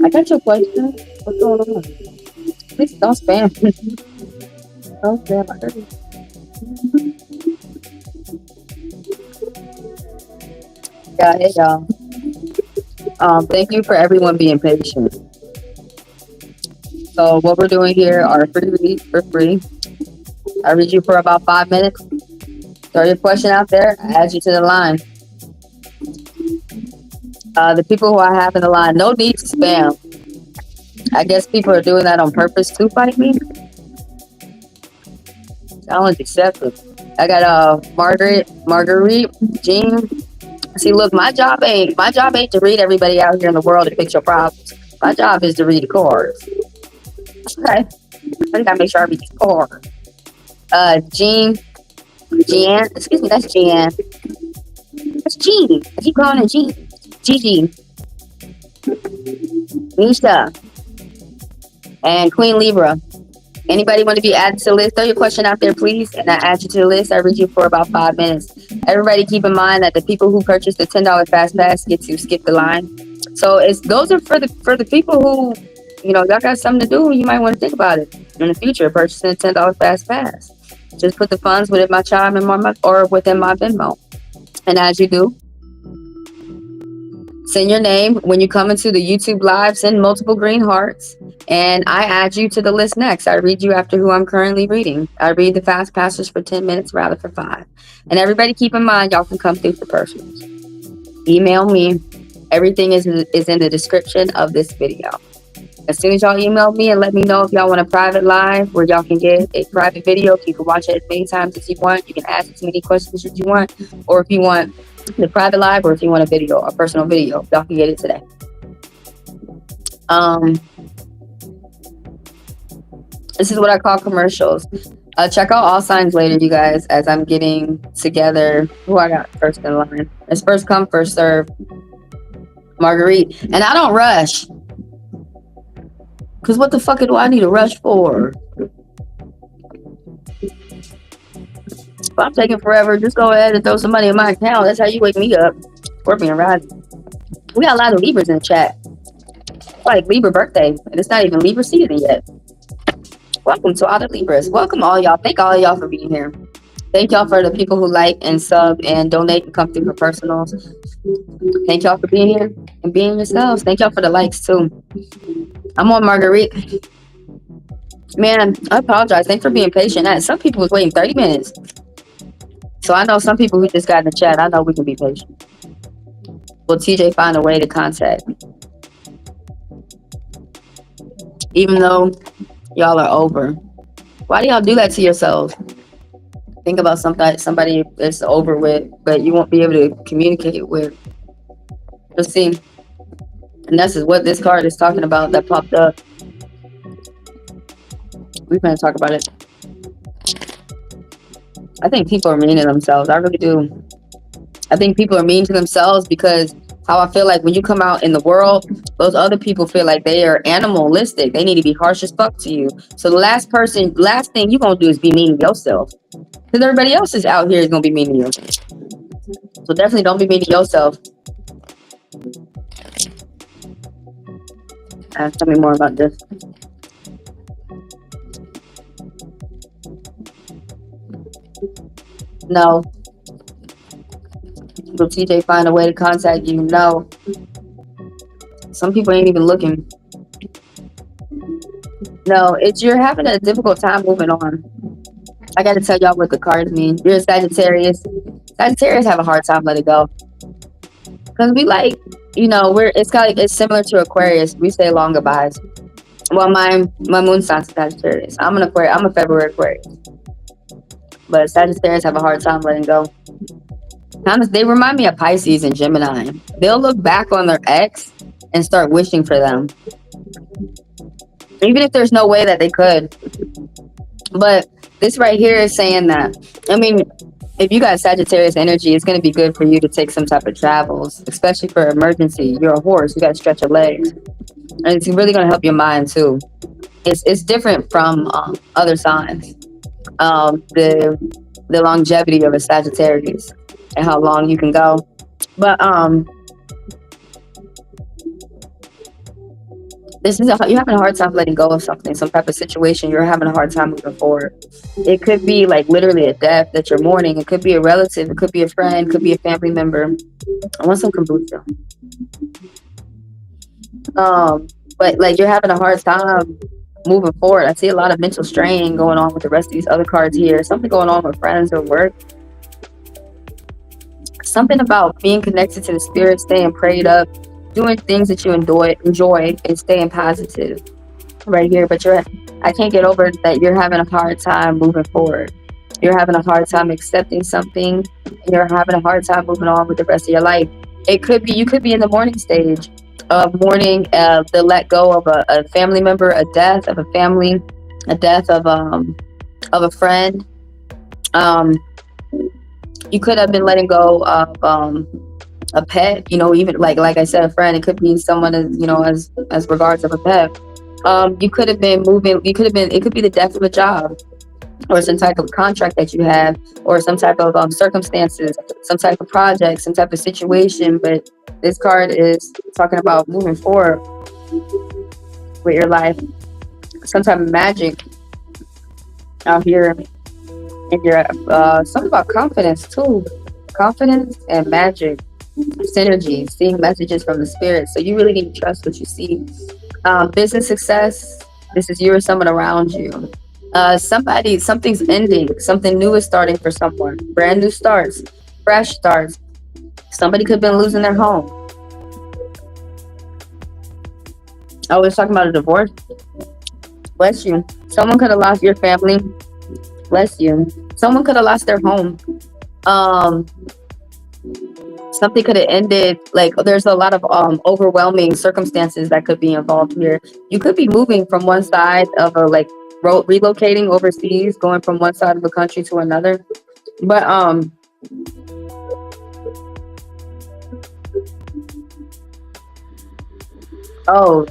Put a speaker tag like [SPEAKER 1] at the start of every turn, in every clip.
[SPEAKER 1] I got your question. What's going on? Please don't spam. Don't spam. I heard you. Yeah, hey y'all. Thank you for everyone being patient. So what we're doing here are free reads for free. I read you for about 5 minutes. Throw your question out there. I add you to the line. The people who I have in the line, no need to spam. I guess people are doing that on purpose to fight me. Challenge accepted. I got Marguerite, Jean. See, look, my job ain't to read everybody out here in the world and fix your problems. My job is to read the cards. Okay, I gotta make sure I read these cards. Jean, excuse me, that's Jean. That's Jean. I keep calling her Jean. Gigi, Misha, and Queen Libra. Anybody want to be added to the list? Throw your question out there, please, and I add you to the list. I read you for about 5 minutes. Everybody, keep in mind that the people who purchase the $10 fast pass get to skip the line. So those are for the people who, y'all got something to do. You might want to think about it in the future. Purchasing a $10 fast pass. Just put the funds within my Chime and or within my Venmo, and as you do, send your name when you come into the YouTube live. Send multiple green hearts, and I add you to the list next. I read you after who I'm currently reading. I read the fast passers for 10 minutes rather for 5. And everybody keep in mind, y'all can come through for personals. Email me. Everything is in the description of this video. As soon as y'all email me and let me know if y'all want a private live where y'all can get a private video, you can watch it as many times as you want. You can ask as many questions as you want, or if you want the private live, or if you want a personal video, y'all can get it today. This is what I call commercials. Check out all signs later, you guys, as I'm getting together who I got first in line. It's first come, first serve. Marguerite. And I don't rush. Because what the fuck do I need to rush for? If I'm taking forever, just go ahead and throw some money in my account. That's how you wake me up. Scorpion rising. We got a lot of Libras in the chat. It's like Libra birthday, and it's not even Libra season yet. Welcome to all the Libras. Welcome all y'all. Thank all y'all for being here. Thank y'all for the people who like and sub and donate and come through for personals. Thank y'all for being here and being yourselves. Thank y'all for the likes too. I'm on Marguerite. Man, I apologize. Thanks for being patient. Some people was waiting 30 minutes. So I know some people who just got in the chat. I know we can be patient. Will TJ find a way to contact me? Even though y'all are over. Why do y'all do that to yourselves? Think about somebody that's over with, but you won't be able to communicate with. Let's see. And this is what this card is talking about that popped up. We're going to talk about it. I think people are mean to themselves. I really do. I think people are mean to themselves because how I feel like when you come out in the world, those other people feel like they are animalistic. They need to be harsh as fuck to you. So the last thing you're going to do is be mean to yourself. Because everybody else is out here is going to be mean to you. So definitely don't be mean to yourself. Tell me more about this. No. Will TJ find a way to contact you? No. Some people ain't even looking. No, you're having a difficult time moving on. I got to tell y'all what the cards mean. You're a Sagittarius. Sagittarius have a hard time letting go. Because we like, it's similar to Aquarius. We say long goodbyes. Well, my moon sign is Sagittarius. I'm a February Aquarius. But Sagittarius have a hard time letting go. They remind me of Pisces and Gemini. They'll look back on their ex and start wishing for them. Even if there's no way that they could. But this right here is saying that, if you got Sagittarius energy, it's going to be good for you to take some type of travels, especially for emergency. You're a horse. You got to stretch your legs. And it's really going to help your mind too. It's different from other signs. The longevity of a Sagittarius and how long you can go. But you're having a hard time letting go of something, some type of situation. You're having a hard time moving forward. It could be like literally a death that you're mourning. It could be a relative. It could be a friend. It could be a family member. I want some kombucha. But like you're having a hard time moving forward. I see a lot of mental strain going on with the rest of these other cards here. Something going on with friends or work. Something about being connected to the spirit, staying prayed up, doing things that you enjoy, and staying positive right here. But I can't get over that you're having a hard time moving forward. You're having a hard time accepting something, and you're having a hard time moving on with the rest of your life. You could be in the mourning stage of mourning the let go of a family member, a death of a family, a death of a friend. You could have been letting go of a pet, even like I said, a friend. It could be someone as regards of a pet. You could have been moving. It could be the death of a job, or some type of contract that you have, or some type of circumstances, some type of project, some type of situation. But this card is talking about moving forward with your life, some type of magic out here. And you're something about confidence too, confidence and magic, synergy, seeing messages from the spirit. So you really need to trust what you see. Business success. This is you or someone around you. Something's ending. Something new is starting for someone. Brand new starts, fresh starts. Somebody could have been losing their home. I was talking about a divorce. Bless you. Someone could have lost your family. Bless you. Someone could have lost their home. Something could have ended. Like there's a lot of overwhelming circumstances that could be involved here. You could be moving from one side of a relocating overseas, going from one side of the country to another. But oh,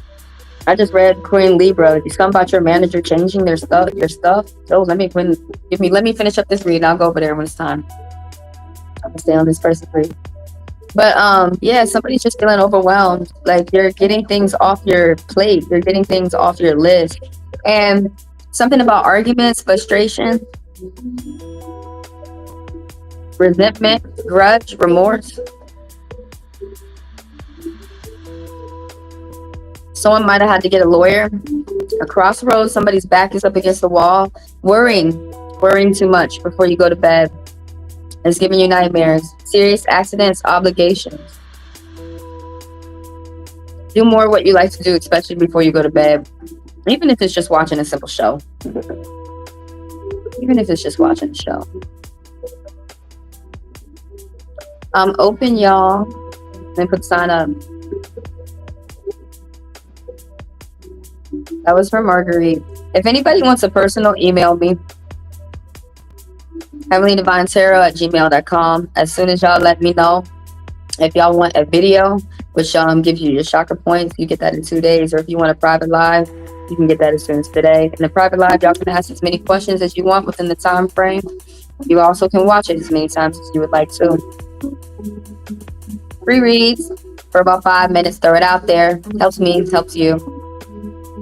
[SPEAKER 1] I just read Queen Libra. It's something about your manager changing your stuff. Oh, let me finish up this read. I'll go over there when it's time. I'm gonna stay on this person read. But yeah, somebody's just feeling overwhelmed. Like you're getting things off your plate. You're getting things off your list. And something about arguments, frustration, resentment, grudge, remorse. Someone might have had to get a lawyer. A crossroads, somebody's back is up against the wall. Worrying too much before you go to bed. It's giving you nightmares. Serious accidents, obligations. Do more what you like to do, especially before you go to bed. Even if it's just watching a simple show. Even if it's just watching a show. Open, y'all. Then put sign up. That was for Marguerite. If anybody wants a personal, email me. HeavenlyDivineTaro@gmail.com. As soon as y'all let me know if y'all want a video, which gives you your chakra points, you get that in 2 days. Or if you want a private live, you can get that as soon as today. In the private live, y'all can ask as many questions as you want within the time frame. You also can watch it as many times as you would like to. Free reads for about 5 minutes. Throw it out there. Helps me, helps you.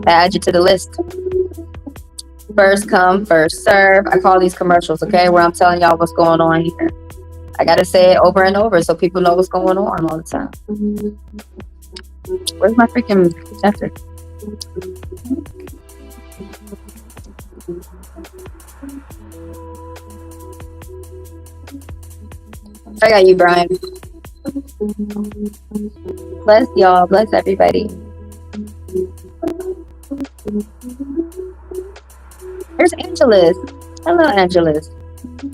[SPEAKER 1] Add you to the list. First come, first serve. I call these commercials, okay, where I'm telling y'all what's going on here. I gotta say it over and over so people know what's going on all the time. Where's my freaking chapter? I got you, Brian. Bless y'all. Bless everybody. There's Angelus. Hello, Angelus.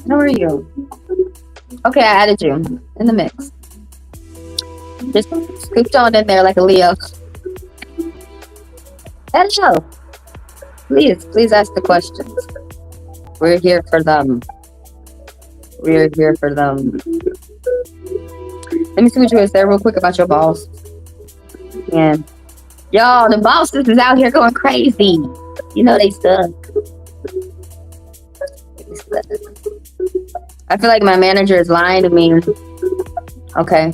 [SPEAKER 1] How are you? Okay, I added you in the mix. Just scooped on in there like a Leo. Hello. Please ask the questions. We're here for them. We're here for them. Let me see what you want to say real quick about your boss. And y'all, the bosses is out here going crazy. You know they suck. I feel like my manager is lying to me. Okay.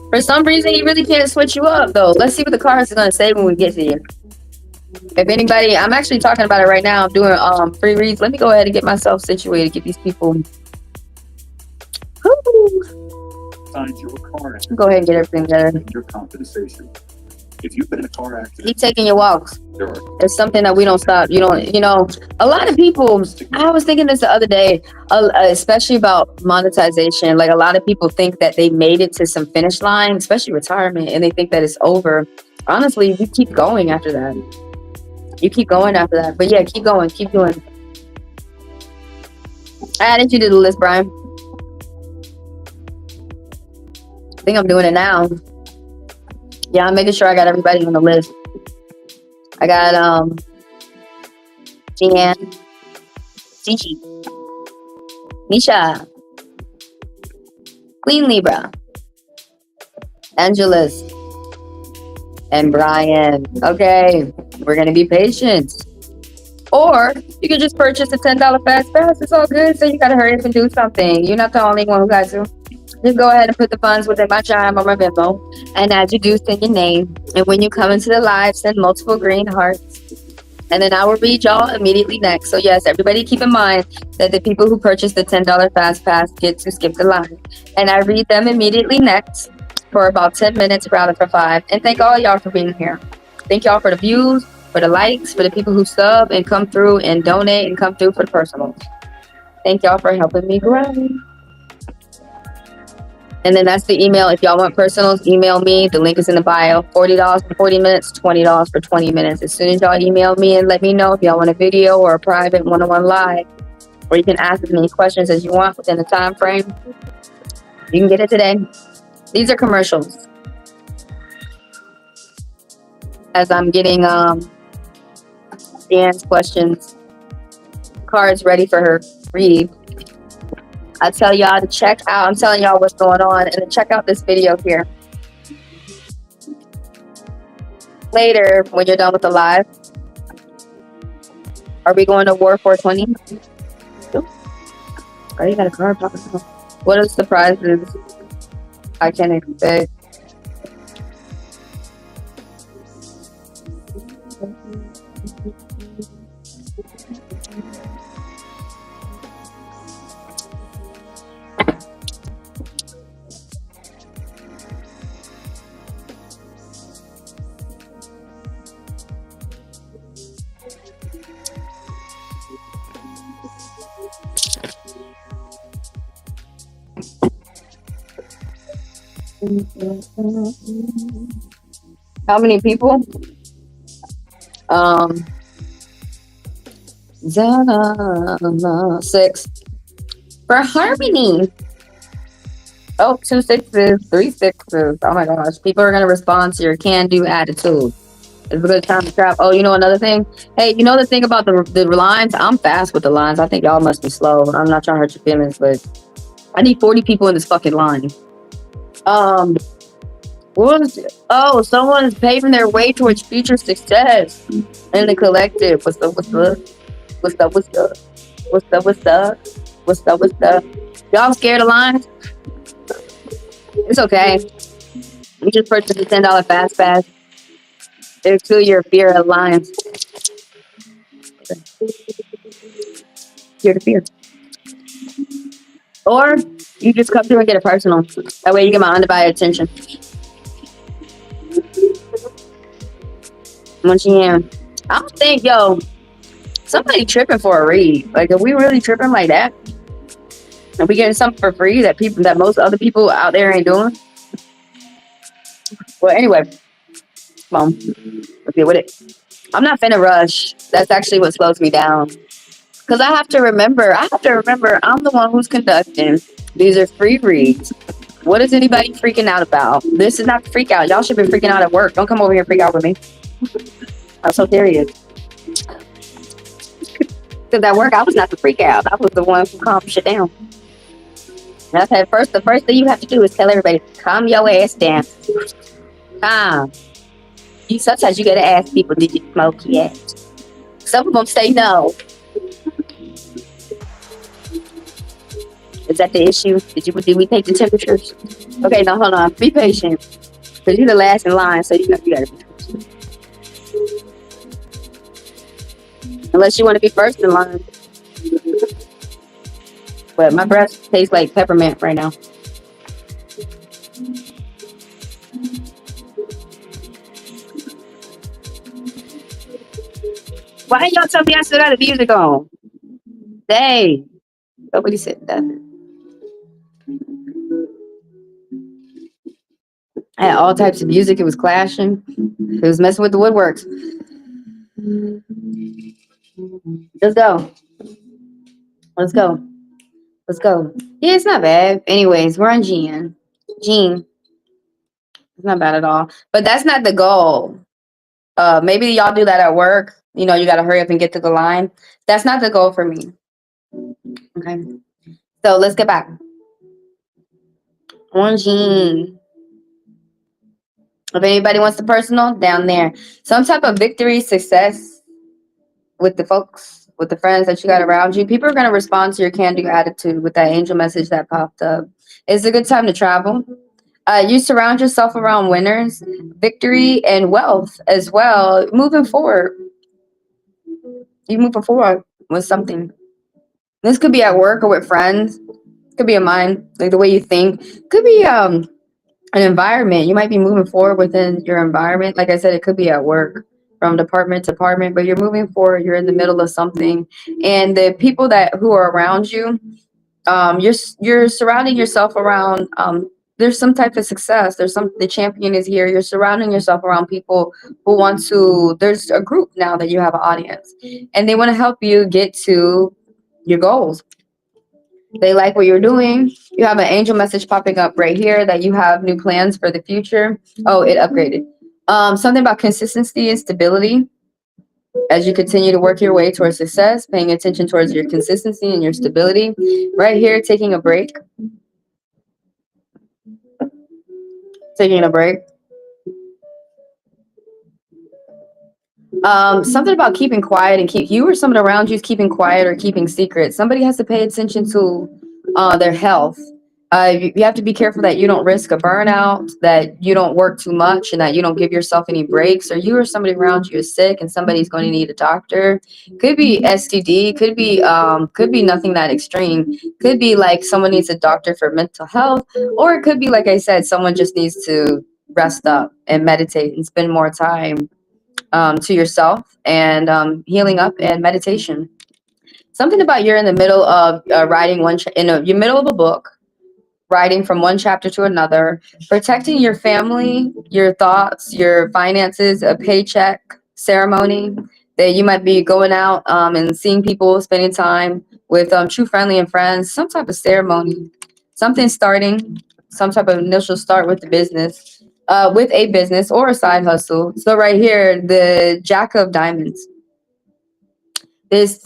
[SPEAKER 1] For some reason, he really can't switch you up, though. Let's see what the cards are going to say when we get to you. If anybody, I'm actually talking about it right now. I'm doing free reads. Let me go ahead and get myself situated. Get these people. Go ahead and get everything together. Your compensation. If you've been in a car accident, keep taking your walks. It's something that we don't stop. You know, a lot of people, I was thinking this the other day, especially about monetization. Like, a lot of people think that they made it to some finish line, especially retirement, and they think that it's over. Honestly, you keep going after that. You keep going after that. But yeah, keep going. Keep doing. I added you to the list, Brian. I think I'm doing it now. Yeah, I'm making sure I got everybody on the list. I got Jean, Gigi, Misha, Queen Libra, Angelus, and Brian. Okay, we're gonna be patient. Or you can just purchase a $10 fast pass. It's all good. So you gotta hurry up and do something. You're not the only one who got to. Just go ahead and put the funds within my Chime or my Venmo. And as you do, send your name. And when you come into the live, send multiple green hearts. And then I will read y'all immediately next. So yes, everybody keep in mind that the people who purchase the $10 fast pass get to skip the line. And I read them immediately next for about 10 minutes, rather for 5. And thank all y'all for being here. Thank y'all for the views, for the likes, for the people who sub and come through and donate and come through for the personals. Thank y'all for helping me grow. And then that's the email. If y'all want personals, email me. The link is in the bio. $40 for 40 minutes, $20 for 20 minutes. As soon as y'all email me and let me know if y'all want a video or a private one-on-one live, or you can ask as many questions as you want within the time frame, you can get it today. These are commercials. As I'm getting Dan's questions, cards ready for her read, I tell y'all to check out, I'm telling y'all what's going on, and then check out this video here. Later, when you're done with the live, are we going to War 420? Oh, you got a card popping up. What are surprises I can expect? How many people? 6. For harmony. Oh, 2 6s, 3 6s. Oh my gosh. People are gonna respond to your can-do attitude. It's a good time to trap. Oh, you know another thing? Hey, you know the thing about the lines? I'm fast with the lines. I think y'all must be slow. I'm not trying to hurt your feelings, but I need 40 people in this fucking line. What was it? Oh, someone's paving their way towards future success in the collective. What's up? Y'all scared of lines? It's okay. You just purchased a $10 fast pass. It'll kill your fear of lines. Fear to fear. Or you just come through and get a personal. That way you get my undivided attention. Once you hear, I don't think, somebody tripping for a read. Like, are we really tripping like that? Are we getting something for free that most other people out there ain't doing? Well, anyway, come on, let's get with it. I'm not finna rush. That's actually what slows me down. Because I have to remember, I'm the one who's conducting. These are free reads. What is anybody freaking out about? This is not the freak out. Y'all should be freaking out at work. Don't come over here and freak out with me. I'm so serious. Because at work, I was not the freak out. I was the one who calmed shit down. And I said, the first thing you have to do is tell everybody, calm your ass down. Calm. Sometimes you gotta ask people, did you smoke yet? Some of them say no. Is that the issue? Did we take the temperatures? Okay, now hold on. Be patient. Because you're the last in line, so you gotta be patient. Unless you want to be first in line. But my breath tastes like peppermint right now. Why didn't y'all tell me I still got the music on? Dang. Nobody said that. I had all types of music. It was clashing. It was messing with the woodworks. Let's go. Let's go. Let's go. Yeah, it's not bad. Anyways, we're on Gene. Gene. It's not bad at all. But that's not the goal. Maybe y'all do that at work. You know, you got to hurry up and get to the line. That's not the goal for me. Okay. So let's get back. On Gene. If anybody wants the personal, down there. Some type of victory, success with the folks, with the friends that you got around you. People are going to respond to your can-do attitude with that angel message that popped up. It's a good time to travel. You surround yourself around winners, victory, and wealth as well. Moving forward. You moving forward with something. This could be at work or with friends. Could be a mind, like the way you think. Could be an environment. You might be moving forward within your environment. Like I said, it could be at work from department to department, but you're moving forward. You're in the middle of something, and the people who are around you, you're surrounding yourself around. There's some type of success. The champion is here. You're surrounding yourself around people who want to. There's a group now that you have an audience, and they want to help you get to your goals. They like what you're doing. You have an angel message popping up right here that you have new plans for the future. Oh, it upgraded. Something about consistency and stability as you continue to work your way towards success, paying attention towards your consistency and your stability. Right here, taking a break. Taking a break. Something about keeping quiet and keep you or someone around you is keeping quiet or keeping secret. Somebody has to pay attention to their health. You have to be careful that you don't risk a burnout, that you don't work too much, and that you don't give yourself any breaks. Or you or somebody around you is sick, and somebody's going to need a doctor. Could be STD. Could be nothing that extreme. Could be like someone needs a doctor for mental health, or it could be like I said, someone just needs to rest up and meditate and spend more time to yourself and healing up and meditation. Something about you're in the middle of writing you're middle of a book, writing from one chapter to another, protecting your family, your thoughts, your finances, a paycheck ceremony that you might be going out and seeing people, spending time with true family and friends, some type of ceremony, something starting, some type of initial start with the business, with a business or a side hustle. So right here, the Jack of Diamonds, this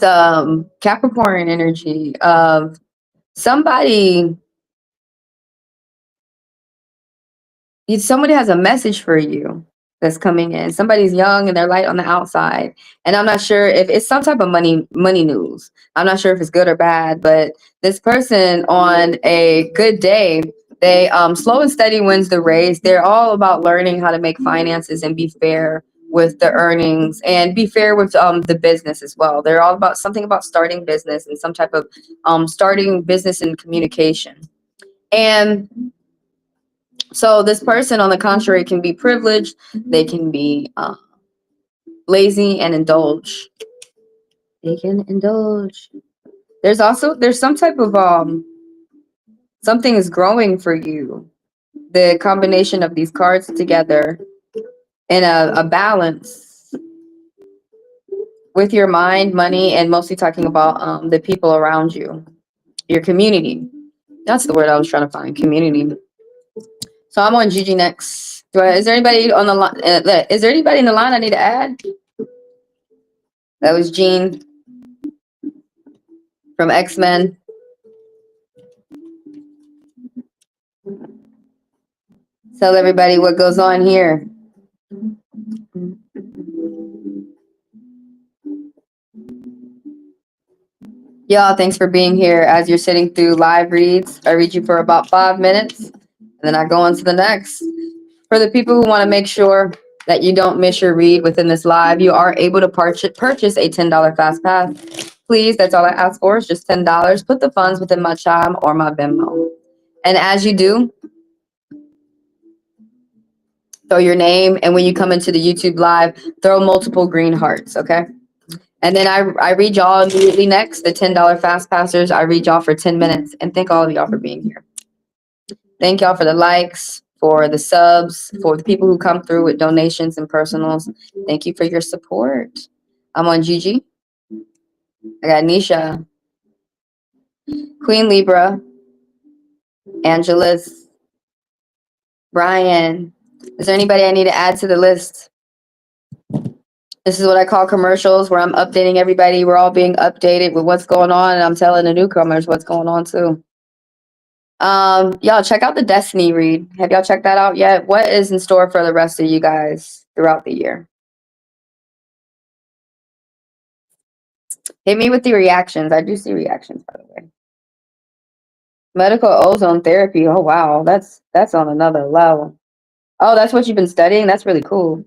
[SPEAKER 1] Capricorn energy of somebody somebody has a message for you that's coming in. Somebody's young and they're light on the outside. And I'm not sure if it's some type of money news. I'm not sure if it's good or bad, but this person on a good day, they slow and steady wins the race. They're all about learning how to make finances and be fair with the earnings and be fair with the business as well. They're all about something about starting business and some type of starting business and communication. And so this person, on the contrary, can be privileged. They can be lazy and indulge. They can indulge. There's some type of something is growing for you. The combination of these cards together in a balance with your mind, money, and mostly talking about the people around you, your community. That's the word I was trying to find. Community. So I'm on Gigi next. Is there anybody on the line? Is there anybody in the line I need to add? That was Jean from X-Men. Tell everybody what goes on here. Y'all, thanks for being here as you're sitting through live reads. I read you for about 5 minutes. then I go on to the next. For the people who want to make sure that you don't miss your read within this live, you are able to purchase a $10 fast pass. Please, that's all I ask for is just $10. Put the funds within my Chime or my Venmo. And as you do, throw your name, and when you come into the YouTube live, throw multiple green hearts, okay? And then I read y'all immediately next, the $10 fast passers. I read y'all for 10 minutes. And thank all of y'all for being here. Thank y'all for the likes, for the subs, for the people who come through with donations and personals. Thank you for your support. I'm on Gigi. I got Nisha, Queen Libra, Angeles, Brian. Is there anybody I need to add to the list? This is what I call commercials, where I'm updating everybody. We're all being updated with what's going on, and I'm telling the newcomers what's going on too. Y'all check out the Destiny read. Have y'all checked that out yet? What is in store for the rest of you guys throughout the year? Hit me with the reactions. I do see reactions, by the way. Medical ozone therapy. Oh wow, that's on another level. Oh, that's what you've been studying? That's really cool.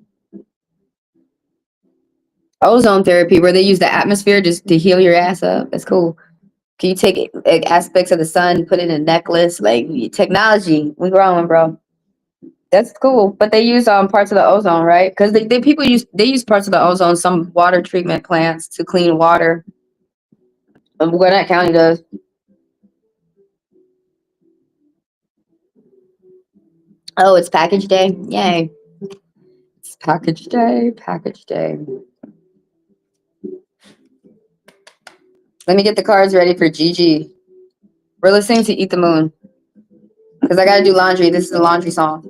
[SPEAKER 1] Ozone therapy, where they use the atmosphere just to heal your ass up. That's cool. Can you take aspects of the sun, put it in a necklace? Like technology, we growing, bro. That's cool. But they use parts of the ozone, right? Because people use parts of the ozone, some water treatment plants to clean water. Gwinnett County does. Oh, it's package day. Yay. It's package day, package day. Let me get the cards ready for Gigi. We're listening to Eat the Moon. Because I got to do laundry. This is a laundry song.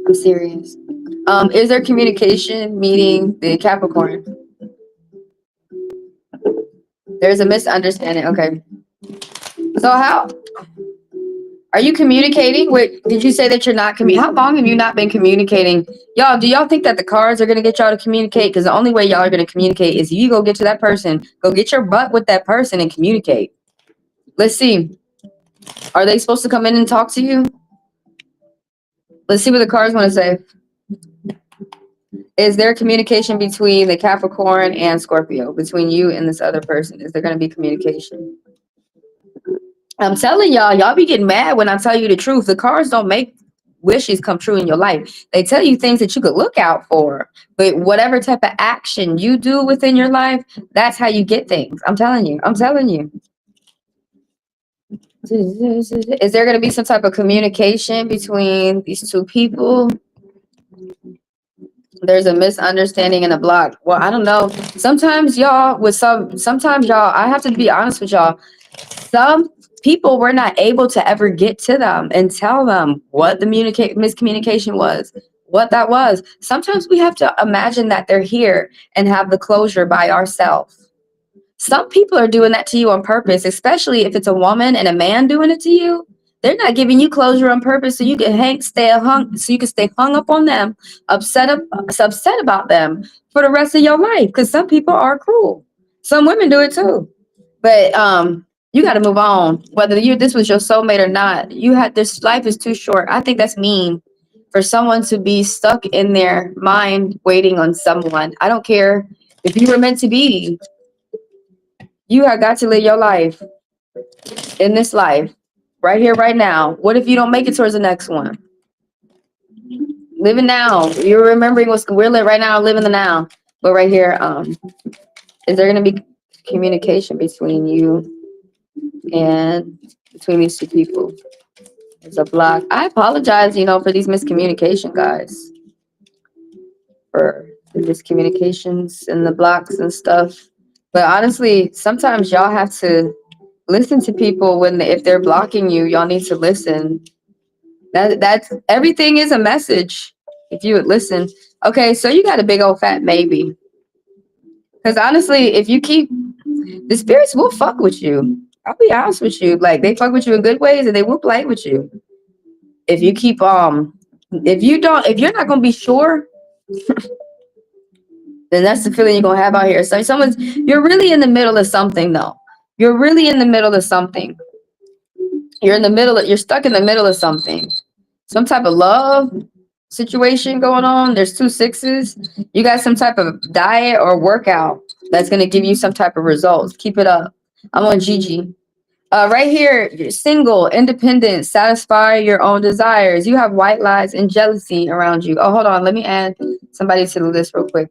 [SPEAKER 1] I'm serious. Is there communication meeting the Capricorn? There's a misunderstanding. Okay. So how are you communicating with? Did you say that you're not how long have you not been communicating? Y'all, do y'all think that the cards are gonna get y'all to communicate? Because the only way y'all are gonna communicate is you go get to that person, go get your butt with that person and communicate. Let's see. Are they supposed to come in and talk to you? Let's see what the cards want to say. Is there communication between the Capricorn and Scorpio, between you and this other person? Is there going to be communication? I'm telling y'all be getting mad when I tell you the truth. The cards don't make wishes come true in your life. They tell you things that you could look out for. But whatever type of action you do within your life, that's how you get things. I'm telling you. I'm telling you. Is there going to be some type of communication between these two people? There's a misunderstanding in a block. Well, I don't know. Sometimes y'all, I have to be honest with y'all. Some people were not able to ever get to them and tell them what the miscommunication was, what that was. Sometimes we have to imagine that they're here and have the closure by ourselves. Some people are doing that to you on purpose, especially if it's a woman and a man doing it to you. They're not giving you closure on purpose so you can stay hung up on them, upset about them for the rest of your life. Because some people are cruel. Some women do it too. But you got to move on. Whether this was your soulmate or not, this life is too short. I think that's mean for someone to be stuck in their mind waiting on someone. I don't care if you were meant to be. You have got to live your life in this life, right here, right now. What if you don't make it towards the next one? Living now. You're remembering we're right now, living the now. But right here, is there going to be communication between you and between these two people? There's a block. I apologize, for these miscommunication, guys. For the miscommunications and the blocks and stuff. But honestly, sometimes y'all have to listen to people if they're blocking you. Y'all need to listen. That's everything is a message. If you would listen. Okay, so you got a big old fat maybe. Because honestly, if you keep, the spirits will fuck with you. I'll be honest with you. Like, they fuck with you in good ways and they will play with you. If you keep if you're not gonna be sure, then that's the feeling you're gonna have out here. So you're really in the middle of something, though. You're really in the middle of something. You're in the middle of, you're stuck in the middle of something. Some type of love situation going on. There's 2 6s. You got some type of diet or workout that's going to give you some type of results. Keep it up. I'm on Gigi. Right here, you're single, independent, satisfy your own desires. You have white lies and jealousy around you. Oh, hold on. Let me add somebody to the list real quick.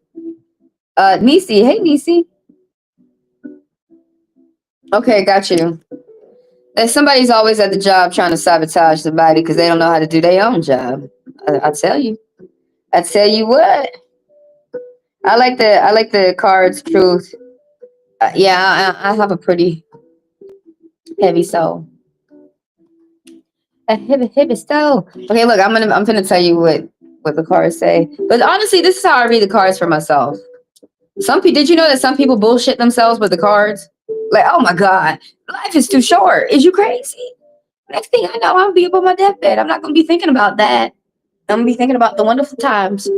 [SPEAKER 1] Nisi. Hey, Nisi. Okay, got you. Somebody's always at the job trying to sabotage somebody because they don't know how to do their own job. I tell you. I tell you what. I like the cards truth. Yeah, I have a pretty heavy soul. A heavy soul. Okay, look, I'm gonna tell you what the cards say. But honestly, this is how I read the cards for myself. Some people, did you know that some people bullshit themselves with the cards? Like, oh my god, life is too short. Is you crazy? Next thing I know, I'm gonna be up on my deathbed. I'm not gonna be thinking about that. I'm gonna be thinking about the wonderful times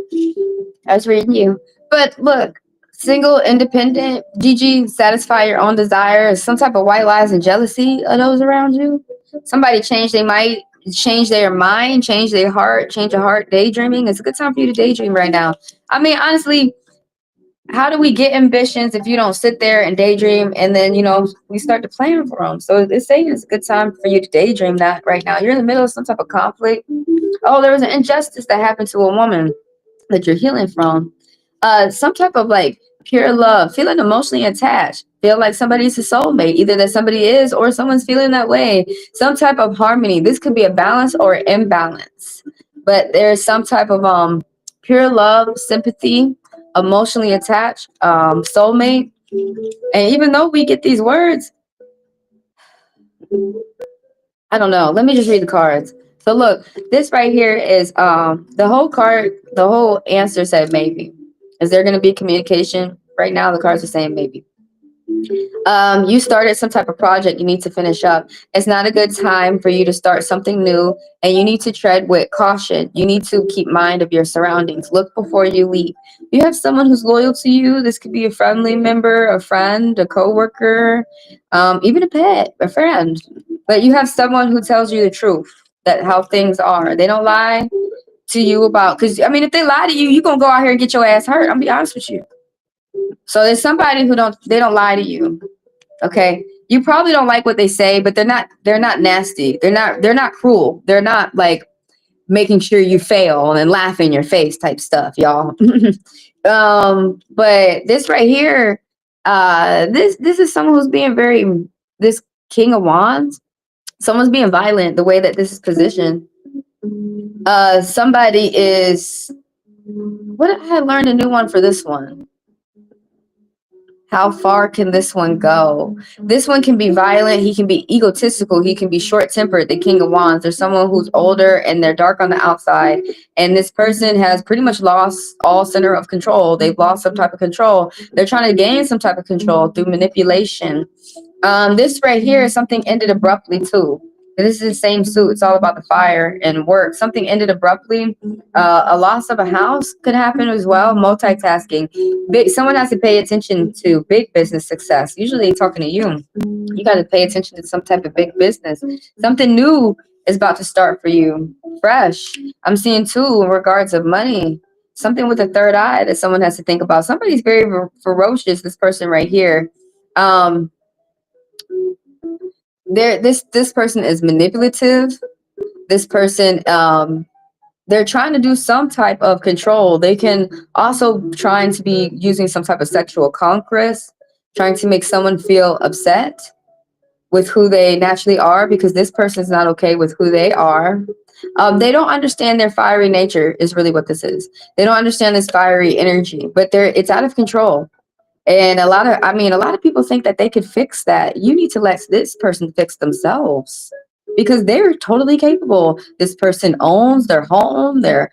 [SPEAKER 1] I was reading you. But look, single, independent, GG, satisfy your own desires. Some type of white lies and jealousy of those around you. Somebody change they might change their mind, change their heart, change your heart. Daydreaming. It's a good time for you to daydream right now. I mean, honestly, how do we get ambitions if you don't sit there and daydream and then we start to plan for them? So it's saying it's a good time for you to daydream that right now. You're in the middle of some type of conflict. Oh, there was an injustice that happened to a woman that you're healing from. Some type of like pure love, feeling emotionally attached, feel like somebody's a soulmate, either that somebody is or someone's feeling that way. Some type of harmony. This could be a balance or imbalance, but there's some type of pure love, sympathy, emotionally attached, soulmate. And even though we get these words, I don't know. Let me just read the cards. So look, this right here is the whole card, the whole answer said maybe. Is there going to be communication? Right now the cards are saying maybe. You started some type of project you need to finish up. It's not a good time for you to start something new, and you need to tread with caution. You need to keep mind of your surroundings. Look before you leap. You have someone who's loyal to you. This could be a family member, a friend, a coworker, even a pet, a friend. But you have someone who tells you the truth, that how things are. They don't lie to you about, because I mean, if they lie to you, you're gonna go out here and get your ass hurt. I'm gonna be honest with you. So there's somebody who they don't lie to you. Okay. You probably don't like what they say, but they're not nasty. They're not cruel. They're not like making sure you fail and laugh in your face type stuff, y'all. But this right here, this is someone who's being very, this King of Wands, someone's being violent the way that this is positioned. Somebody is, what, I had learned a new one for this one. How far can this one go? This one can be violent. He can be egotistical. He can be short-tempered. The King of Wands. There's someone who's older and they're dark on the outside. And this person has pretty much lost all center of control. They've lost some type of control. They're trying to gain some type of control through manipulation. This right here, something ended abruptly too. This is the same suit. It's all about the fire and work. Something ended abruptly. A loss of a house could happen as well. Multitasking. Someone has to pay attention to big business success. Usually talking to you. You got to pay attention to some type of big business. Something new is about to start for you. Fresh. I'm seeing too in regards of money. Something with a third eye that someone has to think about. Somebody's very ferocious. This person right here. This person is manipulative. This person, they're trying to do some type of control. They can also trying to be using some type of sexual conquest, trying to make someone feel upset with who they naturally are, because this person is not okay with who they are. They don't understand their fiery nature is really what this is. They don't understand this fiery energy, but it's out of control. And a lot of people think that they could fix that. You need to let this person fix themselves, because they're totally capable. This person owns their home, their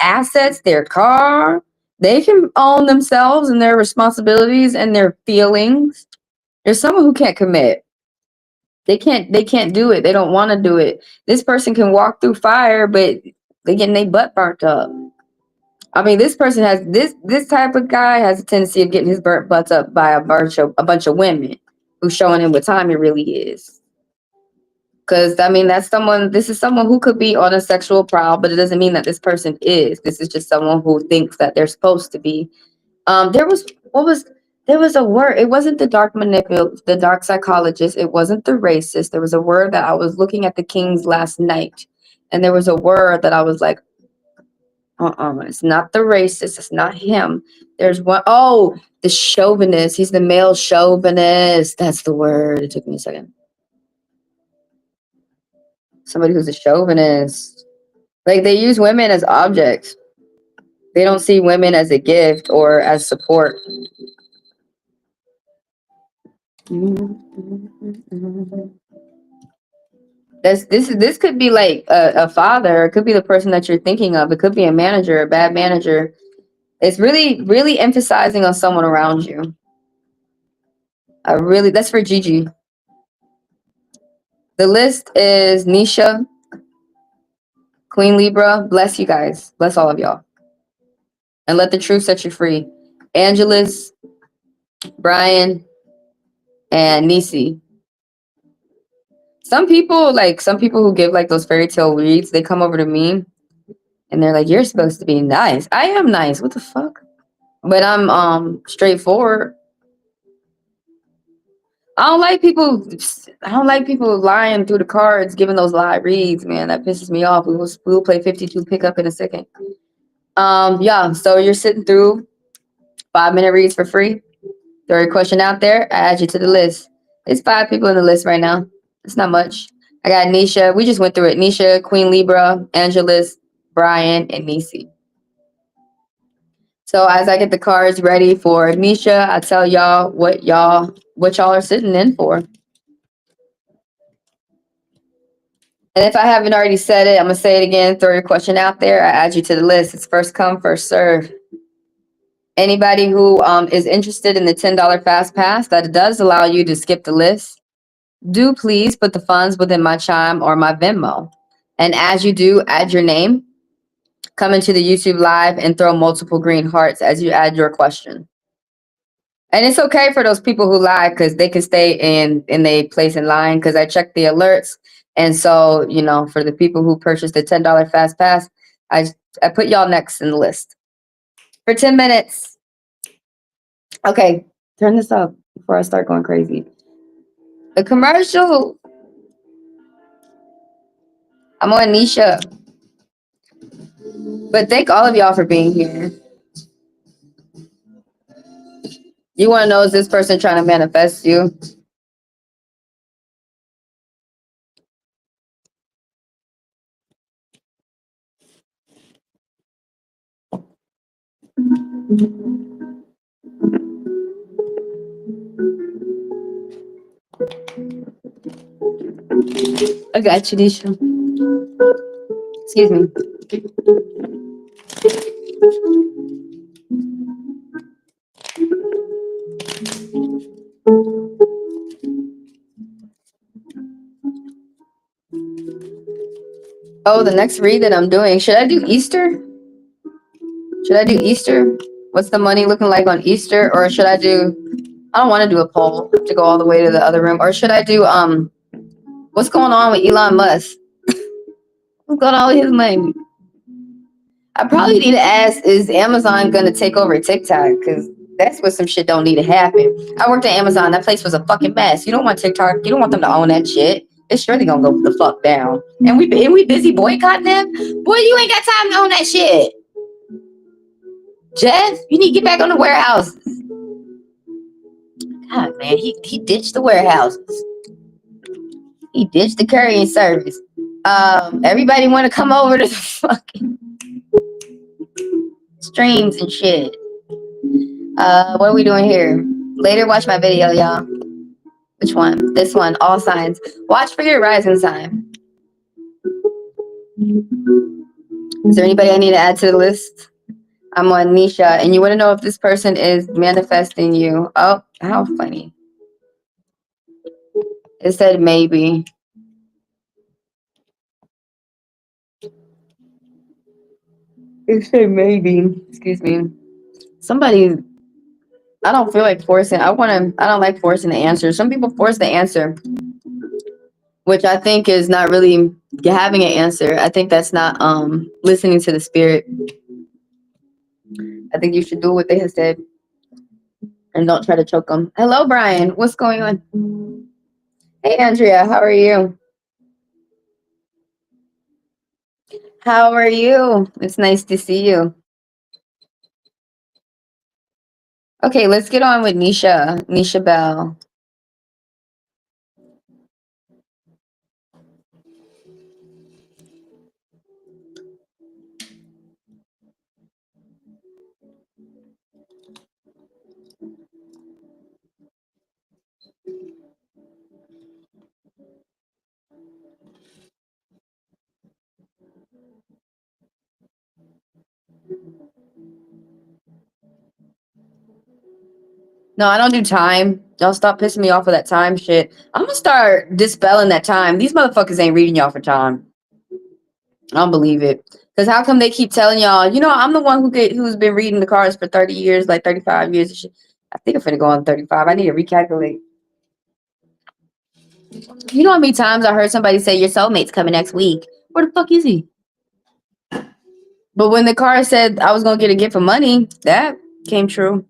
[SPEAKER 1] assets, their car. They can own themselves and their responsibilities and their feelings. There's someone who can't commit. They can't do it. They don't want to do it. This person can walk through fire, but they're getting their butt burnt up. I mean, this person has this type of guy has a tendency of getting his burnt butts up by a bunch of women who's showing him what time it really is. Because, I mean, this is someone who could be on a sexual prowl, but it doesn't mean that this person is. This is just someone who thinks that they're supposed to be. There was a word. It wasn't the dark psychologist. It wasn't the racist. There was a word that I was looking at the Kings last night, and there was a word that I was like, it's not the racist. It's not him. There's one. Oh, the chauvinist. He's the male chauvinist. That's the word. It took me a second. Somebody who's a chauvinist. Like, they use women as objects. They don't see women as a gift or as support. This could be like a father. It could be the person that you're thinking of. It could be a manager, a bad manager. It's really, really emphasizing on someone around you. That's for Gigi. The list is Nisha, Queen Libra. Bless you guys. Bless all of y'all. And let the truth set you free. Angelus, Brian, and Nisi. Some people who give like those fairy tale reads, they come over to me and they're like, "You're supposed to be nice." I am nice. What the fuck? But I'm straightforward. I don't like people lying through the cards, giving those lie reads, man. That pisses me off. We'll play 52 pickup in a second. Yeah, so you're sitting through 5-minute reads for free. Throw your question out there, I add you to the list. There's 5 people in the list right now. It's not much. I got Nisha. We just went through it. Nisha, Queen Libra, Angelus, Brian, and Nisi. So as I get the cards ready for Nisha, I tell y'all what y'all are sitting in for. And if I haven't already said it, I'm going to say it again. Throw your question out there. I add you to the list. It's first come, first serve. Anybody who is interested in the $10 Fast Pass, that does allow you to skip the list, do please put the funds within my Chime or my Venmo. And as you do, add your name. Come into the YouTube live and throw multiple green hearts as you add your question. And it's okay for those people who lie, because they can stay in a place in line, because I check the alerts. And so, for the people who purchased the $10 Fast Pass, I put y'all next in the list for 10 minutes. Okay, turn this up before I start going crazy. The commercial. I'm on Nisha. But thank all of y'all for being here. You want to know, is this person trying to manifest you? I got you, Nisha. Excuse me. Oh, the next read that I'm doing. Should I do Easter? What's the money looking like on Easter? Or should I do... I don't want to do a poll to go all the way to the other room. Or should I do... What's going on with Elon Musk? What's going on with his money? I probably need to ask, is Amazon going to take over TikTok? Because that's where some shit don't need to happen. I worked at Amazon. That place was a fucking mess. You don't want TikTok. You don't want them to own that shit. It's surely going to go the fuck down. And we busy boycotting them? Boy, you ain't got time to own that shit. Jeff, you need to get back on the warehouses. God, man, he ditched the warehouses. He ditched the courier service. Everybody want to come over to the fucking streams and shit. What are we doing here? Later, watch my video, y'all. Which one? This one, all signs. Watch for your rising sign. Is there anybody I need to add to the list? I'm on Nisha, and you want to know if this person is manifesting you. Oh, how funny. It said maybe. It said maybe. Excuse me. Somebody... I don't feel like forcing. I don't like forcing the answer. Some people force the answer. which I think is not really having an answer. I think that's not listening to the spirit. I think you should do what they have said and don't try to choke them. Hello, Brian. What's going on? Hey, Andrea. How are you? How are you? It's nice to see you. Okay, let's get on with Nisha. Nisha Bell. No, I don't do time. Y'all stop pissing me off with that time shit. I'm gonna start dispelling that time. These motherfuckers ain't reading y'all for time. I don't believe it. Cause how come they keep telling y'all? You know, I'm the one who's been reading the cards for 30 years, like 35 years. And shit. I think I'm finna go on 35. I need to recalculate. You know how many times I heard somebody say your soulmate's coming next week? Where the fuck is he? But when the card said I was gonna get a gift of money, that came true.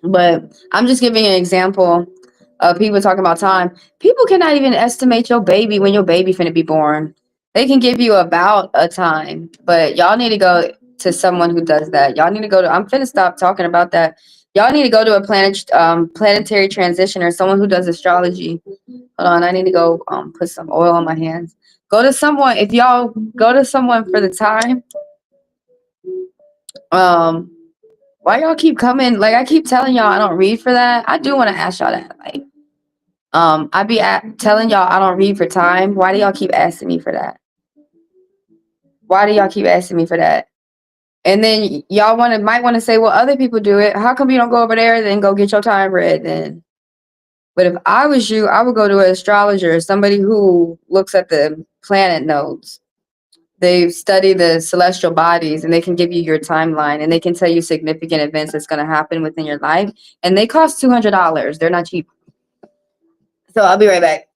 [SPEAKER 1] But I'm just giving an example of people talking about time. People cannot even estimate your baby when your baby finna be born. They can give you about a time, but y'all need to go to someone who does that. Y'all need to go to. I'm finna stop talking about that. Y'all need to go to a planetary transition or someone who does astrology. Hold on, I need to go put some oil on my hands. Go to someone. If y'all go to someone for the time, um, why y'all keep coming? Like I keep telling y'all, I don't read for that. I do want to ask y'all that. Like, I be telling y'all I don't read for time. Why do y'all keep asking me for that? Why do y'all keep asking me for that? And then y'all might want to say, well, other people do it. How come you don't go over there and go get your time read then? But if I was you, I would go to an astrologer, somebody who looks at the planet nodes. They study the celestial bodies and they can give you your timeline and they can tell you significant events that's going to happen within your life. And they cost $200. They're not cheap. So I'll be right back.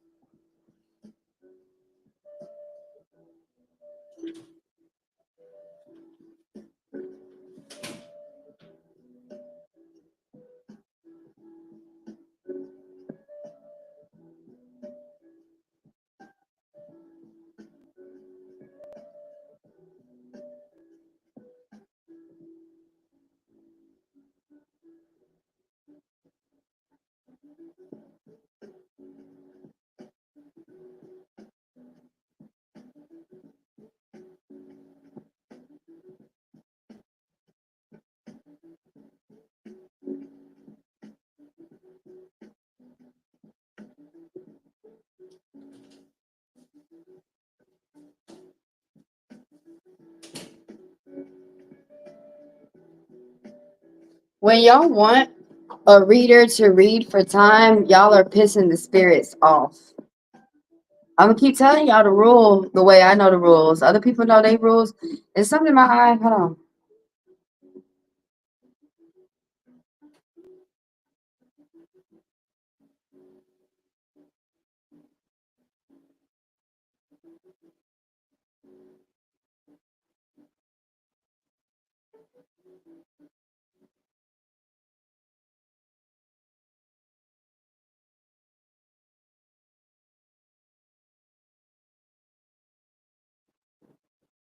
[SPEAKER 1] When y'all want a reader to read for time, y'all are pissing the spirits off. I'm gonna keep telling y'all the rule the way I know the rules. Other people know they rules. There's something in my eye. Hold on.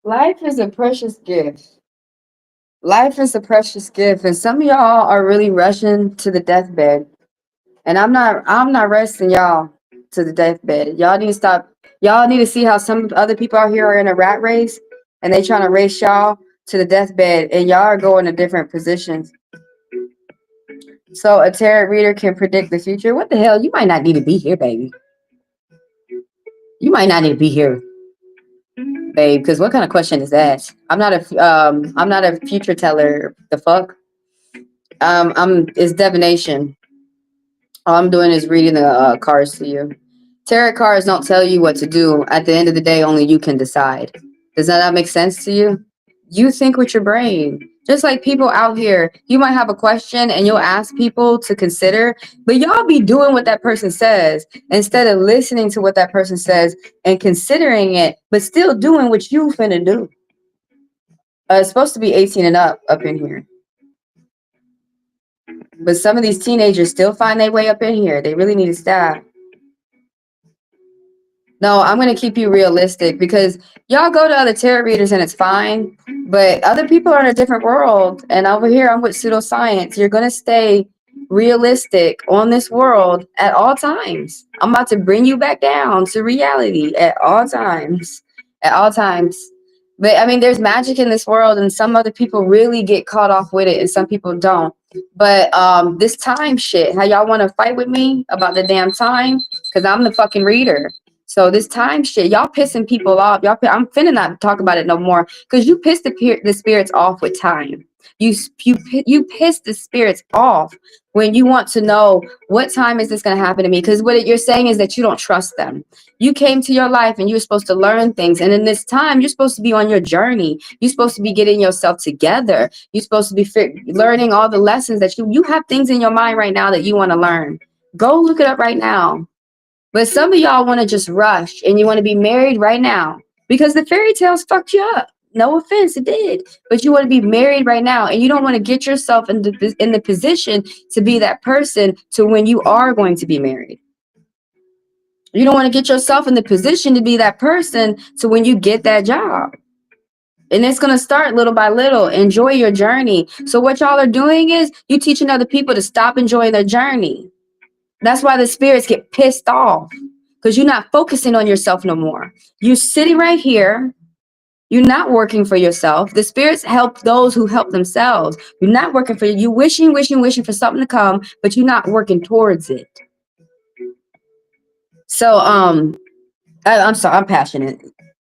[SPEAKER 1] Life is a precious gift. Life is a precious gift, and some of y'all are really rushing to the deathbed. And I'm not resting y'all to the deathbed. Y'all need to stop. Y'all need to see how some other people out here are in a rat race and they trying to race y'all to the deathbed and y'all are going to different positions. So a tarot reader can predict the future. What the hell? You might not need to be here, baby. You might not need to be here, babe. Because what kind of question is that? I'm not a future teller. The fuck? It's divination. All I'm doing is reading the cards to you. Tarot cards don't tell you what to do. At the end of the day, only you can decide. Does that not make sense to you? You think with your brain. Just like people out here, you might have a question and you'll ask people to consider, but y'all be doing what that person says instead of listening to what that person says and considering it, but still doing what you finna do. It's supposed to be 18 and up in here. But some of these teenagers still find their way up in here. They really need to stop. No, I'm going to keep you realistic because y'all go to other tarot readers and it's fine. But other people are in a different world. And over here, I'm with pseudoscience. You're going to stay realistic on this world at all times. I'm about to bring you back down to reality at all times. At all times. But I mean, there's magic in this world, and some other people really get caught off with it, and some people don't. But this time shit, how y'all want to fight with me about the damn time? Because I'm the fucking reader. So this time shit, y'all pissing people off. I'm finna not talk about it no more because you pissed the spirits off with time. You piss the spirits off when you want to know what time is this going to happen to me, because what you're saying is that you don't trust them. You came to your life and you're supposed to learn things, and in this time you're supposed to be on your journey. You're supposed to be getting yourself together. You're supposed to be learning all the lessons that you have things in your mind right now that you want to learn. Go look it up right now. But some of y'all want to just rush and you want to be married right now because the fairy tales fucked you up. No offense, it did. But you want to be married right now, and you don't want to get yourself in the position to be that person to when you are going to be married. You don't want to get yourself in the position to be that person to when you get that job. And it's going to start little by little. Enjoy your journey. So what y'all are doing is you teaching other people to stop enjoying their journey. That's why the spirits get pissed off, because you're not focusing on yourself no more. You're sitting right here. You're not working for yourself. The spirits help those who help themselves. You're not working for you. You're wishing for something to come, but you're not working towards it. So, I'm sorry. I'm passionate.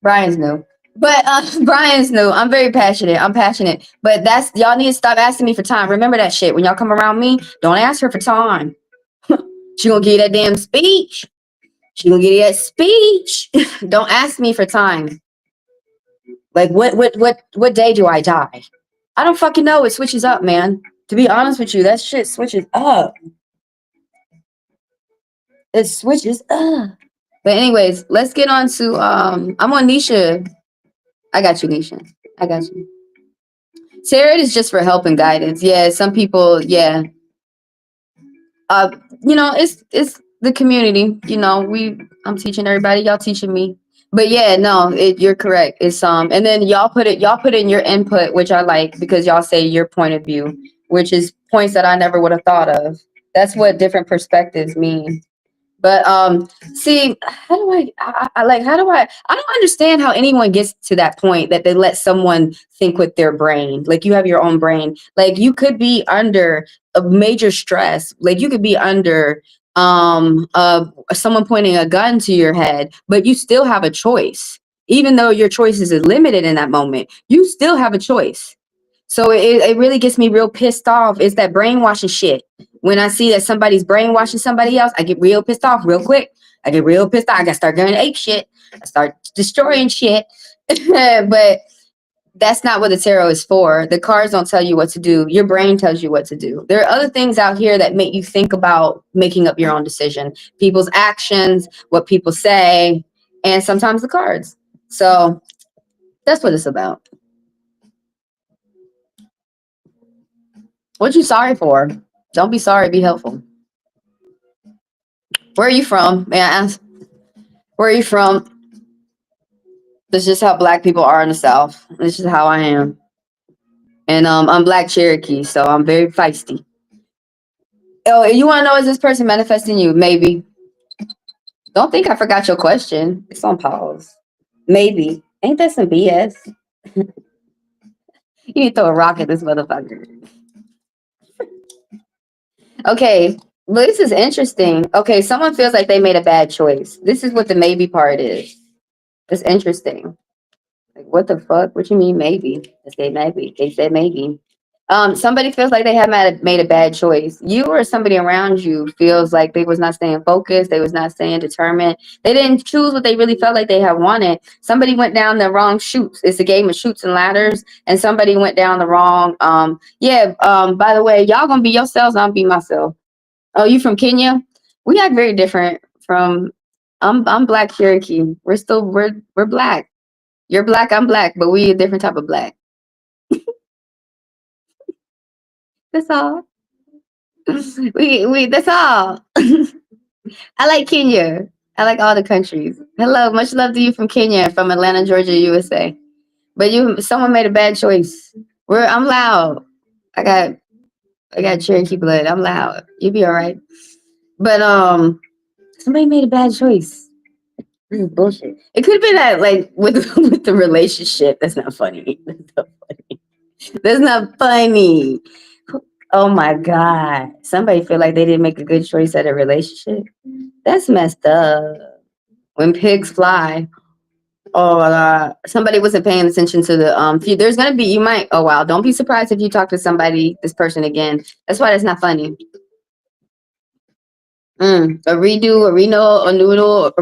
[SPEAKER 1] Brian's new. But Brian's new. I'm very passionate. I'm passionate. But y'all need to stop asking me for time. Remember that shit. When y'all come around me, don't ask her for time. She gonna give you that damn speech. She gonna give you that speech. Don't ask me for time. Like what day do I die? I don't fucking know. It switches up, man. To be honest with you, that shit switches up. It switches up. But anyways, let's get on to I'm on Nisha. I got you, Nisha. I got you. Tarot is just for help and guidance. Yeah, some people, yeah. It's the community. I'm teaching everybody. Y'all teaching me. But yeah, no, you're correct. It's and then y'all put in your input, which I like, because y'all say your point of view, which is points that I never would have thought of. That's what different perspectives mean. But see, how do I don't understand how anyone gets to that point that they let someone think with their brain. Like, you have your own brain. Like, you could be under a major stress. Like, you could be under someone pointing a gun to your head, but you still have a choice. Even though your choices is limited in that moment, you still have a choice. So it really gets me real pissed off. It's that brainwashing shit. When I see that somebody's brainwashing somebody else, I get real pissed off real quick. I get real pissed off. I gotta start going ape shit. I start destroying shit. But that's not what the tarot is for. The cards don't tell you what to do. Your brain tells you what to do. There are other things out here that make you think about making up your own decision. People's actions, what people say, and sometimes the cards. So that's what it's about. What you sorry for? Don't be sorry, be helpful. Where are you from? May I ask? Where are you from? This is just how Black people are in the South. This is how I am. And I'm Black Cherokee, so I'm very feisty. Oh, you want to know, is this person manifesting you? Maybe. Don't think I forgot your question. It's on pause. Maybe. Ain't that some BS? You need to throw a rock at this motherfucker. Okay, but this is interesting. Okay, someone feels like they made a bad choice. This is what the maybe part is. It's interesting. Like, what the fuck? What you mean maybe? They say maybe. They said maybe. Somebody feels like they have made a bad choice. You or somebody around you feels like they was not staying focused. They was not staying determined. They didn't choose what they really felt like they had wanted. Somebody went down the wrong chutes. It's a game of chutes and ladders, and somebody went down the wrong. By the way, y'all gonna be yourselves. I'll be myself. Oh, you from Kenya? We act very different from. I'm Black Cherokee. We're black. You're black. I'm black, but we a different type of black. That's all. We that's all. I like Kenya. I like all the countries. Hello, much love to you from Kenya, from Atlanta, Georgia, USA. But someone made a bad choice. I'm loud. I got I got Cherokee blood. I'm loud. You'll be all right. But somebody made a bad choice. This is bullshit. It could have been that like with with the relationship. That's not funny. That's not funny. That's not funny. Oh my God. Somebody feel like they didn't make a good choice at a relationship. That's messed up. When pigs fly. Oh my God. Somebody wasn't paying attention to the there's gonna be, you might, oh wow, don't be surprised if you talk to this person again. That's why that's not funny. A redo, a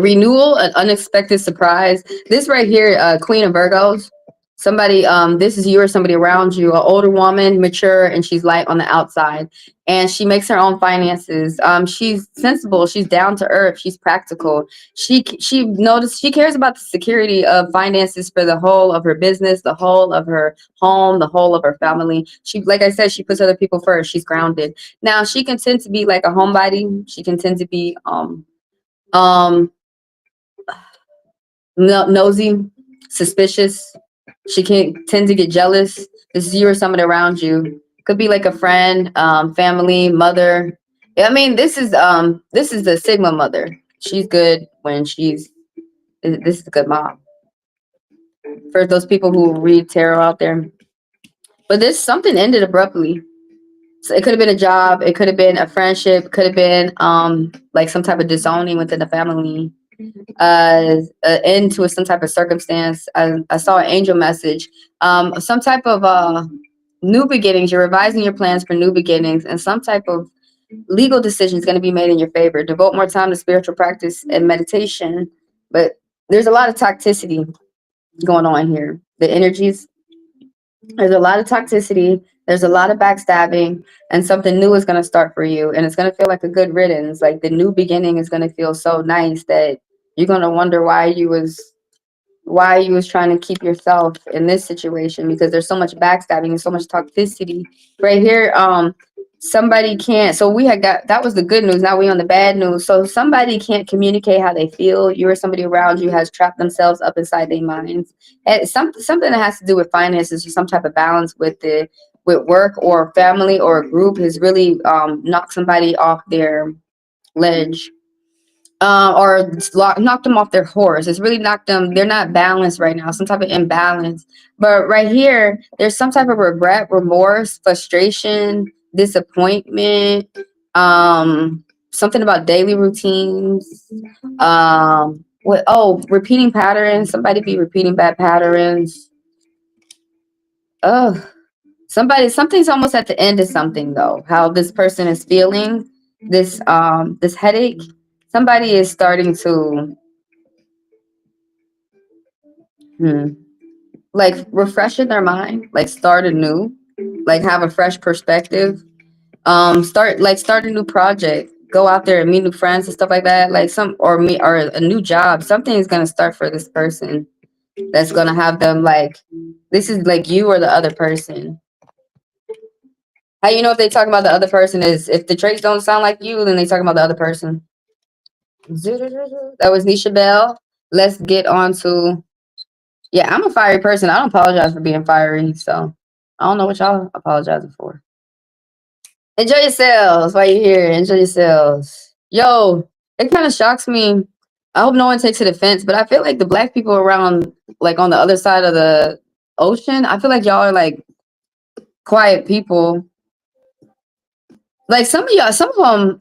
[SPEAKER 1] renewal, an unexpected surprise. This right here, Queen of Virgos. Somebody, this is you or somebody around you, an older woman, mature, and she's light on the outside, and she makes her own finances. She's sensible, she's down to earth, she's practical. She cares about the security of finances for the whole of her business, the whole of her home, the whole of her family. She, like I said, she puts other people first. She's grounded. Now she can tend to be like a homebody. She can tend to be um nosy, suspicious. She can tend to get jealous. This is you or somebody around you. Could be like a friend, family, mother. I mean, this is the Sigma mother. She's good when this is a good mom. For those people who read tarot out there. But this something ended abruptly. So it could have been a job, it could have been a friendship, could have been like some type of disowning within the family, into some type of circumstance. I saw an angel message, some type of new beginnings. You're revising your plans for new beginnings, and some type of legal decision is going to be made in your favor. Devote more time to spiritual practice and meditation. But there's a lot of toxicity going on here. The energies, there's a lot of toxicity. There's a lot of backstabbing, and something new is going to start for you. And it's going to feel like a good riddance. Like the new beginning is going to feel so nice that you're going to wonder why you was trying to keep yourself in this situation, because there's so much backstabbing and so much toxicity right here. Somebody can't, so we had got, that was the good news, now we on the bad news. So somebody can't communicate how they feel. You or somebody around you has trapped themselves up inside their minds. And something that has to do with finances or some type of balance with work or family or a group has really knocked somebody off their ledge, or knocked them off their horse. It's really knocked them. They're not balanced right now. Some type of imbalance. But right here, there's some type of regret, remorse, frustration, disappointment. Something about daily routines. Repeating patterns. Somebody be repeating bad patterns. Oh, something's almost at the end of something though. How this person is feeling this headache. Somebody is starting to like refreshing their mind, like start anew, like have a fresh perspective. Start a new project. Go out there and meet new friends and stuff like that. Like or a new job. Something is gonna start for this person that's gonna have them like this is like you or the other person. How you know if they talk about the other person is if the traits don't sound like you, then they talking about the other person. That was Nisha Bell. Let's get on to, yeah, I'm a fiery person. I don't apologize for being fiery, so I don't know what y'all apologizing for. Enjoy yourselves while you're here. Enjoy yourselves. Yo, it kind of shocks me. I hope no one takes it offense, but I feel like the black people around, like on the other side of the ocean, I feel like y'all are like quiet people. Like some of them,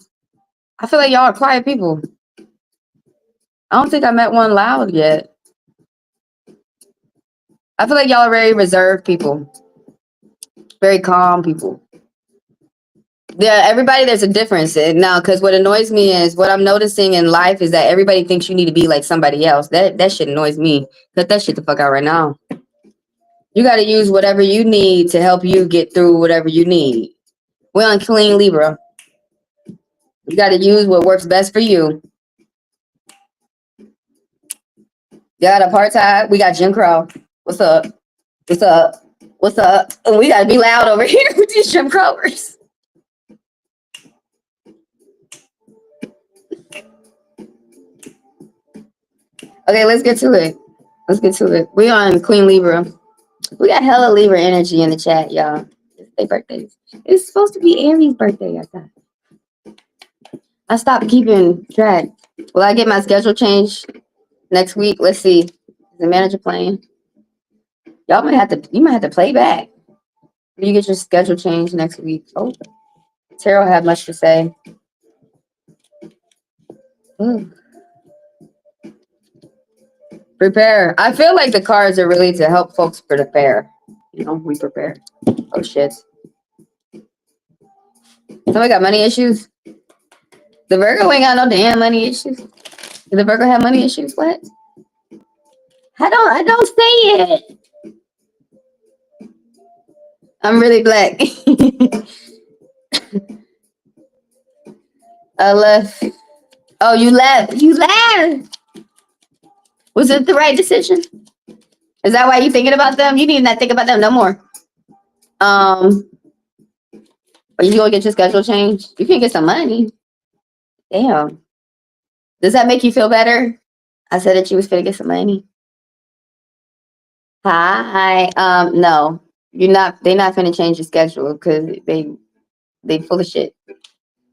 [SPEAKER 1] I feel like y'all are quiet people. I don't think I met one loud yet. I feel like y'all are very reserved people. Very calm people. Yeah, everybody, there's a difference now. Because what annoys me is what I'm noticing in life is that everybody thinks you need to be like somebody else. That shit annoys me. Cut that shit the fuck out right now. You got to use whatever you need to help you get through whatever you need. We're on clean Libra. You got to use what works best for you. You got apartheid. We got Jim Crow. What's up? What's up? What's up? And we got to be loud over here with these Jim Crowers. Okay, let's get to it. Let's get to it. We on Queen Libra. We got hella Libra energy in the chat, y'all. It's their birthdays. It's supposed to be Aries' birthday, I thought. I stopped keeping track. Will I get my schedule changed next week? Let's see. Is the manager playing? Y'all might have to. You might have to play back. You get your schedule changed next week. Oh, Tarot had much to say. Ooh. Prepare. I feel like the cards are really to help folks prepare. You know, we prepare. Oh shit. Somebody got money issues? The Virgo ain't got no damn money issues. Did the Virgo have money issues? What? I don't say it. I'm really black. I left. Oh, you left. You left. Was it the right decision? Is that why you thinking about them? You need not think about them no more. Are you gonna get your schedule changed? You can get some money. Damn. Does that make you feel better? I said that you was gonna get some money. Hi. No. You're not. They're not gonna change your schedule because they full of shit.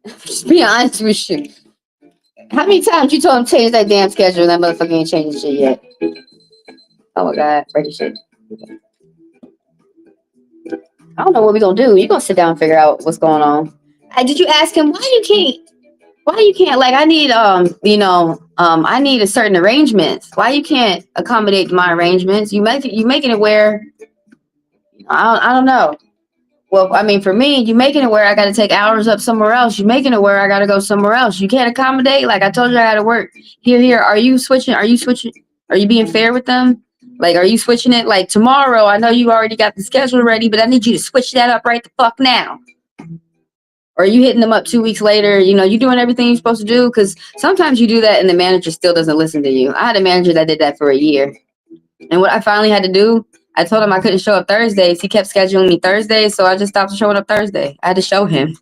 [SPEAKER 1] Just be honest with you. How many times you told them to change that damn schedule and that motherfucker ain't changing shit yet? Oh my god, breaking shit. I don't know what we gonna do. You gonna sit down and figure out what's going on. Did you ask him why you can't? Why you can't? Like I need I need a certain arrangements. Why you can't accommodate my arrangements? You making it where I don't know. Well, I mean, for me, you making it where I got to take hours up somewhere else. You making it where I got to go somewhere else. You can't accommodate. Like I told you, I got to work here. Are you switching? Are you switching? Are you being fair with them? Like, are you switching it? Like tomorrow, I know you already got the schedule ready, but I need you to switch that up right the fuck now. Or are you hitting them up 2 weeks later? You know, you doing everything you're supposed to do? Because sometimes you do that and the manager still doesn't listen to you. I had a manager that did that for a year. And what I finally had to do, I told him I couldn't show up Thursdays. He kept scheduling me Thursdays, so I just stopped showing up Thursday. I had to show him.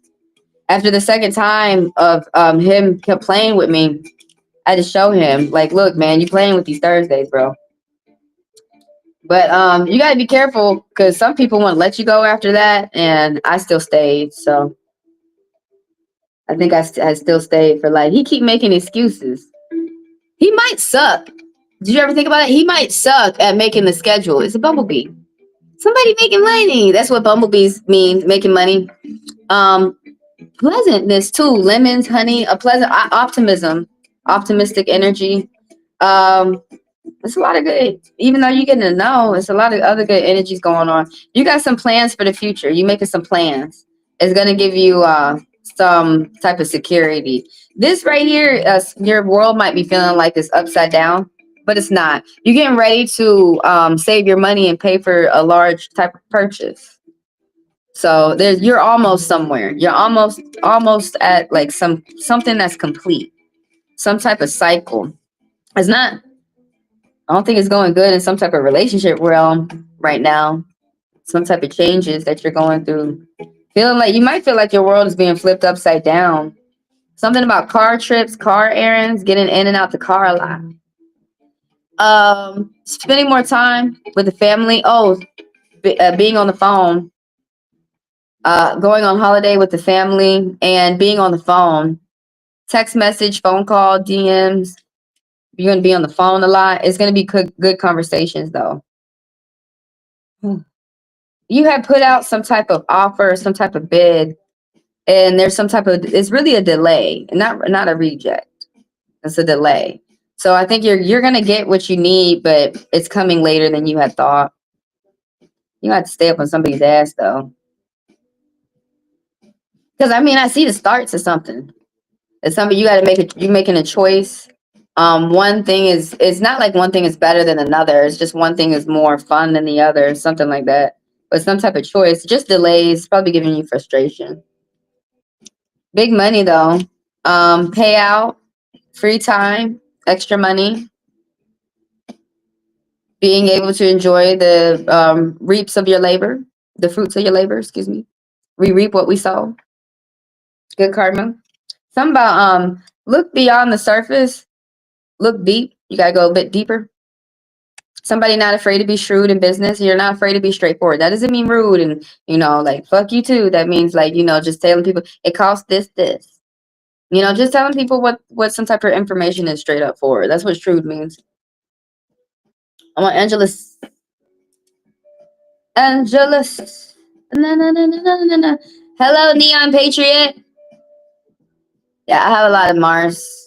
[SPEAKER 1] After the second time of him kept playing with me, I had to show him, like, look, man, you playing with these Thursdays, bro. But you got to be careful because some people want to let you go after that, and I still stayed. So I think I still stayed for like, he keep making excuses. He might suck. Did you ever think about it? He might suck at making the schedule. It's a bumblebee. Somebody making money. That's what bumblebees mean, making money. Pleasantness too. Lemons, honey, a pleasant optimism, optimistic energy. It's a lot of good. Even though you're getting to know, it's a lot of other good energies going on. You got some plans for the future. You making some plans. It's gonna give you some type of security. This right here, your world might be feeling like it's upside down, but it's not. You're getting ready to save your money and pay for a large type of purchase. So you're almost somewhere. You're almost at like something that's complete. Some type of cycle. It's not. I don't think it's going good in some type of relationship realm right now. Some type of changes that you're going through. Feeling like you might feel like your world is being flipped upside down. Something about car trips, car errands, getting in and out the car a lot. Spending more time with the family. Oh, being on the phone. Going on holiday with the family and being on the phone. Text message, phone call, DMs. You're going to be on the phone a lot. It's going to be good conversations, though. You have put out some type of offer, some type of bid, and there's some type of, it's really a delay, not a reject. It's a delay. So I think you're going to get what you need, but it's coming later than you had thought. You have to stay up on somebody's ass, though. Because I mean, I see the start to something. It's something you got to make it. You're making a choice. One thing is, it's not like one thing is better than another. It's just one thing is more fun than the other, something like that. But some type of choice, just delays, probably giving you frustration. Big money though. Payout, free time, extra money, being able to enjoy the reaps of your labor, the fruits of your labor. Excuse me. We reap what we sow. Good karma. Something about look beyond the surface, look deep. You gotta go a bit deeper. Somebody not afraid to be shrewd in business. You're not afraid to be straightforward. That doesn't mean rude and like fuck you too. That means like just telling people it costs this. Just telling people what some type of information is straight up for. That's what shrewd means. I want Angelus. Angelus. No, no, no, no, no, no, no. Hello, Neon Patriot. Yeah, I have a lot of Mars.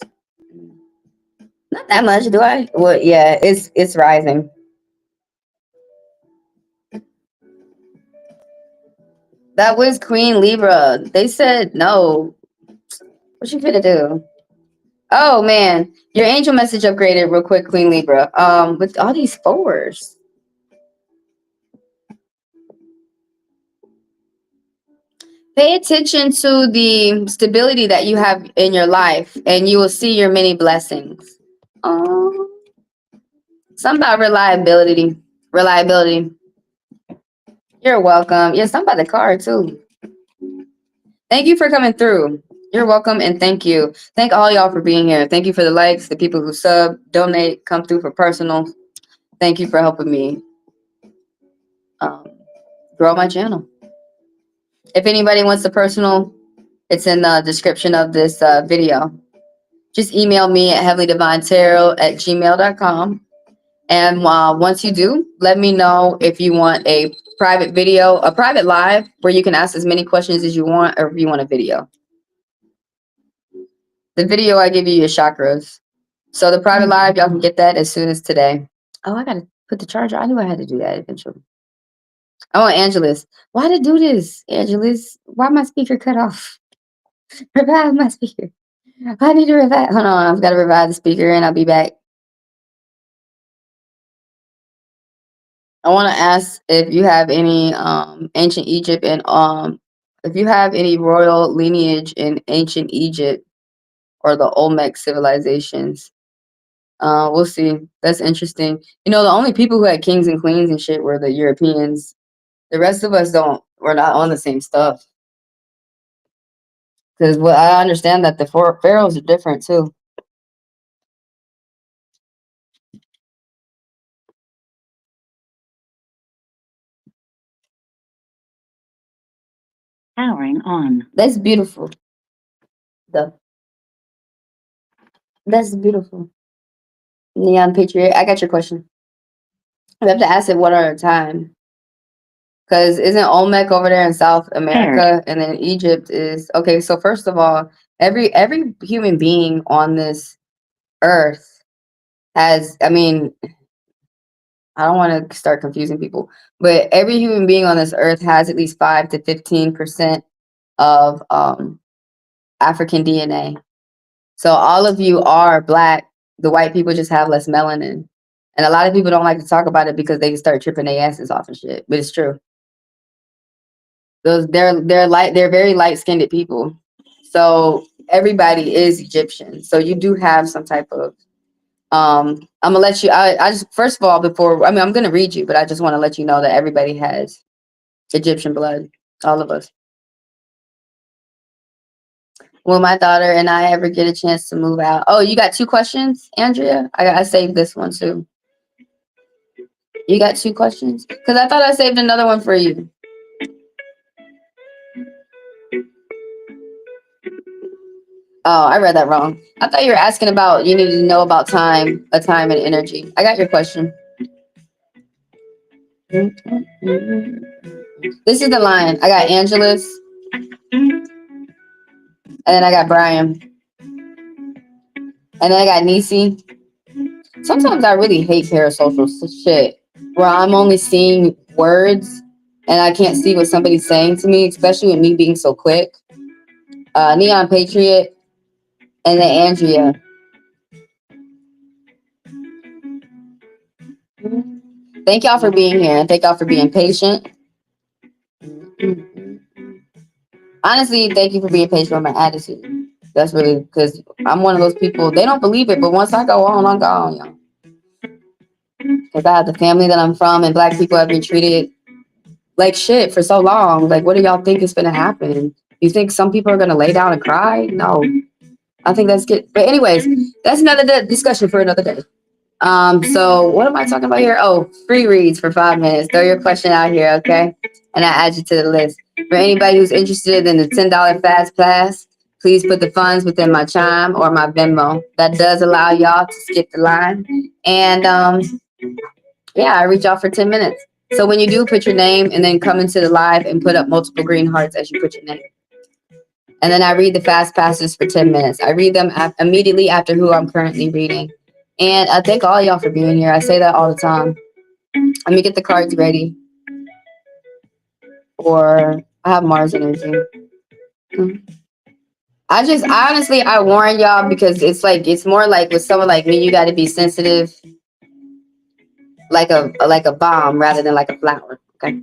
[SPEAKER 1] Not that much, do I? Well, yeah, it's rising. That was Queen Libra. They said no. What you finna do? Oh man, your angel message upgraded real quick, Queen Libra. With all these fours. Pay attention to the stability that you have in your life, and you will see your many blessings. Oh, something about reliability. Reliability. You're welcome. Yeah, something about the card too. Thank you for coming through. You're welcome and thank you. Thank all y'all for being here. Thank you for the likes, the people who sub, donate, come through for personal. Thank you for helping me um, grow my channel. If anybody wants the personal, it's in the description of this video. Just email me at HeavenlyDivineTaro@gmail.com. And once you do, let me know if you want a private video, a private live where you can ask as many questions as you want, or if you want a video. The video I give you is chakras. So the private live, y'all can get that as soon as today. Oh, I gotta put the charger. I knew I had to do that eventually. Oh, Angelus. Why to do this, Angelus? Why my speaker cut off? Revive my speaker. I need to revive. Hold on, I've got to revive the speaker and I'll be back. I want to ask if you have any ancient Egypt and if you have any royal lineage in ancient Egypt or the Olmec civilizations. We'll see. That's interesting. The only people who had kings and queens and shit were the Europeans. The rest of us don't. We're not on the same stuff. Because I understand that the pharaohs are different too. Powering on. That's beautiful. That's beautiful. Neon Patriot. I got your question. We have to ask it one at a time. Because isn't Olmec over there in South America, and then Egypt is okay? So first of all, every human being on this earth has. I mean, I don't want to start confusing people, but every human being on this earth has at least 5 to 15% of African DNA. So all of you are black. The white people just have less melanin, and a lot of people don't like to talk about it because they start tripping their asses off and shit. But it's true. They're very light skinned people. So everybody is Egyptian. So you do have some type of I'm gonna let you I just first of all I'm gonna read you, but I just want to let you know that everybody has Egyptian blood. All of us. Will my daughter and I ever get a chance to move out? Oh, you got 2 questions, Andrea? I saved this one too. You got 2 questions? Because I thought I saved another one for you. Oh, I read that wrong. I thought you were asking about you needed to know about time and energy. I got your question. This is the line. I got Angelus, and then I got Brian, and then I got Nisi. Sometimes I really hate parasocial shit where I'm only seeing words and I can't see what somebody's saying to me, especially with me being so quick. Neon Patriot, and then Andrea. Thank y'all for being here, and thank y'all for being patient. Honestly, thank you for being patient with my attitude. That's really because I'm one of those people, they don't believe it, but once I go on, I'm gone, y'all. Because I have the family that I'm from, and Black people have been treated like shit for so long. Like, what do y'all think is going to happen? You think some people are going to lay down and cry? No. I think that's good. But anyways, that's another discussion for another day. So what am I talking about here? Oh, free reads for 5 minutes. Throw your question out here, okay? And I add you to the list. For anybody who's interested in the $10 fast pass, please put the funds within my Chime or my Venmo. That does allow y'all to skip the line. And yeah, I reach out for 10 minutes. So when you do, put your name and then come into the live and put up multiple green hearts as you put your name. And then I read the fast passes for 10 minutes. I read them immediately after who I'm currently reading. And I thank all y'all for being here. I say that all the time. Let me get the cards ready. Or I have Mars energy. I warn y'all because it's more like with someone like me, you got to be sensitive, like a bomb rather than like a flower. Okay.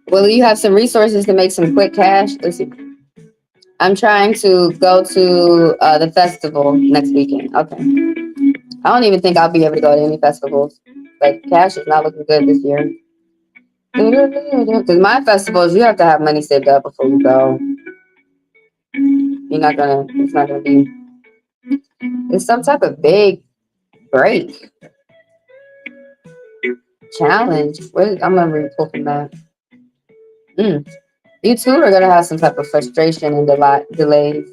[SPEAKER 1] Will you have some resources to make some quick cash? Let's see. I'm trying to go to the festival next weekend. Okay. I don't even think I'll be able to go to any festivals. Like, cash is not looking good this year. Because my festivals, you have to have money saved up before you go. It's not gonna be, it's some type of big break. Challenge. I'm gonna read pull from that. You too are gonna have some type of frustration and delays.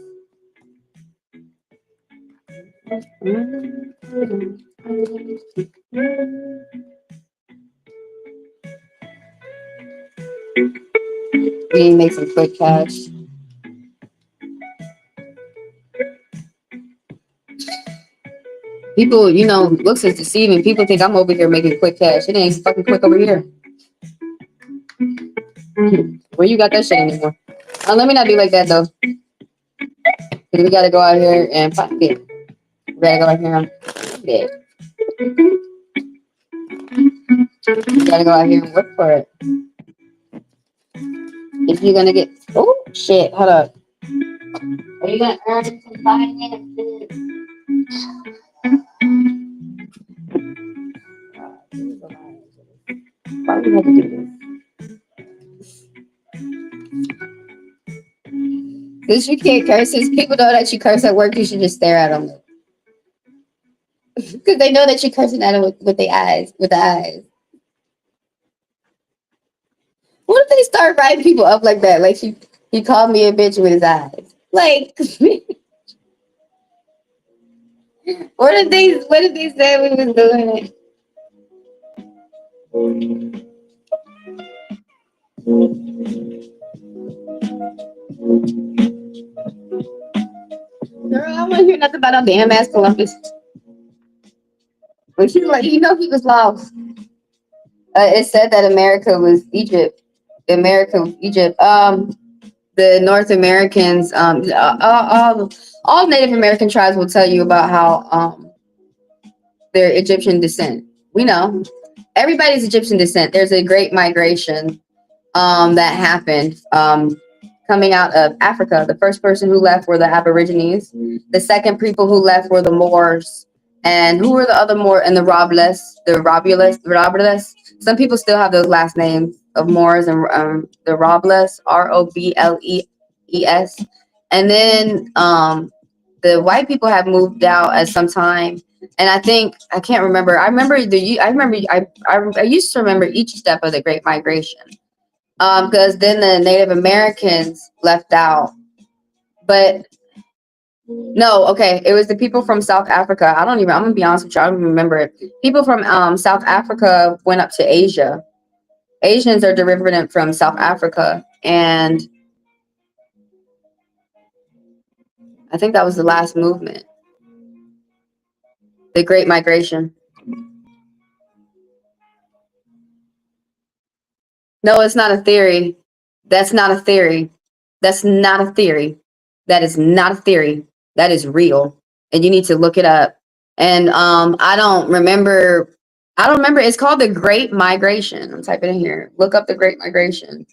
[SPEAKER 1] You need to make some quick cash. People, looks is deceiving. People think I'm over here making quick cash. It ain't fucking quick over here. Where you got that shit anymore? Let me not be like that though. We gotta go out here and find it. We gotta go out here and find it. You gotta go out here and work for it. If you're gonna get, oh shit, hold up. Are you gonna earn some finances? Why do we have to do this? Because you can't curse. Since people know that you curse at work, you should just stare at them. Because they know that you're cursing at them with the eyes. What if they start writing people up like that? Like he called me a bitch with his eyes. Like, what did they say we was doing it? Girl, I don't want to hear nothing about no damn ass Columbus. But he he was lost. It said that America was Egypt. America was Egypt. The North Americans, all Native American tribes will tell you about how their Egyptian descent. We know everybody's Egyptian descent. There's a great migration that happened coming out of Africa. The first person who left were the Aborigines. The second people who left were the Moors. And who were the other Moor? And the Robles. Some people still have those last names of Moors and the Robles, Robles. And then the white people have moved out at some time. And I can't remember. I used to remember each step of the Great Migration. Because then the Native Americans left out. But no, okay, it was the people from South Africa. I'm gonna be honest with you, I don't even remember it. People from South Africa went up to Asia. Asians are derivative from South Africa, and I think that was the last movement. The Great Migration. No, it's not a theory. That's not a theory. That's not a theory. That is not a theory. That is real. And you need to look it up. And I don't remember. It's called the Great Migration. I'm typing in here. Look up the Great Migration.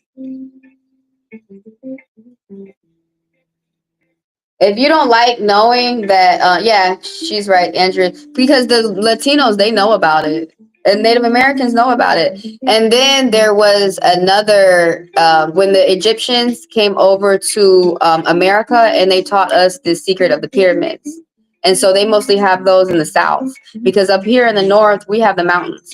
[SPEAKER 1] If you don't like knowing that, yeah, she's right, Andrea, because the Latinos, they know about it. And Native Americans know about it. And then there was another, when the Egyptians came over to America and they taught us the secret of the pyramids. And so they mostly have those in the South, because up here in the North, we have the mountains.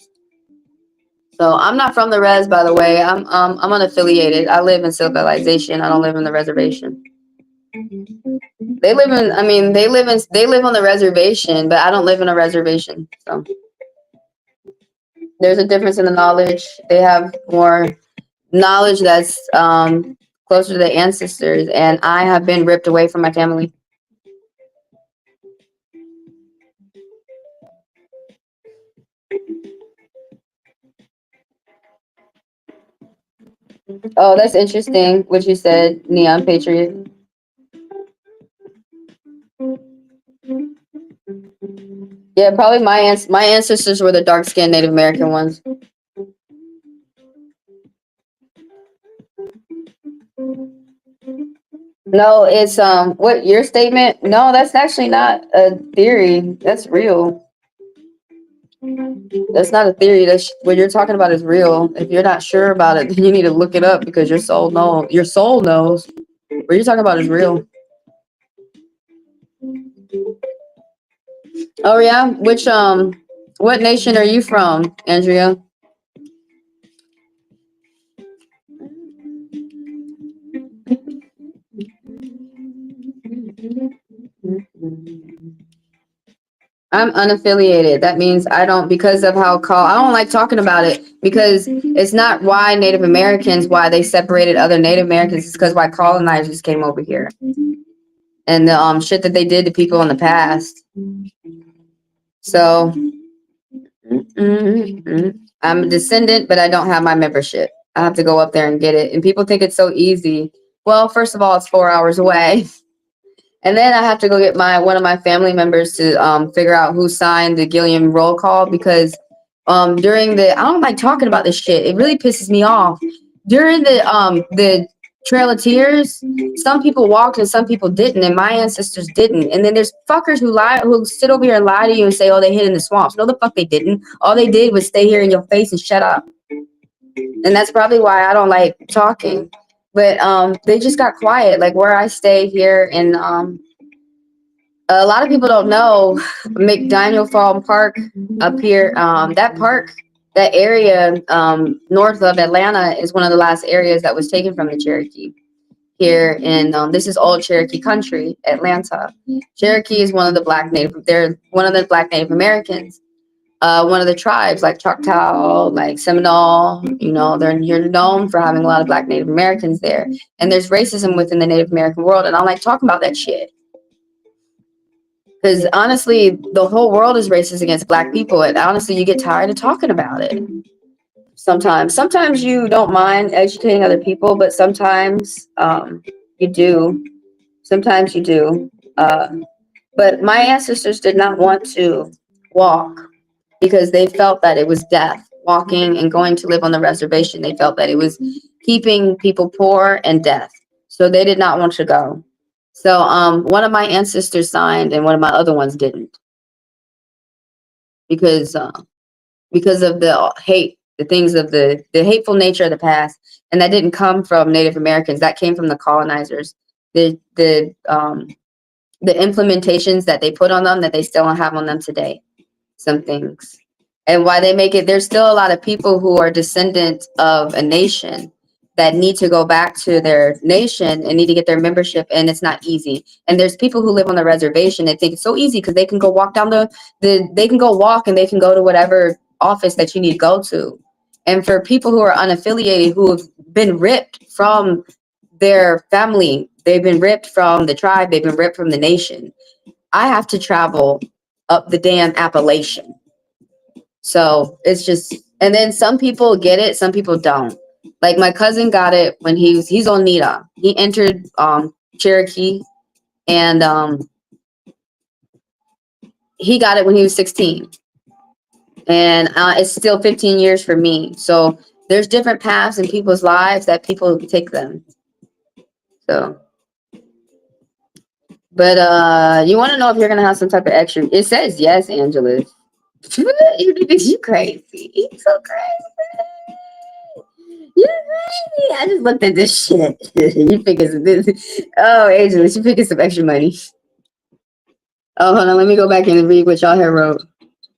[SPEAKER 1] So I'm not from the res, by the way. I'm unaffiliated. I live in civilization. I don't live in the reservation. They live on the reservation, but I don't live in a reservation. So there's a difference in the knowledge. They have more knowledge that's closer to the ancestors, and I have been ripped away from my family. Oh, that's interesting what you said, Neon Patriot. Yeah, probably my ancestors were the dark-skinned Native American ones. No, it's what your statement? No, that's actually not a theory. That's real. That's not a theory. That's what you're talking about is real. If you're not sure about it, then you need to look it up, because your soul knows. Your soul knows. What you're talking about is real. Oh yeah, what nation are you from, Andrea? I'm unaffiliated. That means I don't, because of how I don't like talking about it, because it's not why Native Americans, why they separated other Native Americans. It's because why colonizers came over here, and the shit that they did to people in the past. So I'm a descendant, but I don't have my membership. I have to go up there and get it. And people think it's so easy. Well, first of all, it's 4 hours away. And then I have to go get one of my family members to figure out who signed the Gilliam roll call, because during I don't like talking about this shit. It really pisses me off. During the Trail of Tears, some people walked and some people didn't, and my ancestors didn't. And then there's fuckers who sit over here and lie to you and say, oh, they hid in the swamps. No, the fuck they didn't. All they did was stay here in your face and shut up. And that's probably why I don't like talking. But they just got quiet. Like where I stay here in a lot of people don't know McDaniel Farm Park up here. That area north of Atlanta is one of the last areas that was taken from the Cherokee. Here in this is old Cherokee country, Atlanta. Cherokee is one of the they're one of the black Native Americans. One of the tribes like Choctaw, like Seminole, you're known for having a lot of black Native Americans there. And there's racism within the Native American world, and I don't like talking about that shit. Because honestly, the whole world is racist against black people, and honestly, you get tired of talking about it. Sometimes you don't mind educating other people, but sometimes you do. Sometimes you do. But my ancestors did not want to walk, because they felt that it was death. Walking and going to live on the reservation, they felt that it was keeping people poor and death. So they did not want to go. So one of my ancestors signed and one of my other ones didn't, because of the hate, the things of the hateful nature of the past. And that didn't come from Native Americans. That came from the colonizers. The implementations that they put on them that they still don't have on them today. Some things. And why they make it, there's still a lot of people who are descendants of a nation that need to go back to their nation and need to get their membership, and it's not easy. And there's people who live on the reservation that think it's so easy because they can go walk down they can go walk and they can go to whatever office that you need to go to. And for people who are unaffiliated, who have been ripped from their family, they've been ripped from the tribe, they've been ripped from the nation. I have to travel up the damn appellation. So it's just, and then some people get it, some people don't. Like my cousin got it when he's on NITA. He entered Cherokee, and he got it when he was 16. And it's still 15 years for me. So there's different paths in people's lives that people take them. So, but you want to know if you're gonna have some type of extra? It says yes, Angela. You crazy? You so crazy. You're crazy. I just looked at this shit. You figure some this. Oh, Angela, you figure some extra money. Oh, hold on. Let me go back and read what y'all have wrote.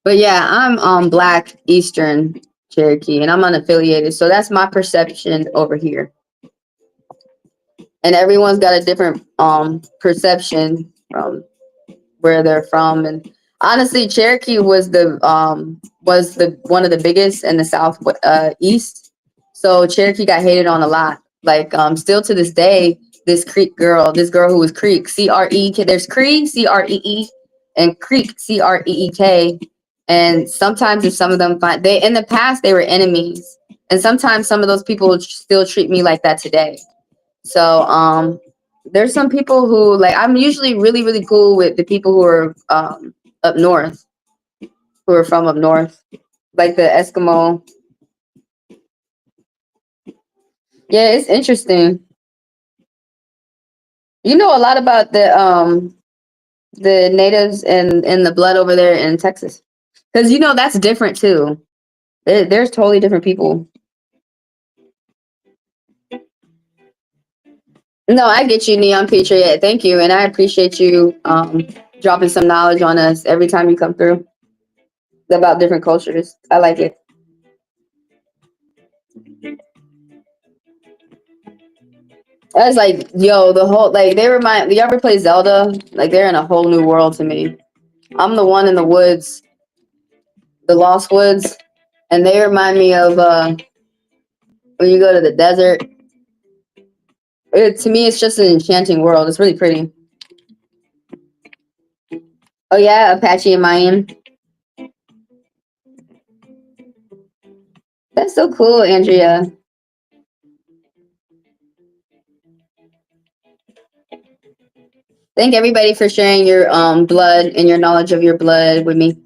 [SPEAKER 1] But yeah, I'm Black Eastern Cherokee, and I'm unaffiliated. So that's my perception over here. And everyone's got a different perception from where they're from. And honestly, Cherokee was the one of the biggest in the South East. So Cherokee got hated on a lot. Like still to this day, this girl who was Creek, CRE, there's Cree, CREE, and Creek, CREEK. And sometimes if some of them they in the past they were enemies. And sometimes some of those people still treat me like that today. So there's some people who like I'm usually really, really cool with the people who are up north, who are from up north, like the Eskimo. Yeah, it's interesting. You know a lot about the natives and the blood over there in Texas, because you know that's different too. There's totally different people. No, I get you, Neon Patriot. Thank you, and I appreciate you dropping some knowledge on us every time you come through about different cultures. I like it. That's like, yo, the whole like they remind. You ever play Zelda? Like they're in a whole new world to me. I'm the one in the woods, the Lost Woods, and they remind me of when you go to the desert. To me, it's just an enchanting world. It's really pretty. Oh yeah, Apache and Mayan. That's so cool, Andrea. Thank everybody for sharing your blood and your knowledge of your blood with me.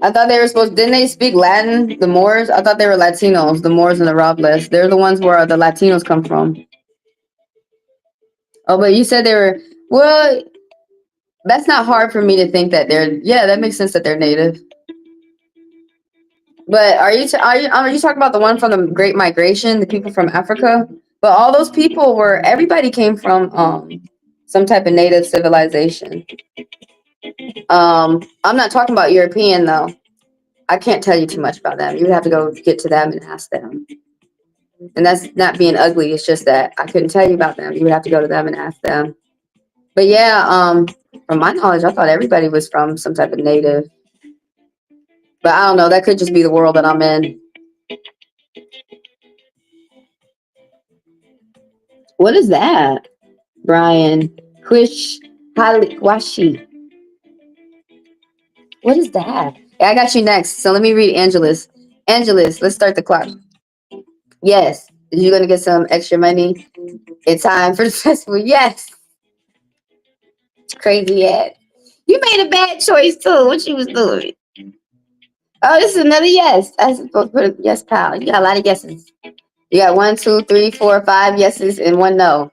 [SPEAKER 1] I thought they were supposed. Didn't they speak Latin? The Moors. I thought they were Latinos. The Moors and the Robles. They're the ones where the Latinos come from. Oh, but you said they were. Well, that's not hard for me to think that they're. Yeah, that makes sense that they're native. But are you talking about the one from the Great Migration, the people from Africa? But all those people were. Everybody came from some type of native civilization. I'm not talking about European though. I can't tell you too much about them. You would have to go get to them and ask them. And that's not being ugly. It's just that I couldn't tell you about them. You would have to go to them and ask them. But yeah, from my knowledge, I thought everybody was from some type of native. But I don't know. That could just be the world that I'm in. What is that, Brian? Quish Washi. What is that? Yeah, I got you next. So let me read Angela's. Angela's, let's start the clock. Yes. You're going to get some extra money in time for the festival. Yes. Crazy ass. You made a bad choice too. What you was doing? Oh, this is another yes. I was supposed to put a yes, pal. You got a lot of yeses. You got 1, 2, 3, 4, 5 yeses and 1 no.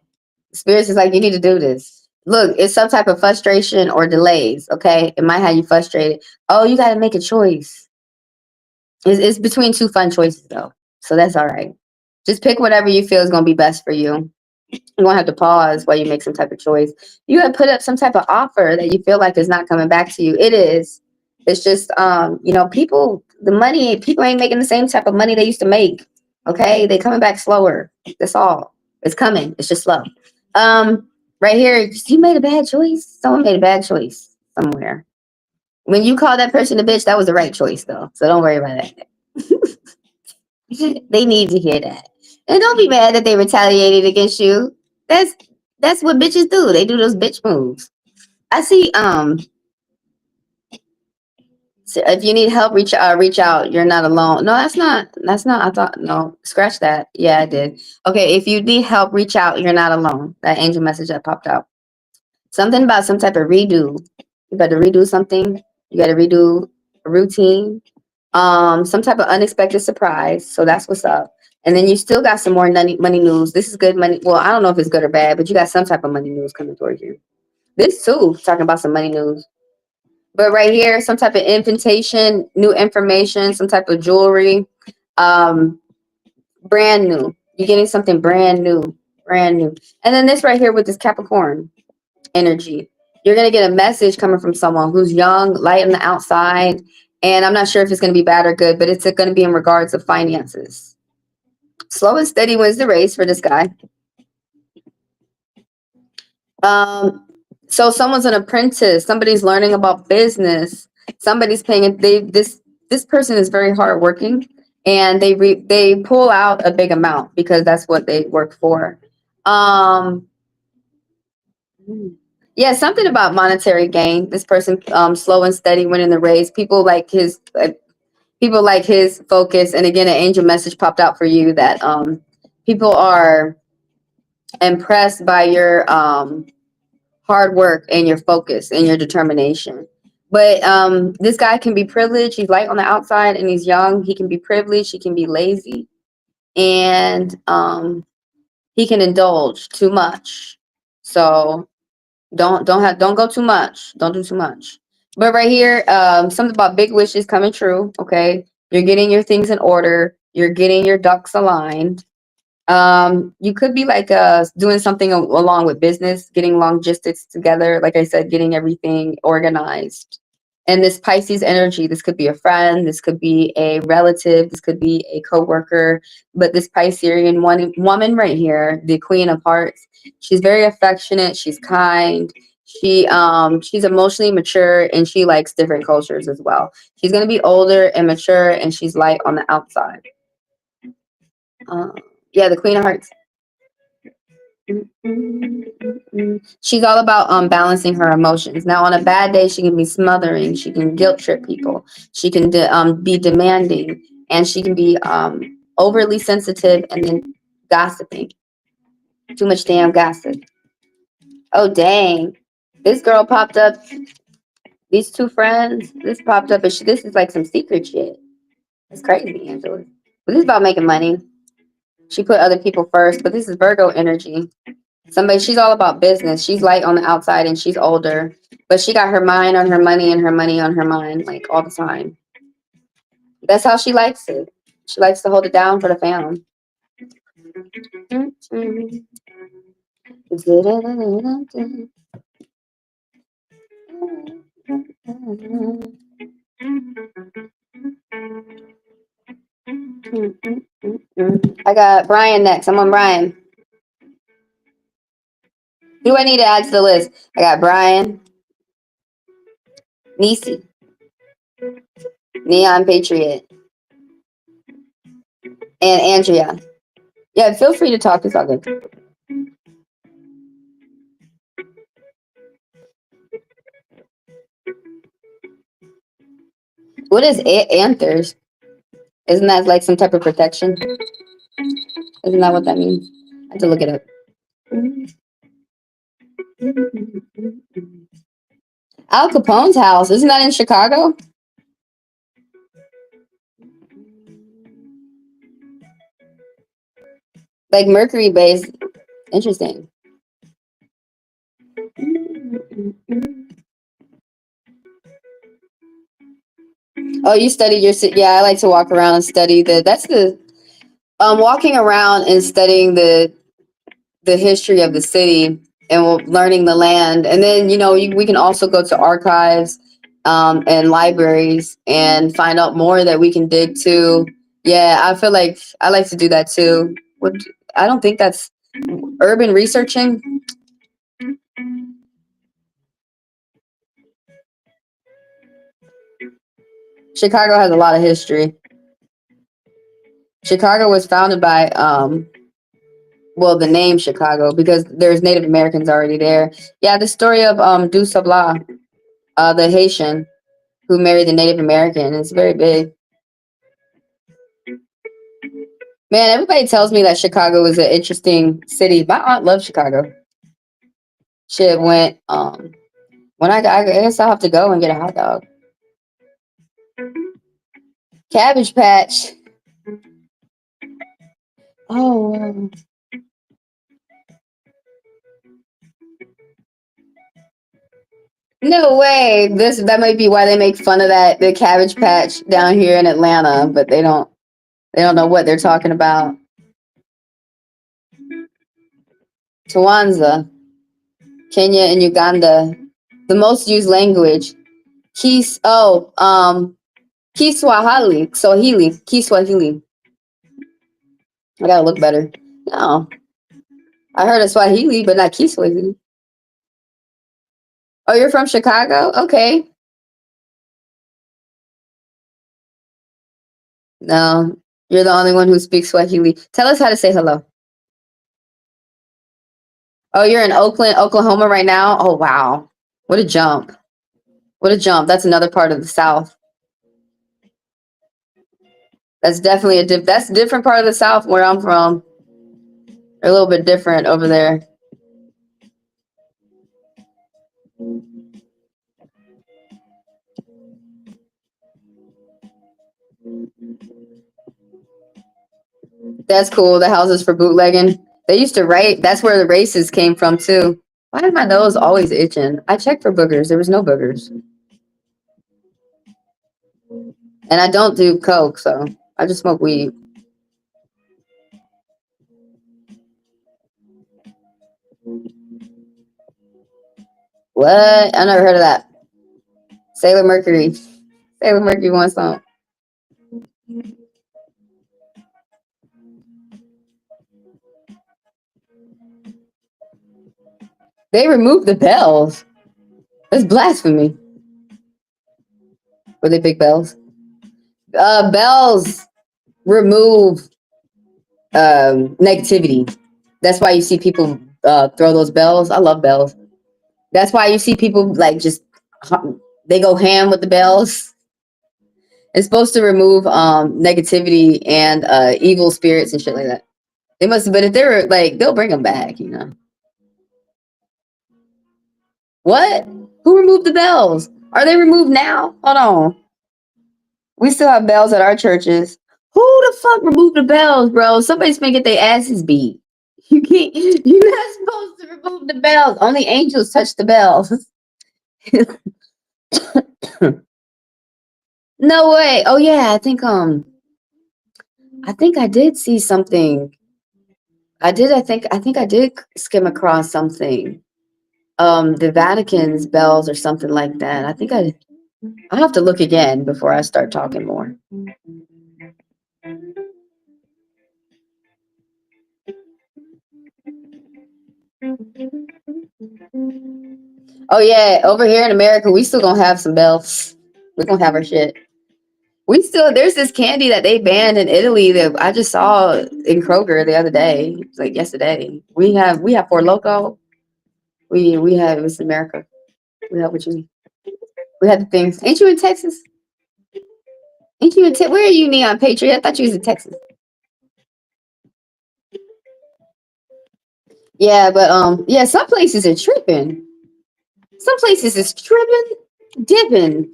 [SPEAKER 1] Spirits is like, you need to do this. Look, it's some type of frustration or delays. Okay, it might have you frustrated. Oh, you got to make a choice. It's between 2 fun choices though, so that's all right. Just pick whatever you feel is gonna be best for you. You're gonna have to pause while you make some type of choice. You gotta put up some type of offer that you feel like is not coming back to you. It is. It's just people, the money, people ain't making the same type of money they used to make. Okay, they coming back slower. That's all. It's coming. It's just slow. Right here, you made a bad choice. Someone made a bad choice somewhere. When you call that person a bitch, that was the right choice though. So don't worry about that. They need to hear that. And don't be mad that they retaliated against you. That's that's what bitches do. They do those bitch moves. I see. So if you need help, reach out. You're not alone. No, that's not. That's not. I thought no. Scratch that. Yeah, I did. Okay, if you need help, reach out. You're not alone. That angel message that popped out. Something about some type of redo. You got to redo something. You got to redo a routine. Some type of unexpected surprise. So that's what's up. And then you still got some more money news. This is good money. Well, I don't know if it's good or bad, but you got some type of money news coming towards you. This too, talking about some money news. But right here, some type of invitation, new information, some type of jewelry, um, brand new. You're getting something brand new, brand new. And then this right here with this Capricorn energy, you're gonna get a message coming from someone who's young, light on the outside, and I'm not sure if it's gonna be bad or good, but it's gonna be in regards of finances. Slow and steady wins the race for this guy. Um, so someone's an apprentice. Somebody's learning about business. Somebody's paying. This person is very hardworking, and they pull out a big amount because that's what they work for. Um, yeah, something about monetary gain. This person, slow and steady, winning the race. People like his focus. And again, an angel message popped out for you that people are impressed by your hard work and your focus and your determination. But this guy can be privileged. He's light on the outside and he's young. He can be privileged. He can be lazy, and he can indulge too much. So don't go too much. Don't do too much. But right here, something about big wishes coming true. Okay, you're getting your things in order. You're getting your ducks aligned. You could be like doing something along with business, getting logistics together. Like I said, getting everything organized. And this Pisces energy, this could be a friend, this could be a relative, this could be a coworker. But this Piscean woman right here, the Queen of Hearts, she's very affectionate. She's kind. She's emotionally mature and she likes different cultures as well. She's gonna be older and mature and she's light on the outside. Yeah, the Queen of Hearts. She's all about balancing her emotions. Now, on a bad day, she can be smothering. She can guilt trip people. She can be demanding, and she can be overly sensitive and then gossiping. Too much damn gossip. Oh dang! This girl popped up. These two friends. This popped up, and this is like some secret shit. It's crazy, Angela. But this is about making money. She put other people first, but this is Virgo energy. She's all about business. She's light on the outside and she's older, but she got her mind on her money and her money on her mind, like all the time. That's how she likes it. She likes to hold it down for the fam. I got Brian next. I'm on Brian. Who do I need to add to the list? I got Brian, Nisi, Neon Patriot, and Andrea. Yeah, feel free to talk. It's all good. What is anthers? Isn't that like some type of protection? Isn't that what that means? I have to look it up. Al Capone's house. Isn't that in Chicago? Like Mercury based. Interesting. Oh, you studied your city. Yeah, I like to walk around and study that's the walking around and studying the history of the city and learning the land. And then, we can also go to archives and libraries and find out more that we can dig to. Yeah, I feel like I like to do that too. I don't think that's urban researching. Chicago has a lot of history. Chicago was founded by, well, the name Chicago, because there's Native Americans already there. Yeah, the story of Du Sabla, the Haitian who married the Native American, is very big. Man, everybody tells me that Chicago is an interesting city. My aunt loves Chicago. She went, when I guess I'll have to go and get a hot dog. Cabbage Patch. Oh, no way. That might be why they make fun of the Cabbage Patch down here in Atlanta, but they don't know what they're talking about. Tawanza, Kenya and Uganda. The most used language. Kiswahili. I gotta look better. No. I heard of Swahili, but not Kiswahili. Oh, you're from Chicago? Okay. No, you're the only one who speaks Swahili. Tell us how to say hello. Oh, you're in Oakland, Oklahoma right now? Oh, wow. What a jump. What a jump. That's another part of the South. That's definitely that's a different part of the South where I'm from. They're a little bit different over there. That's cool. The houses for bootlegging. They used to write. That's where the races came from, too. Why is my nose always itching? I checked for boogers. There was no boogers. And I don't do coke, so I just smoke weed. What? I never heard of that. Sailor Mercury. Sailor Mercury one song. They removed the bells. That's blasphemy. Were they big bells? Bells remove negativity. That's why you see people throw those bells. I love bells. That's why you see people like just they go ham with the bells. It's supposed to remove negativity and evil spirits and shit like that. They must, but if they're like, they'll bring them back, you know. What? Who removed the bells? Are they removed now? Hold on. We still have bells at our churches. Who the fuck removed the bells, bro? Somebody's gonna get their asses beat. You can't. You're not supposed to remove the bells. Only angels touch the bells. No way. Oh yeah, I think I did see something. I think I did skim across something. The Vatican's bells or something like that. I'll have to look again before I start talking more. Oh yeah, over here in America, we still gonna have some bells. We're gonna have our shit. There's this candy that they banned in Italy that I just saw in Kroger the other day. It's like yesterday. We have Four Loko. We have it's America. We have what you mean. We have the things. Ain't you in Texas? Ain't you in where are you, Neon Patriot? I thought you was in Texas. Yeah, but yeah, some places are tripping. Some places is tripping, dipping.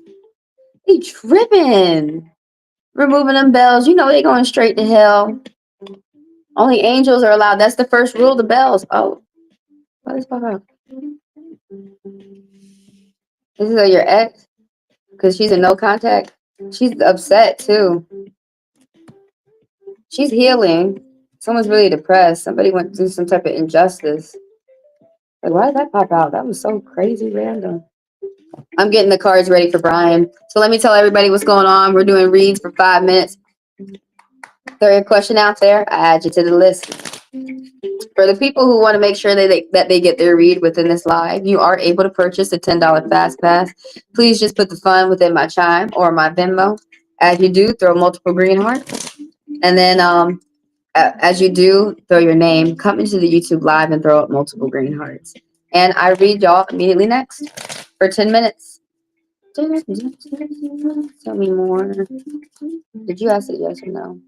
[SPEAKER 1] They tripping. Removing them bells. You know they going straight to hell. Only angels are allowed. That's the first rule of the bells. Oh, what is pop up? This is your ex? Because she's in no contact. She's upset too. She's healing. Someone's really depressed. Somebody went through some type of injustice. Like, why did that pop out? That was so crazy random. I'm getting the cards ready for Brian. So let me tell everybody what's going on. We're doing reads for 5 minutes. Third question out there, I add you to the list. For the people who want to make sure that they get their read within this live, you are able to purchase a $10 Fast Pass. Please just put the fund within my Chime or my Venmo. As you do, throw multiple green hearts. And then as you do, throw your name, come into the YouTube live and throw up multiple green hearts. And I read y'all immediately next for 10 minutes. Tell me more. Did you ask it yes or no?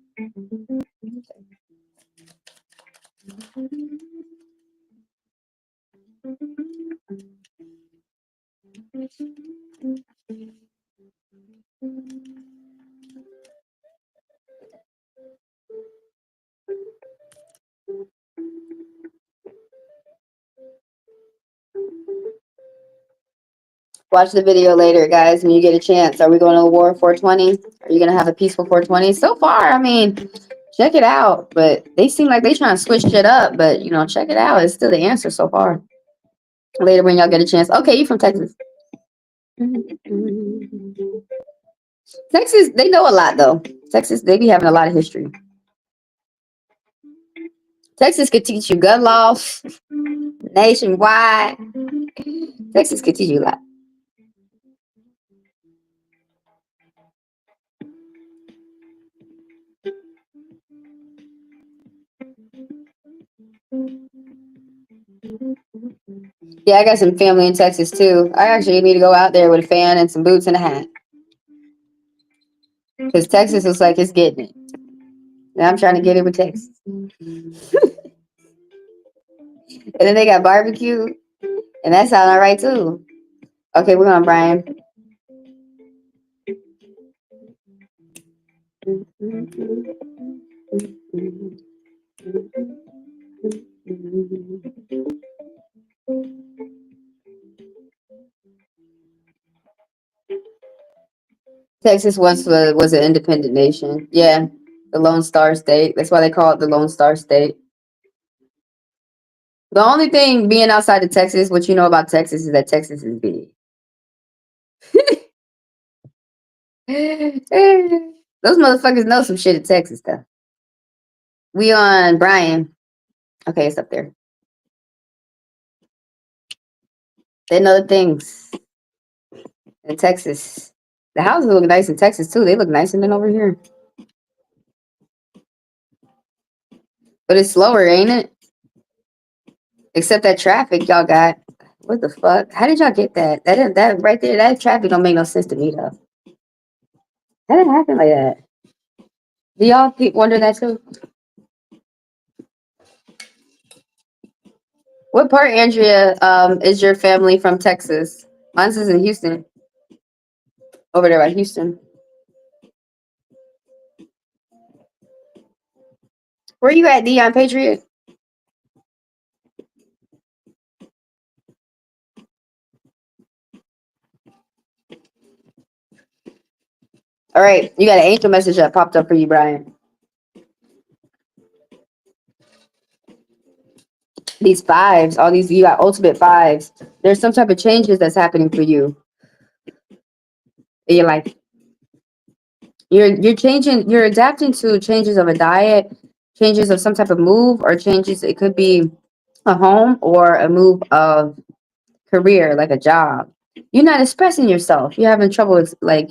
[SPEAKER 1] Watch the video later, guys, when you get a chance. Are we going to war 420? Are you going to have a peaceful 420? So far, I mean, check it out. But they seem like they trying to switch shit up. But, you know, check it out. It's still the answer so far. Later when y'all get a chance. Okay, you from Texas. Texas, they know a lot, though. Texas, they be having a lot of history. Texas could teach you gun laws nationwide. Texas could teach you a lot. Yeah, I got some family in Texas too. I actually need to go out there with a fan and some boots and a hat. Because Texas looks like it's getting it. And I'm trying to get it with Texas. And then they got barbecue. And that sounds all right too. Okay, we're on Brian. Texas once was an independent nation. Yeah, the Lone Star State. That's why they call it the Lone Star State. The only thing being outside of Texas, what you know about Texas is that Texas is big. Those motherfuckers know some shit in Texas, though. We on Brian. Okay, it's up there. They know the things in Texas. The houses look nice in Texas, too. They look nicer than over here. But it's slower, ain't it? Except that traffic y'all got. What the fuck? How did y'all get that? That right there, that traffic don't make no sense to me, though. How did it happen like that? Do y'all wonder that, too? What part, Andrea, is your family from Texas? Mine's is in Houston. Over there by Houston. Where you at, Dion Patriot? All right, you got an angel message that popped up for you, Brian. These fives, all these, you got ultimate fives. There's some type of changes that's happening for you in your life. You're changing, you're adapting to changes of a diet, changes of some type of move, or changes. It could be a home or a move of career, like a job. You're not expressing yourself. You're having trouble, like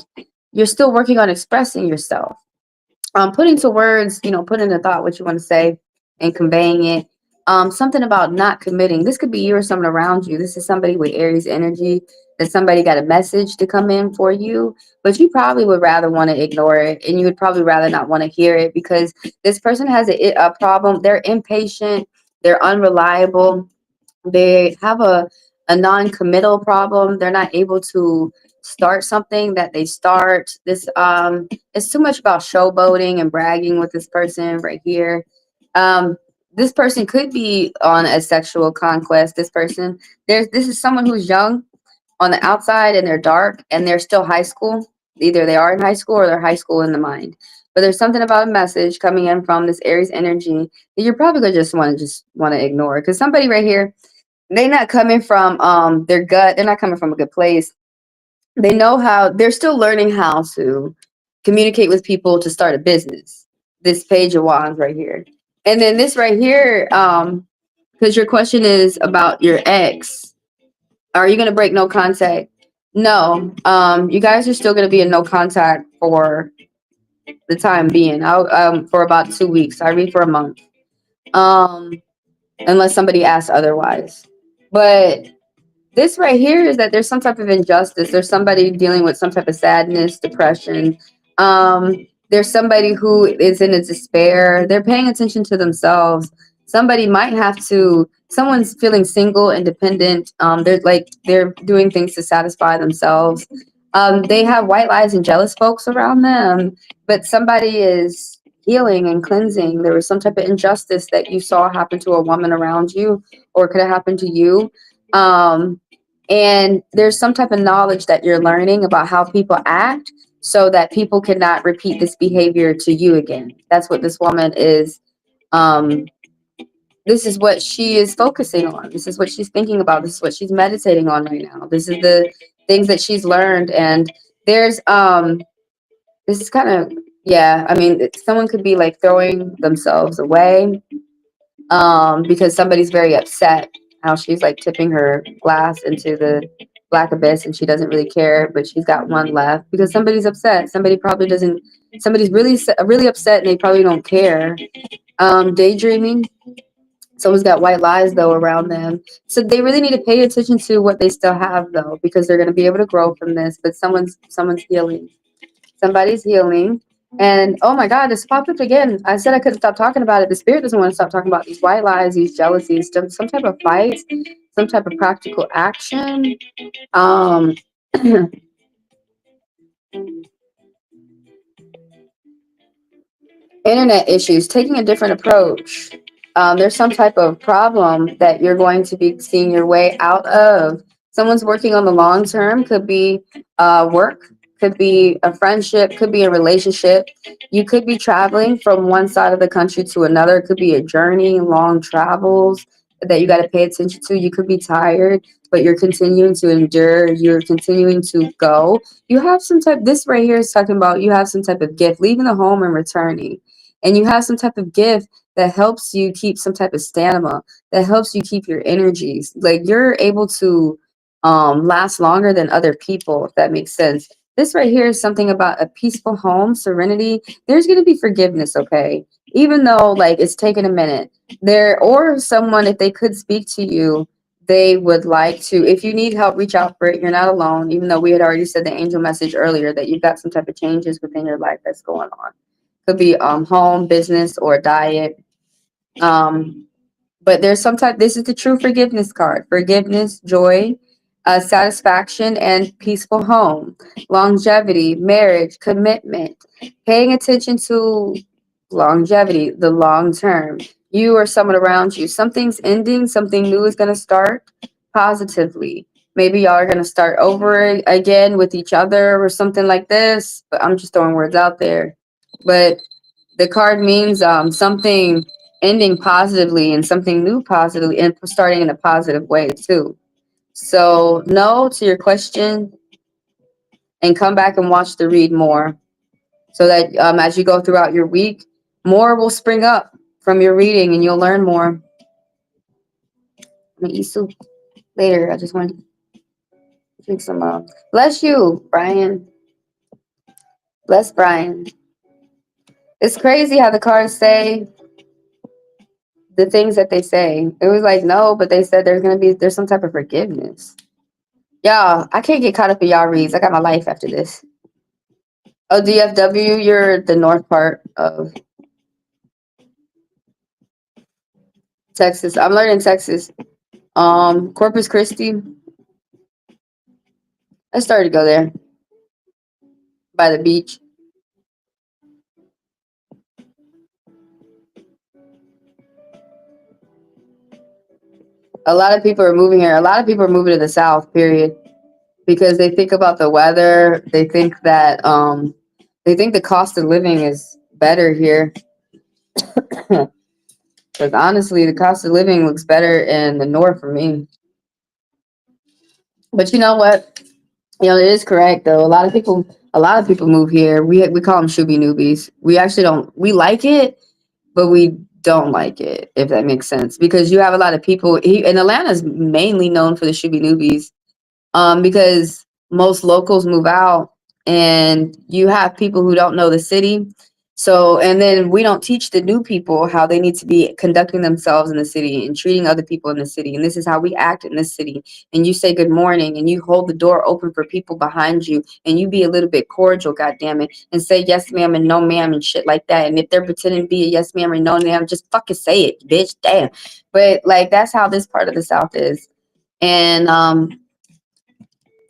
[SPEAKER 1] you're still working on expressing yourself. Putting to words, you know, putting a thought what you want to say and conveying it. Something about not committing. This could be you or someone around you. This is somebody with Aries energy, that somebody got a message to come in for you, but you probably would rather want to ignore it, and you would probably rather not want to hear it because this person has a problem. They're impatient. They're unreliable. They have a non-committal problem. They're not able to start something that they start. This it's too much about showboating and bragging with this person right here. This person could be on a sexual conquest. This is someone who's young on the outside and they're dark and they're still high school. Either they are in high school or they're high school in the mind. But there's something about a message coming in from this Aries energy that you're probably gonna just want to ignore. Because somebody right here, they're not coming from their gut. They're not coming from a good place. They know how. They're still learning how to communicate with people to start a business. This Page of Wands right here, and then this right here. Because your question is about your ex. Are you gonna break no contact? No. You guys are still gonna be in no contact for the time being. I'll for about 2 weeks. I read for a month. Um, unless somebody asks otherwise. But this right here is that there's some type of injustice. There's somebody dealing with some type of sadness, depression. There's somebody who is in a despair. They're paying attention to themselves. Somebody might have to. Someone's feeling single, independent. They're doing things to satisfy themselves. They have white lies and jealous folks around them, but somebody is healing and cleansing. There was some type of injustice that you saw happen to a woman around you, or could have happened to you. And there's some type of knowledge that you're learning about how people act so that people cannot repeat this behavior to you again. That's what this woman is. Um, this is what she is focusing on. This is what she's thinking about. This is what she's meditating on right now. This is the things that she's learned. And there's, this is kind of, yeah, I mean, someone could be like throwing themselves away because somebody's very upset how she's like tipping her glass into the black abyss and she doesn't really care, but she's got one left because somebody's upset. Somebody probably doesn't. Somebody's really upset and they probably don't care. Daydreaming. Someone's got white lies though around them, so they really need to pay attention to what they still have though, because they're going to be able to grow from this. But someone's healing. Somebody's healing. And oh my God, this popped up again. I said I couldn't stop talking about it. The spirit doesn't want to stop talking about these white lies, these jealousies, some type of fight, some type of practical action. Um, internet issues, taking a different approach. There's some type of problem that you're going to be seeing your way out of. Someone's working on the long term, could be work, could be a friendship, could be a relationship. You could be traveling from one side of the country to another. It could be a journey, long travels that you got to pay attention to. You could be tired, but you're continuing to endure. You're continuing to go. You have some type, this right here is talking about you have some type of gift, leaving the home and returning. And you have some type of gift that helps you keep some type of stamina, that helps you keep your energies. Like you're able to last longer than other people, if that makes sense. This right here is something about a peaceful home, serenity. There's going to be forgiveness, okay? Even though like it's taken a minute. There, or someone, if they could speak to you, they would like to. If you need help, reach out for it. You're not alone, even though we had already said the angel message earlier that you've got some type of changes within your life that's going on. Could be home, business, or diet. But there's some type, this is the true forgiveness card. Forgiveness, joy, satisfaction, and peaceful home. Longevity, marriage, commitment. Paying attention to longevity, the long term. You or someone around you. Something's ending, something new is going to start positively. Maybe y'all are going to start over again with each other or something like this. But I'm just throwing words out there. But the card means something ending positively and something new positively and starting in a positive way too. So no to your question and come back and watch the read more so that as you go throughout your week, more will spring up from your reading and you'll learn more. I'm gonna eat soup later. I just want to drink some. Bless you, Brian. Bless Brian. It's crazy how the cards say the things that they say. It was like, no, but they said there's some type of forgiveness. Y'all, I can't get caught up in y'all reads. I got my life after this. Oh, DFW, you're the north part of Texas. I'm learning Texas. Corpus Christi. I started to go there by the beach. A lot of people are moving here. A lot of people are moving to the south, period. Because they think about the weather. They think that the cost of living is better here. Because honestly, the cost of living looks better in the north for me. But you know what? You know, it is correct though. A lot of people move here. We call them shooby newbies. We actually don't. We like it, but we don't like it, if that makes sense. Because you have a lot of people. And Atlanta's mainly known for the shooby newbies, because most locals move out and you have people who don't know the city. So, and then we don't teach the new people how they need to be conducting themselves in the city and treating other people in the city. And this is how we act in this city. And you say good morning and you hold the door open for people behind you and you be a little bit cordial, goddammit, and say yes ma'am and no ma'am and shit like that. And if they're pretending to be a yes ma'am or no ma'am, just fucking say it, bitch, damn. But like, that's how this part of the South is. And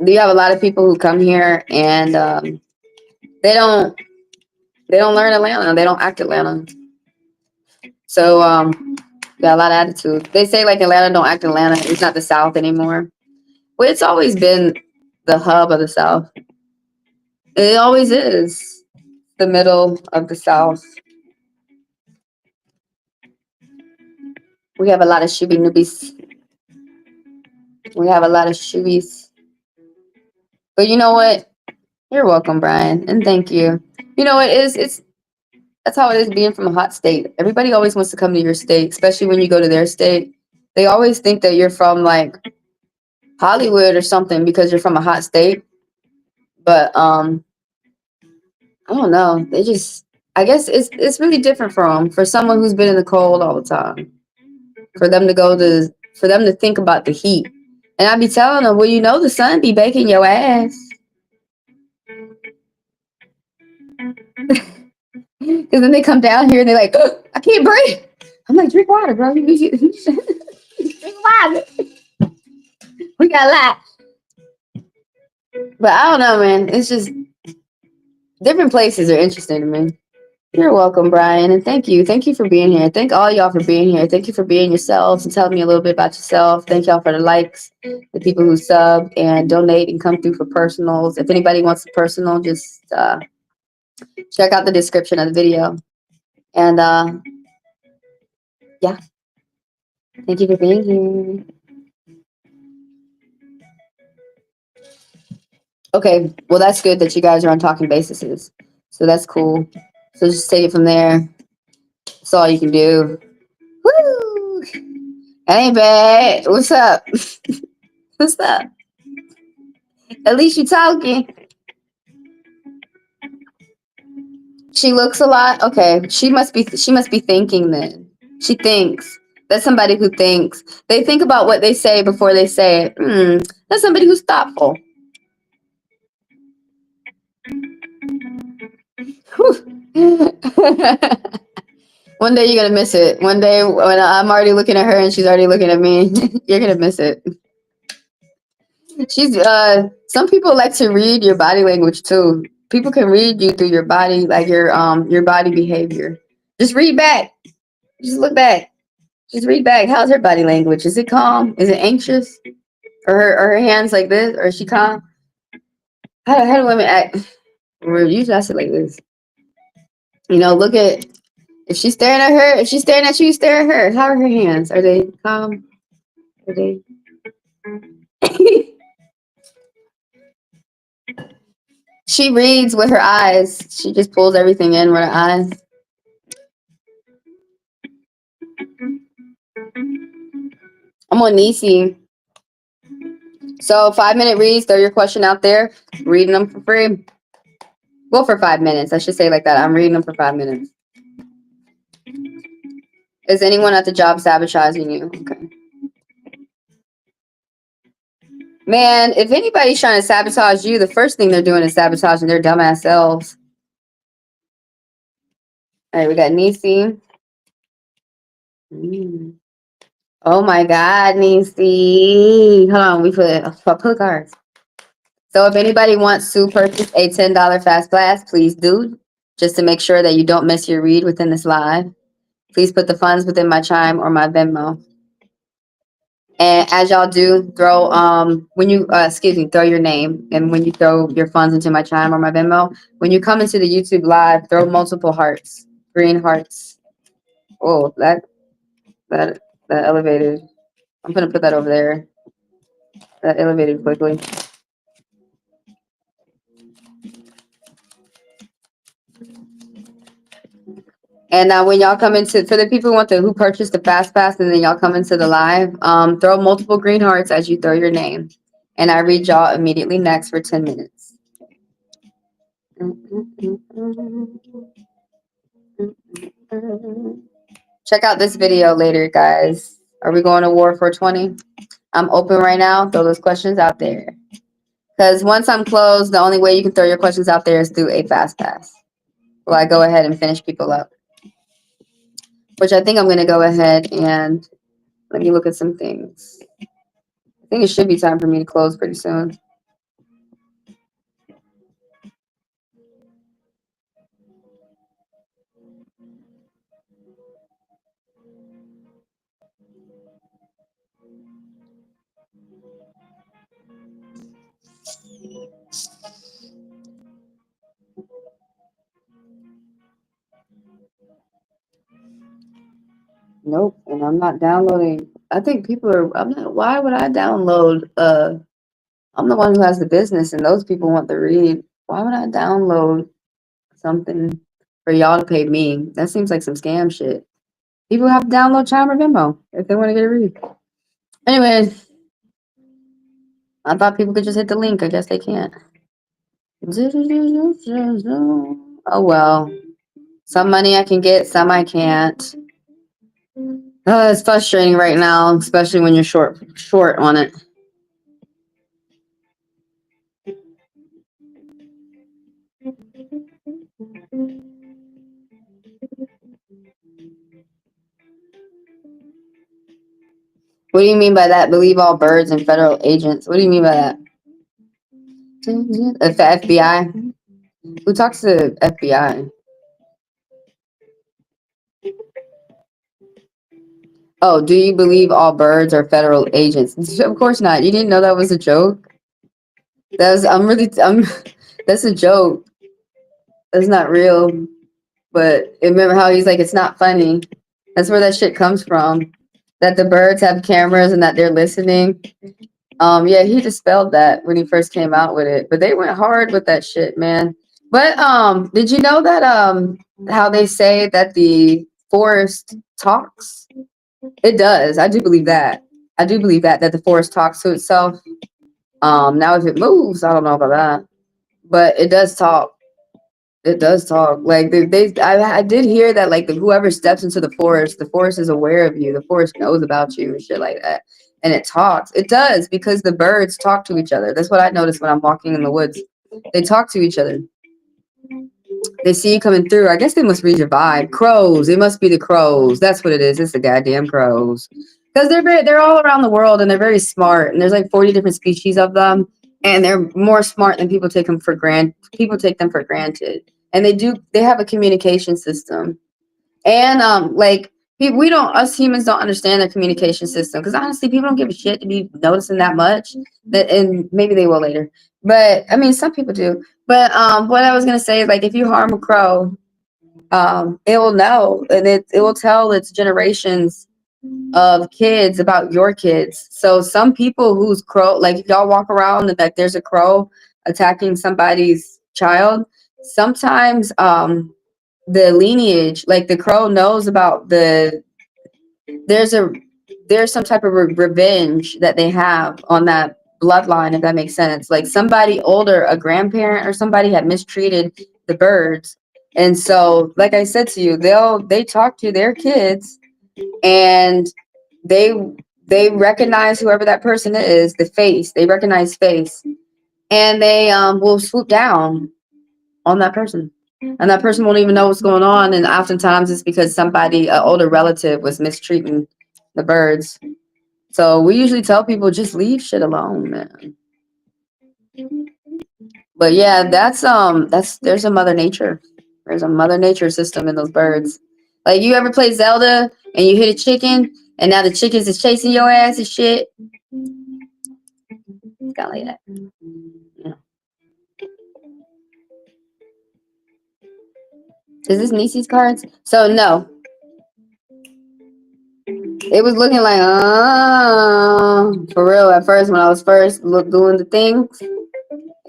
[SPEAKER 1] you have a lot of people who come here and they don't learn Atlanta. They don't act Atlanta. So got a lot of attitude. They say like Atlanta don't act Atlanta. It's not the South anymore. Well, it's always been the hub of the South. It always is the middle of the South. We have a lot of shooby noobies. We have a lot of shoobies. But you know what? You're welcome, Brian, and thank you. You know what? It's that's how it is being from a hot state. Everybody always wants to come to your state, especially when you go to their state. They always think that you're from like Hollywood or something because you're from a hot state. But I don't know. They just, I guess it's really different for someone who's been in the cold all the time. For them to think about the heat. And I be telling them, well, you know the sun be baking your ass. Because then they come down here and they're like, oh, I can't breathe. I'm like, drink water, bro. You drink water. We got a lot. But I don't know, man. It's just different places are interesting to me. You're welcome, Brian, and thank you. Thank you for being here. Thank all y'all for being here. Thank you for being yourselves and telling me a little bit about yourself. Thank y'all for the likes, the people who sub and donate and come through for personals. If anybody wants a personal, just check out the description of the video. And yeah, thank you for being here. Okay, well, that's good that you guys are on talking bases. So that's cool. So just take it from there. That's all you can do. Woo! That ain't bad. What's up? What's up? At least you talking. She looks a lot. Okay, she must be thinking then. She thinks. That's somebody who thinks. They think about what they say before they say it. That's somebody who's thoughtful. One day you're gonna miss it. One day when I'm already looking at her and she's already looking at me, you're gonna miss it. She's some people like to read your body language too. People can read you through your body, like your body behavior. Just read back. Just look back. Just read back. How's her body language? Is it calm? Is it anxious? Or her hands like this? Or is she calm? How do women act? Well, usually I sit like this. You know, look at if she's staring at her. If she's staring at you, stare at her. How are her hands? Are they calm? Are they? She reads with her eyes. She just pulls everything in with her eyes. I'm on Nisi. So 5-minute reads, throw your question out there. Reading them for free. Well, for 5 minutes. I should say like that. I'm reading them for 5 minutes. Is anyone at the job sabotaging you? Okay. Man, if anybody's trying to sabotage you, the first thing they're doing is sabotaging their dumbass selves. All right, we got Nisi. Oh my God, Nisi. Hold on, we put cards. So if anybody wants to purchase a $10 fast blast, please do. Just to make sure that you don't miss your read within this live. Please put the funds within my Chime or my Venmo. And as y'all do, throw when you throw your name, and when you throw your funds into my Chime or my Venmo, when you come into the YouTube live, throw multiple hearts, green hearts. Oh, that elevated. I'm gonna put that over there. That elevated quickly. And when y'all come into, for the people who purchased the fast pass, and then y'all come into the live, throw multiple green hearts as you throw your name, and I read y'all immediately next for 10 minutes. Check out this video later, guys. Are we going to war for 20? I'm open right now. Throw those questions out there. Because once I'm closed, the only way you can throw your questions out there is through a fast pass. Well, I go ahead and finish people up. Which I think I'm going to go ahead and let me look at some things. I think it should be time for me to close pretty soon. Nope, and I'm not downloading. I think people are, I'm not, why would I download, I'm the one who has the business and those people want the read. Why would I download something for y'all to pay me? That seems like some scam shit. People have to download Chime or Venmo if they want to get a read. Anyway, I thought people could just hit the link. I guess they can't. Oh well. Some money I can get, some I can't. It's frustrating right now, especially when you're short on it. What do you mean by that? Believe all birds and federal agents. What do you mean by that? The FBI? Who talks to FBI? Oh, do you believe all birds are federal agents? Of course not. You didn't know that was a joke? That's that's a joke. That's not real. But remember how he's like, it's not funny. That's where that shit comes from. That the birds have cameras and that they're listening. Yeah, he dispelled that when he first came out with it. But they went hard with that shit, man. But did you know that how they say that the forest talks? It does. I do believe that. I do believe that the forest talks to itself. Now if it moves, I don't know about that. But it does talk. It does talk. Like I did hear that like whoever steps into the forest is aware of you. The forest knows about you and shit like that. And it talks. It does because the birds talk to each other. That's what I noticed when I'm walking in the woods. They talk to each other. They see you coming through. I guess they must read your vibe. Crows. It must be the crows. That's what it is. It's the goddamn crows. Because they're all around the world and they're very smart. And there's like 40 different species of them. And they're more smart than people take them for granted. People take them for granted. And they have a communication system. And like we don't, us humans don't understand their communication system. Because honestly, people don't give a shit to be noticing that much. And maybe they will later. But I mean, some people do. But what I was gonna say is like if you harm a crow, it will know and it will tell its generations of kids about your kids. So some people whose crow, like if y'all walk around and like there's a crow attacking somebody's child, sometimes the lineage, like the crow knows about there's some type of revenge that they have on that bloodline, if that makes sense. Like somebody older, a grandparent or somebody had mistreated the birds. And so, like I said to you, they talk to their kids and they recognize whoever that person is, the face. They recognize face. And they will swoop down on that person. And that person won't even know what's going on. And oftentimes it's because somebody, an older relative, was mistreating the birds. So we usually tell people just leave shit alone, man. But yeah, there's a mother nature. There's a mother nature system in those birds. Like you ever play Zelda and you hit a chicken and now the chickens is chasing your ass and shit? It's kind of like that. Yeah. Is this Nisi's cards? So no. It was looking like, for real. At first, when I was doing the things,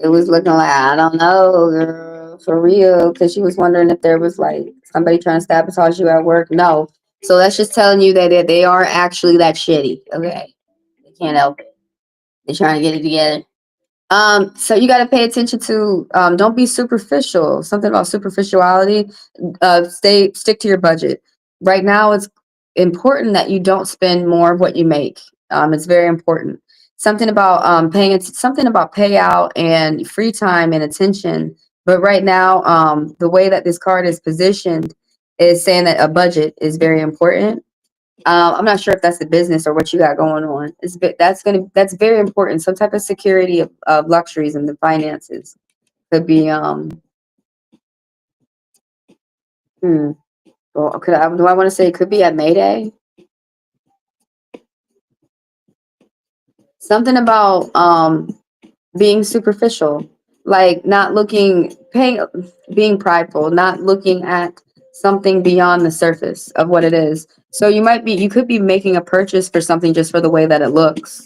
[SPEAKER 1] it was looking like, I don't know, girl, for real. Because she was wondering if there was like somebody trying to sabotage you at work. No. So that's just telling you that they are actually that shitty. Okay. They can't help it. They're trying to get it together. So you got to pay attention to, don't be superficial. Something about superficiality. Stick to your budget. Right now, it's important that you don't spend more of what you make. It's very important. Something about something about payout and free time and attention. But right now, the way that this card is positioned is saying that a budget is very important. I'm not sure if that's the business or what you got going on. That's very important. Some type of security of luxuries and the finances could be well, do I want to say it could be at Mayday? Something about being superficial, like not looking, being prideful, not looking at something beyond the surface of what it is. So you could be making a purchase for something just for the way that it looks.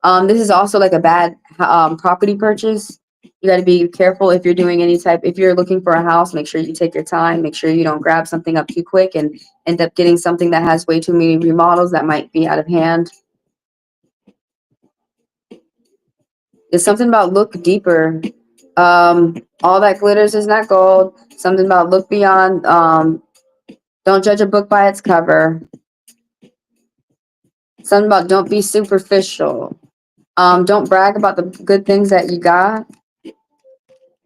[SPEAKER 1] This is also like a bad property purchase. You got to be careful if you're doing if you're looking for a house, make sure you take your time, make sure you don't grab something up too quick and end up getting something that has way too many remodels that might be out of hand. It's something about look deeper. All that glitters is not gold. Something about look beyond. Don't judge a book by its cover. Something about don't be superficial. Don't brag about the good things that you got.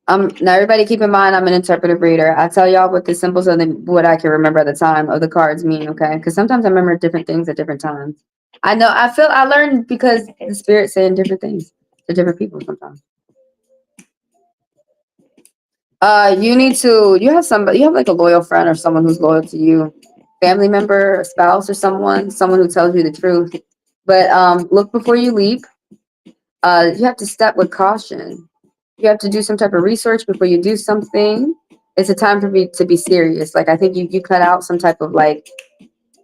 [SPEAKER 1] Now everybody keep in mind I'm an interpretive reader. I tell y'all what the symbols of what I can remember at the time of the cards mean, okay? Because sometimes I remember different things at different times. I learned because the spirit's saying different things to different people sometimes. You have like a loyal friend or someone who's loyal to you, family member, a spouse or someone who tells you the truth. But look before you leap. You have to step with caution. You have to do some type of research before you do something. It's a time for me to be serious. Like I think you cut out some type of like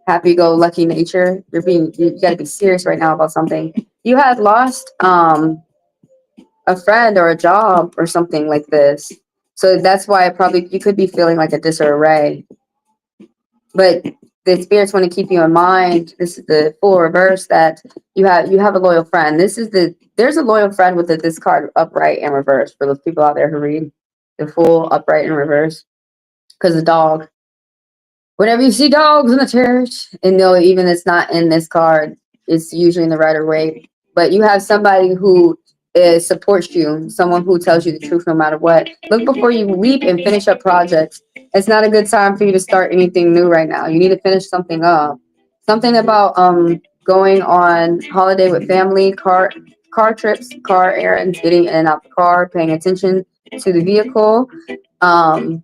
[SPEAKER 1] happy-go-lucky nature. You got to be serious right now about something. You had lost a friend or a job or something like this. So that's why you could be feeling like a disarray. But the spirits want to keep you in mind. This is the full reverse that you have a loyal friend. There's a loyal friend with this card upright and reverse for those people out there who read the full upright and reverse. Because the dog. Whenever you see dogs in the church, and no, even it's not in this card, it's usually in the Rider Waite. But you have somebody who supports you, someone who tells you the truth no matter what. Look before you leap and finish up projects. It's not a good time for you to start anything new right now. You need to finish something up. Something about going on holiday with family, car trips, car errands, getting in and out the car, paying attention to the vehicle. Um,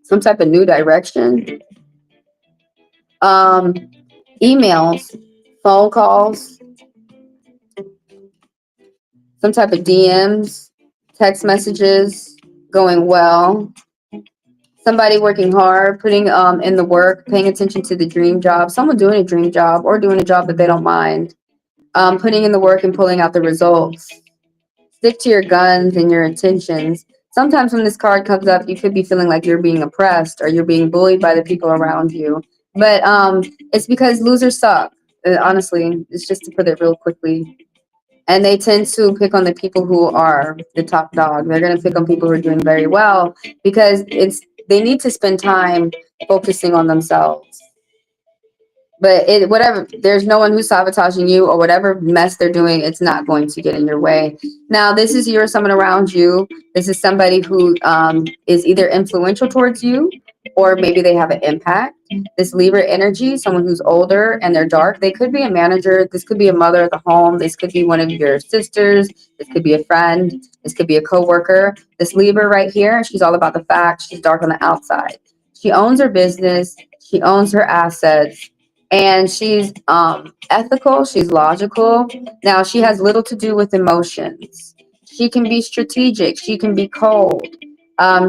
[SPEAKER 1] some type of new direction. Um, emails, phone calls, some type of DMs, text messages going well. Somebody working hard, putting in the work, paying attention to the dream job. Someone doing a dream job or doing a job that they don't mind. Putting in the work and pulling out the results. Stick to your guns and your intentions. Sometimes when this card comes up, you could be feeling like you're being oppressed or you're being bullied by the people around you. But it's because losers suck. Honestly, it's just to put it real quickly. And they tend to pick on the people who are the top dog. They're going to pick on people who are doing very well because they need to spend time focusing on themselves. But whatever, there's no one who's sabotaging you or whatever mess they're doing, it's not going to get in your way. Now, this is you or someone around you. This is somebody who is either influential towards you or maybe they have an impact. This Libra energy, someone who's older and they're dark, they could be a manager. This could be a mother at the home. This could be one of your sisters. This could be a friend. This could be a coworker. This Libra right here, she's all about the facts. She's dark on the outside. She owns her business. She owns her assets. And she's ethical, she's logical. Now, she has little to do with emotions. She can be strategic, she can be cold.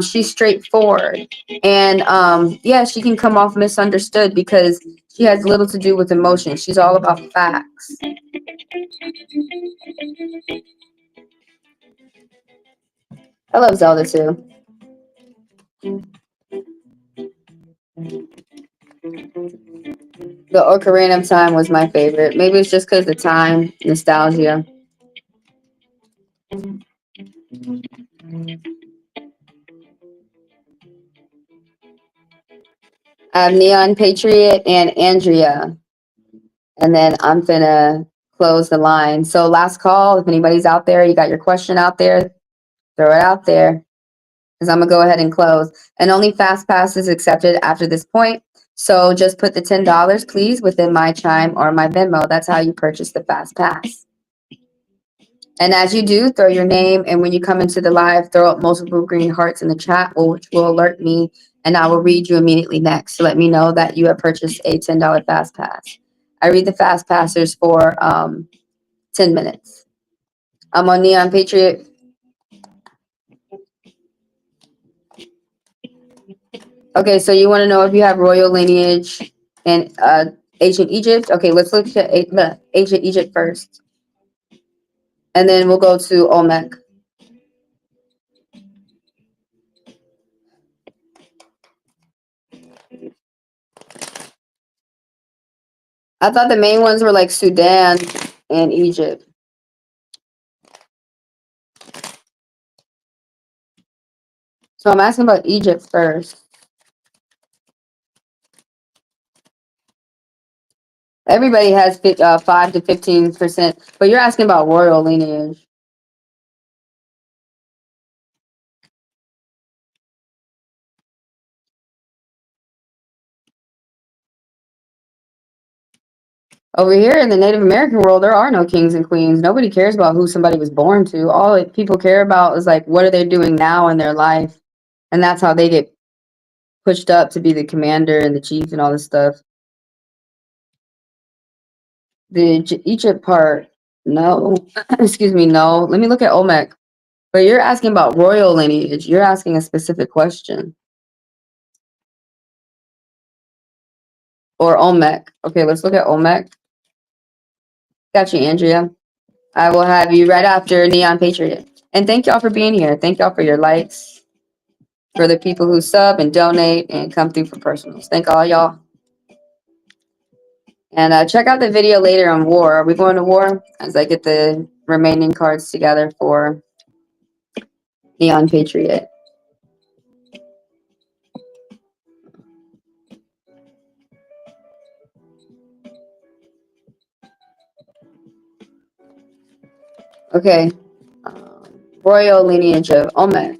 [SPEAKER 1] She's straightforward. And yeah, she can come off misunderstood because she has little to do with emotions. She's all about facts. I love Zelda too. The Ocarina of Time was my favorite. Maybe it's just because the time, nostalgia. I have Neon Patriot and Andrea. And then I'm finna close the line. So last call, if anybody's out there, you got your question out there, throw it out there. Because I'm gonna go ahead and close. And only fast pass is accepted after this point. So just put the $10, please, within my Chime or my Venmo. That's how you purchase the fast pass. And as you do, throw your name, and when you come into the live, throw up multiple green hearts in the chat, which will alert me, and I will read you immediately next to let me know that you have purchased a $10 fast pass. I read the fast passers for 10 minutes. I'm on Neon Patriot. Okay, so you want to know if you have royal lineage in ancient Egypt? Okay, let's look at ancient Egypt first. And then we'll go to Olmec. I thought the main ones were like Sudan and Egypt. So I'm asking about Egypt first. Everybody has 5 to 15%, but you're asking about royal lineage. Over here in the Native American world, there are no kings and queens. Nobody cares about who somebody was born to. All people care about is like, what are they doing now in their life? And that's how they get pushed up to be the commander and the chief and all this stuff. The Egypt part, no. Excuse me, no. Let me look at Olmec. But you're asking about royal lineage. You're asking a specific question. Or Olmec. Okay, let's look at Olmec. Got you, Andrea. I will have you right after Neon Patriot. And thank y'all for being here. Thank y'all for your likes, for the people who sub and donate and come through for personals. Thank all y'all. And check out the video later on war. Are we going to war? As I get the remaining cards together for Neon Patriot. Okay. Royal lineage of Olmec.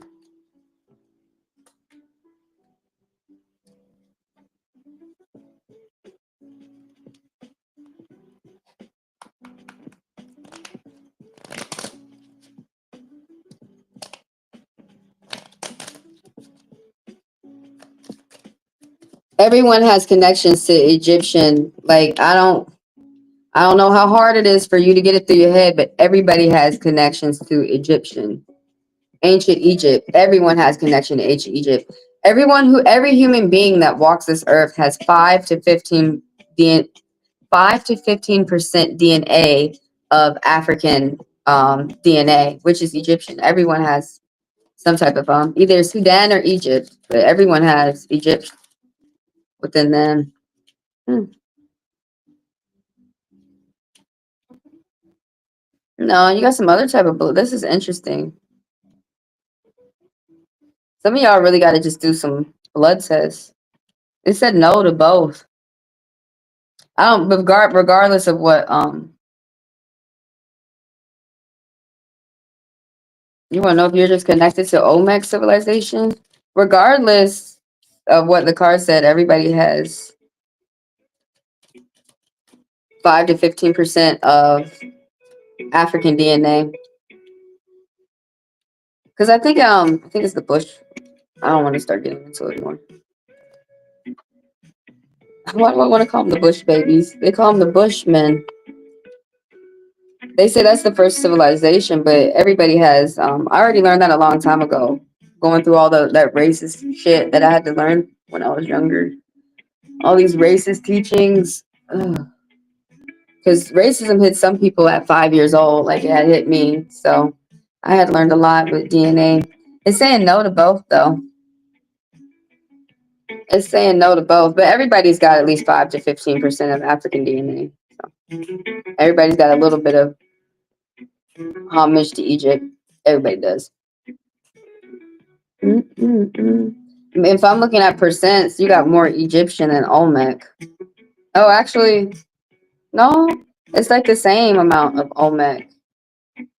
[SPEAKER 1] Everyone has connections to Egyptian. Like, I don't know how hard it is for you to get it through your head, but everybody has connections to Egyptian. Ancient Egypt. Everyone has connection to ancient Egypt. Every human being that walks this earth has 5 to 15% DNA of African DNA, which is Egyptian. Everyone has some type of either Sudan or Egypt, but everyone has Egypt within them. No, you got some other type of blood. This is interesting. Some of y'all really got to just do some blood tests. It said no to both. I don't, regardless of what you want to know if you're just connected to Olmec civilization. Regardless of what the card said, everybody has 5 to 15% of African DNA. Because I think it's the Bush. I don't want to start getting into it more. Why do I want to call them the Bush babies? They call them the Bushmen. They say that's the first civilization, but everybody has. I already learned that a long time ago, going through all that racist shit that I had to learn when I was younger. All these racist teachings. Because racism hit some people at 5 years old, like it had hit me. So I had learned a lot with DNA. It's saying no to both, though. It's saying no to both, but everybody's got at least 5 to 15% of African DNA. So everybody's got a little bit of homage to Egypt. Everybody does. If I'm looking at percents, you got more Egyptian than Olmec. Oh, actually, no. It's like the same amount of Olmec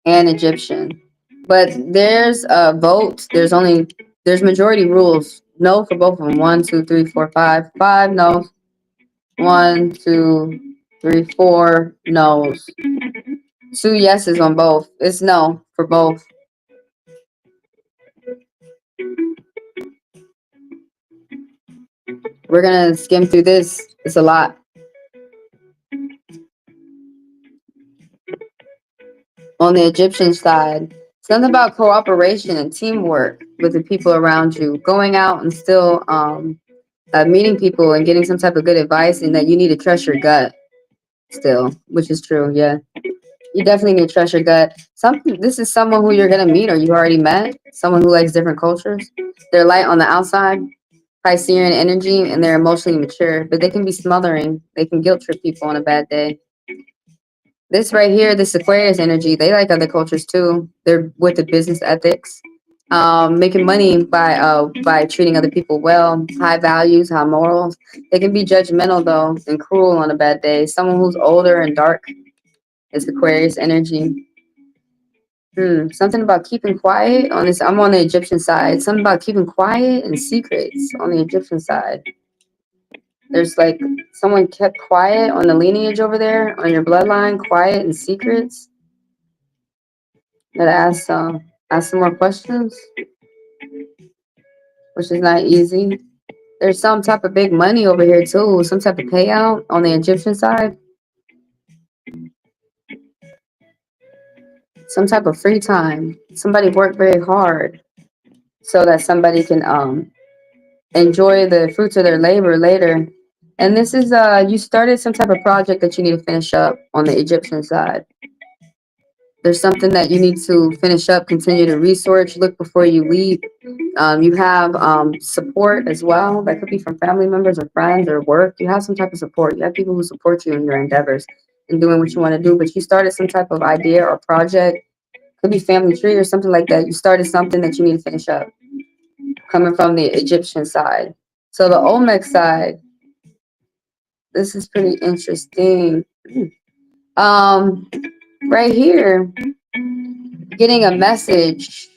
[SPEAKER 1] and Egyptian. But there's votes. There's majority rules. No for both of them. 1, 2, 3, 4, 5. 5 no. 1, 2, 3, 4 no's. 2 yeses on both. It's no for both. We're gonna skim through this. It's a lot. On the Egyptian side, something about cooperation and teamwork with the people around you. Going out and still meeting people and getting some type of good advice, and that you need to trust your gut still, which is true. Yeah, you definitely need to trust your gut. This is someone who you're gonna meet or you already met. Someone who likes different cultures. They're light on the outside, high Seer in energy, and they're emotionally mature, but they can be smothering. They can guilt trip people on a bad day. This right here, this Aquarius energy, they like other cultures too. They're with the business ethics, making money by treating other people well, high values, high morals. They can be judgmental though and cruel on a bad day. Someone who's older and dark is Aquarius energy. Something about keeping quiet on this. I'm on the Egyptian side. Something about keeping quiet and secrets on the Egyptian side. There's like someone kept quiet on the lineage over there, on your bloodline, quiet and secrets. Gotta ask some more questions, which is not easy. There's some type of big money over here too, some type of payout on the Egyptian side. Some type of free time. Somebody worked very hard so that somebody can enjoy the fruits of their labor later. And this is you started some type of project that you need to finish up on the Egyptian side. There's something that you need to finish up, continue to research, look before you leap. You have support as well. That could be from family members or friends or work. You have some type of support. You have people who support you in your endeavors and doing what you want to do. But you started some type of idea or project. Could be family tree or something like that. You started something that you need to finish up. Coming from the Egyptian side. So the Olmec side, this is pretty interesting. Right here, getting a message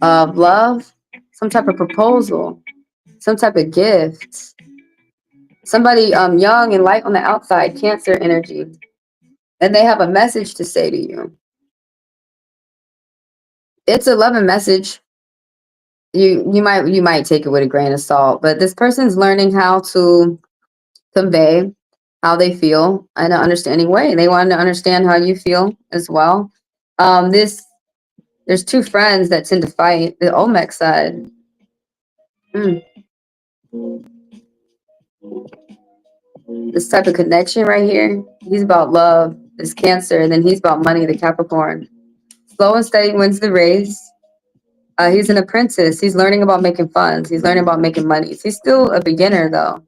[SPEAKER 1] of love, some type of proposal, some type of gift. Somebody young and light on the outside, Cancer energy, and they have a message to say to you. It's a loving message. You might take it with a grain of salt, but this person's learning how to convey how they feel in an understanding way. They want to understand how you feel as well. There's 2 friends that tend to fight. The Olmec side. This type of connection right here. He's about love, this Cancer, and then he's about money, the Capricorn. Slow and steady wins the race. He's an apprentice. He's learning about making funds. He's learning about making money. He's still a beginner though.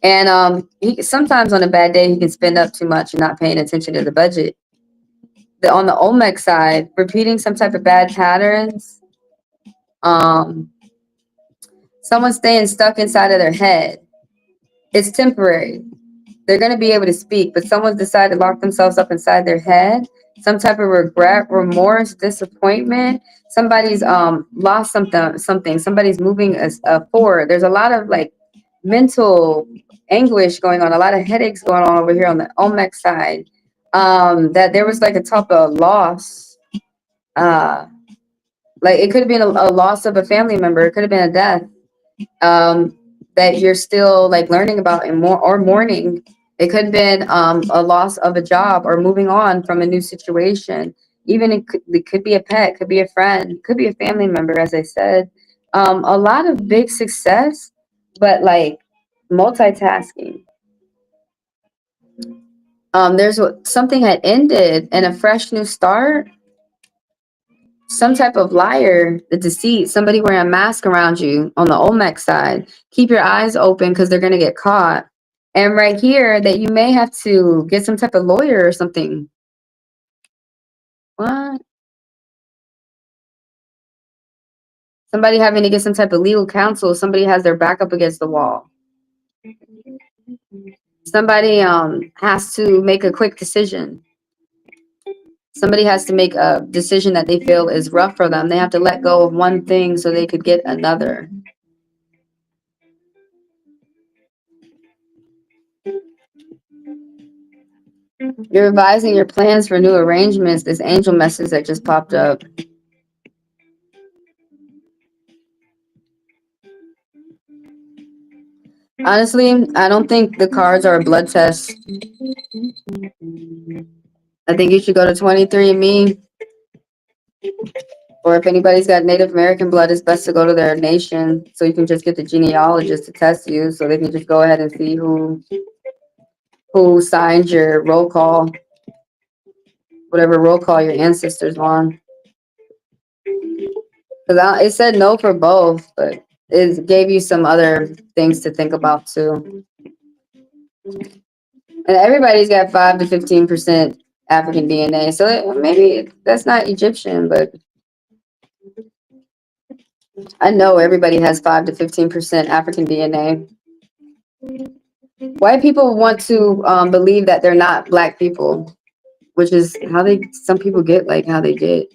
[SPEAKER 1] And he sometimes on a bad day he can spend up too much and not paying attention to the budget. On the Olmec side, repeating some type of bad patterns. Someone staying stuck inside of their head. It's temporary. They're going to be able to speak, but someone's decided to lock themselves up inside their head. Some type of regret, remorse, disappointment. Somebody's lost something. Somebody's moving forward. There's a lot of like mental anguish going on, a lot of headaches going on over here on the Olmec side. That there was like a type of loss. Like it could have been a loss of a family member. It could have been a death. That you're still like learning about and more or mourning. It could have been a loss of a job or moving on from a new situation. Even it could be a pet, could be a friend, could be a family member, as I said. A lot of big success, but like multitasking. There's something had ended and a fresh new start. Some type of liar, the deceit, somebody wearing a mask around you on the Olmec side. Keep your eyes open because they're going to get caught. And right here that you may have to get some type of lawyer or something. What? Somebody having to get some type of legal counsel. Somebody has their back up against the wall. Somebody has to make a quick decision. Somebody has to make a decision that they feel is rough for them. They have to let go of one thing so they could get another. You're revising your plans for new arrangements. This angel message that just popped up. Honestly, I don't think the cards are a blood test. I think you should go to 23andMe. Or if anybody's got Native American blood, it's best to go to their nation so you can just get the genealogist to test you so they can just go ahead and see who signed your roll call, whatever roll call your ancestors on. Because it said no for both, but it gave you some other things to think about too. And everybody's got 5 to 15% African DNA, so maybe that's not Egyptian, but I know everybody has 5 to 15% African DNA. White people want to believe that they're not black people, which is how some people get like how they get.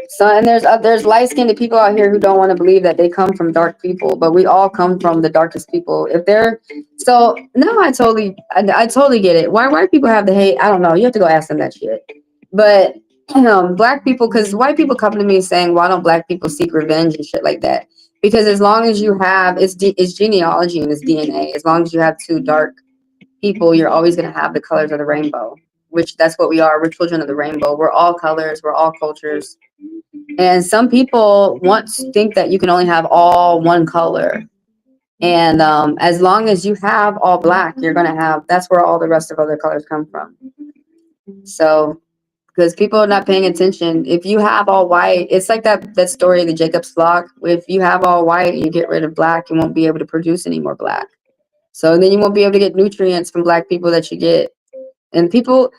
[SPEAKER 1] So, and there's light-skinned people out here who don't want to believe that they come from dark people, but we all come from the darkest people. If they're so no, I totally get it. Why white people have the hate? I don't know. You have to go ask them that shit. But black people, because white people come to me saying, why don't black people seek revenge and shit like that? Because as long as you have it's genealogy and it's DNA. As long as you have two dark people, you're always going to have the colors of the rainbow. Which that's what we are. We're children of the rainbow. We're all colors. We're all cultures. And some people think that you can only have all one color. And as long as you have all black, you're going to have, that's where all the rest of other colors come from. So, because people are not paying attention. If you have all white, it's like that story of the Jacob's flock. If you have all white and you get rid of black, you won't be able to produce any more black. So then you won't be able to get nutrients from black people that you get. And people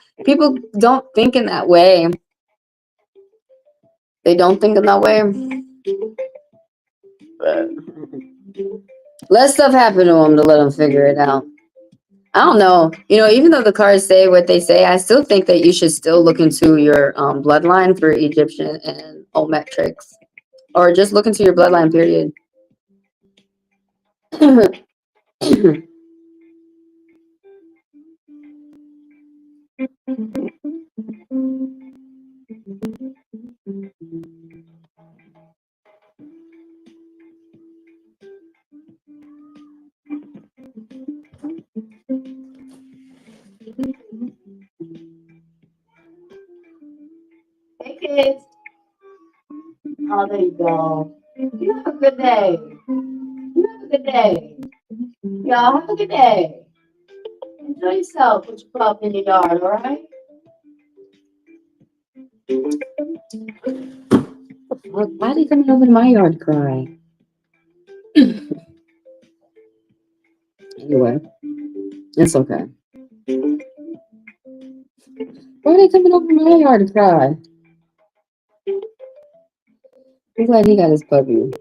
[SPEAKER 1] don't think in that way. They don't think in that way. But let stuff happen to them to let them figure it out. I don't know. Even though the cards say what they say, I still think that you should still look into your bloodline for Egyptian and Olmetrics. Or just look into your bloodline, period. Hey, kids. Oh, there you go. You have a good day. You have a good day. Y'all have a good day. Enjoy yourself. Put your pup in your yard, all right? Why are they coming over to my yard to cry? Anyway, it's okay. Why are they coming over to my yard to cry? I'm glad he got his puppy.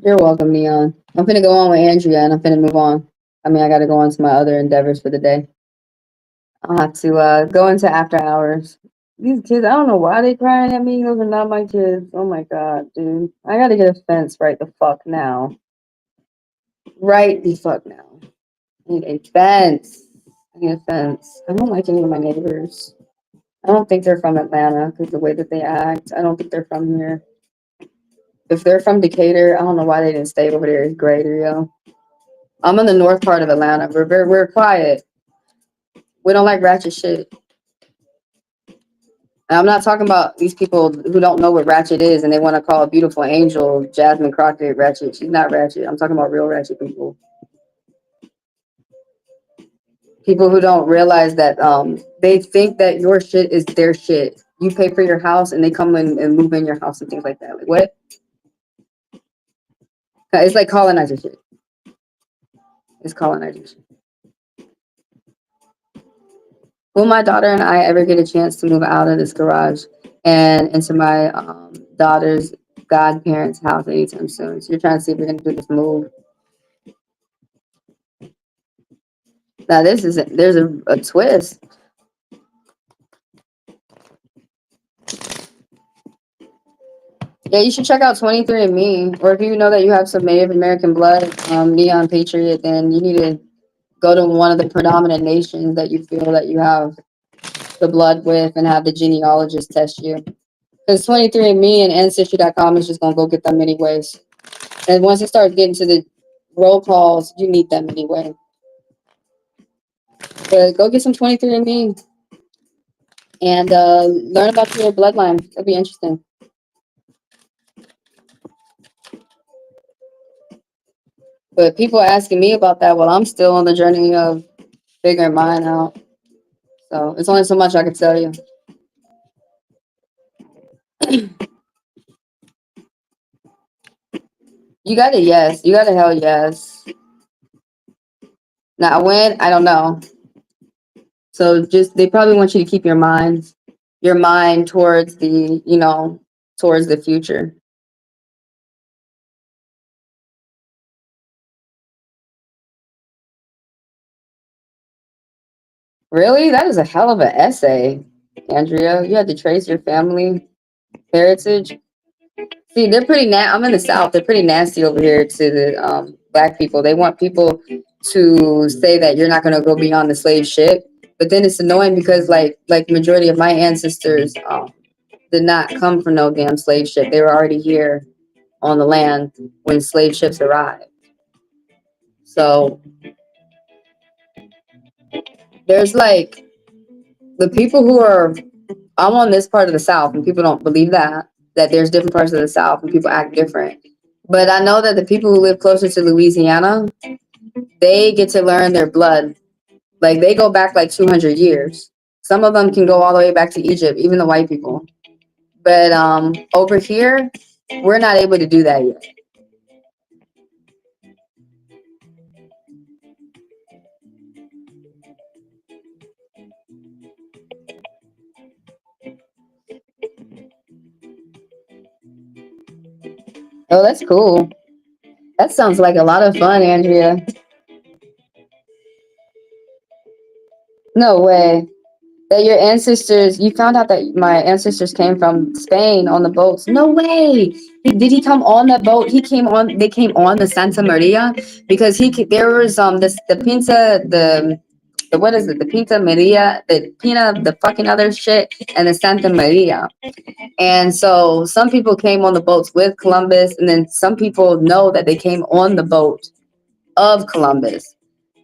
[SPEAKER 1] You're welcome, Neon. I'm finna go on with Andrea and I'm finna move on. I mean, I gotta go on to my other endeavors for the day. I'll have to go into after hours. These kids, I don't know why they crying at me. Those are not my kids. Oh my god, dude. I gotta get a fence right the fuck now. Right the fuck now. I need a fence. I need a fence. I don't like any of my neighbors. I don't think they're from Atlanta because the way that they act. I don't think they're from here. If they're from Decatur, I don't know why they didn't stay over there. It's greater, yo. I'm in the north part of Atlanta. We're quiet. We don't like ratchet shit. And I'm not talking about these people who don't know what ratchet is and they want to call a beautiful angel Jasmine Crockett ratchet. She's not ratchet. I'm talking about real ratchet people. People who don't realize that they think that your shit is their shit. You pay for your house and they come in and move in your house and things like that. Like what? It's like colonizing shit. It's colonizing shit. Will my daughter and I ever get a chance to move out of this garage and into my daughter's godparents' house anytime soon? So you're trying to see if we're gonna do this move. Now there's a twist. Yeah, you should check out 23andMe, or if you know that you have some Native American blood, Neon Patriot, then you need to go to one of the predominant nations that you feel that you have the blood with and have the genealogist test you. Because 23andMe and Ancestry.com is just going to go get them anyways. And once it starts getting to the roll calls, you need them anyway. But go get some 23andMe and learn about your bloodline. It'll be interesting. But people are asking me about that while I'm still on the journey of figuring mine out. So it's only so much I can tell you. You got a yes. You got a hell yes. Now when, I don't know. So just, they probably want you to keep your mind towards the, towards the future. Really? That is a hell of an essay, Andrea. You had to trace your family heritage. See, they're pretty I'm in the South. They're pretty nasty over here to the Black people. They want people to say that you're not going to go beyond the slave ship. But then it's annoying because like majority of my ancestors did not come from no damn slave ship. They were already here on the land when slave ships arrived. So there's like the people who are, I'm on this part of the South and people don't believe that there's different parts of the South and people act different. But I know that the people who live closer to Louisiana, they get to learn their blood. Like they go back like 200 years. Some of them can go all the way back to Egypt, even the white people. But over here, we're not able to do that yet. Oh, that's cool. That sounds like a lot of fun, Andrea. No way. That your ancestors, you found out that my ancestors came from Spain on the boats. No way. Did he come on that boat? They came on the Santa Maria because there was the Pinta, the what is it? The Pinta Maria, the Pina, the fucking other shit, and the Santa Maria. And so some people came on the boats with Columbus, and then some people know that they came on the boat of Columbus.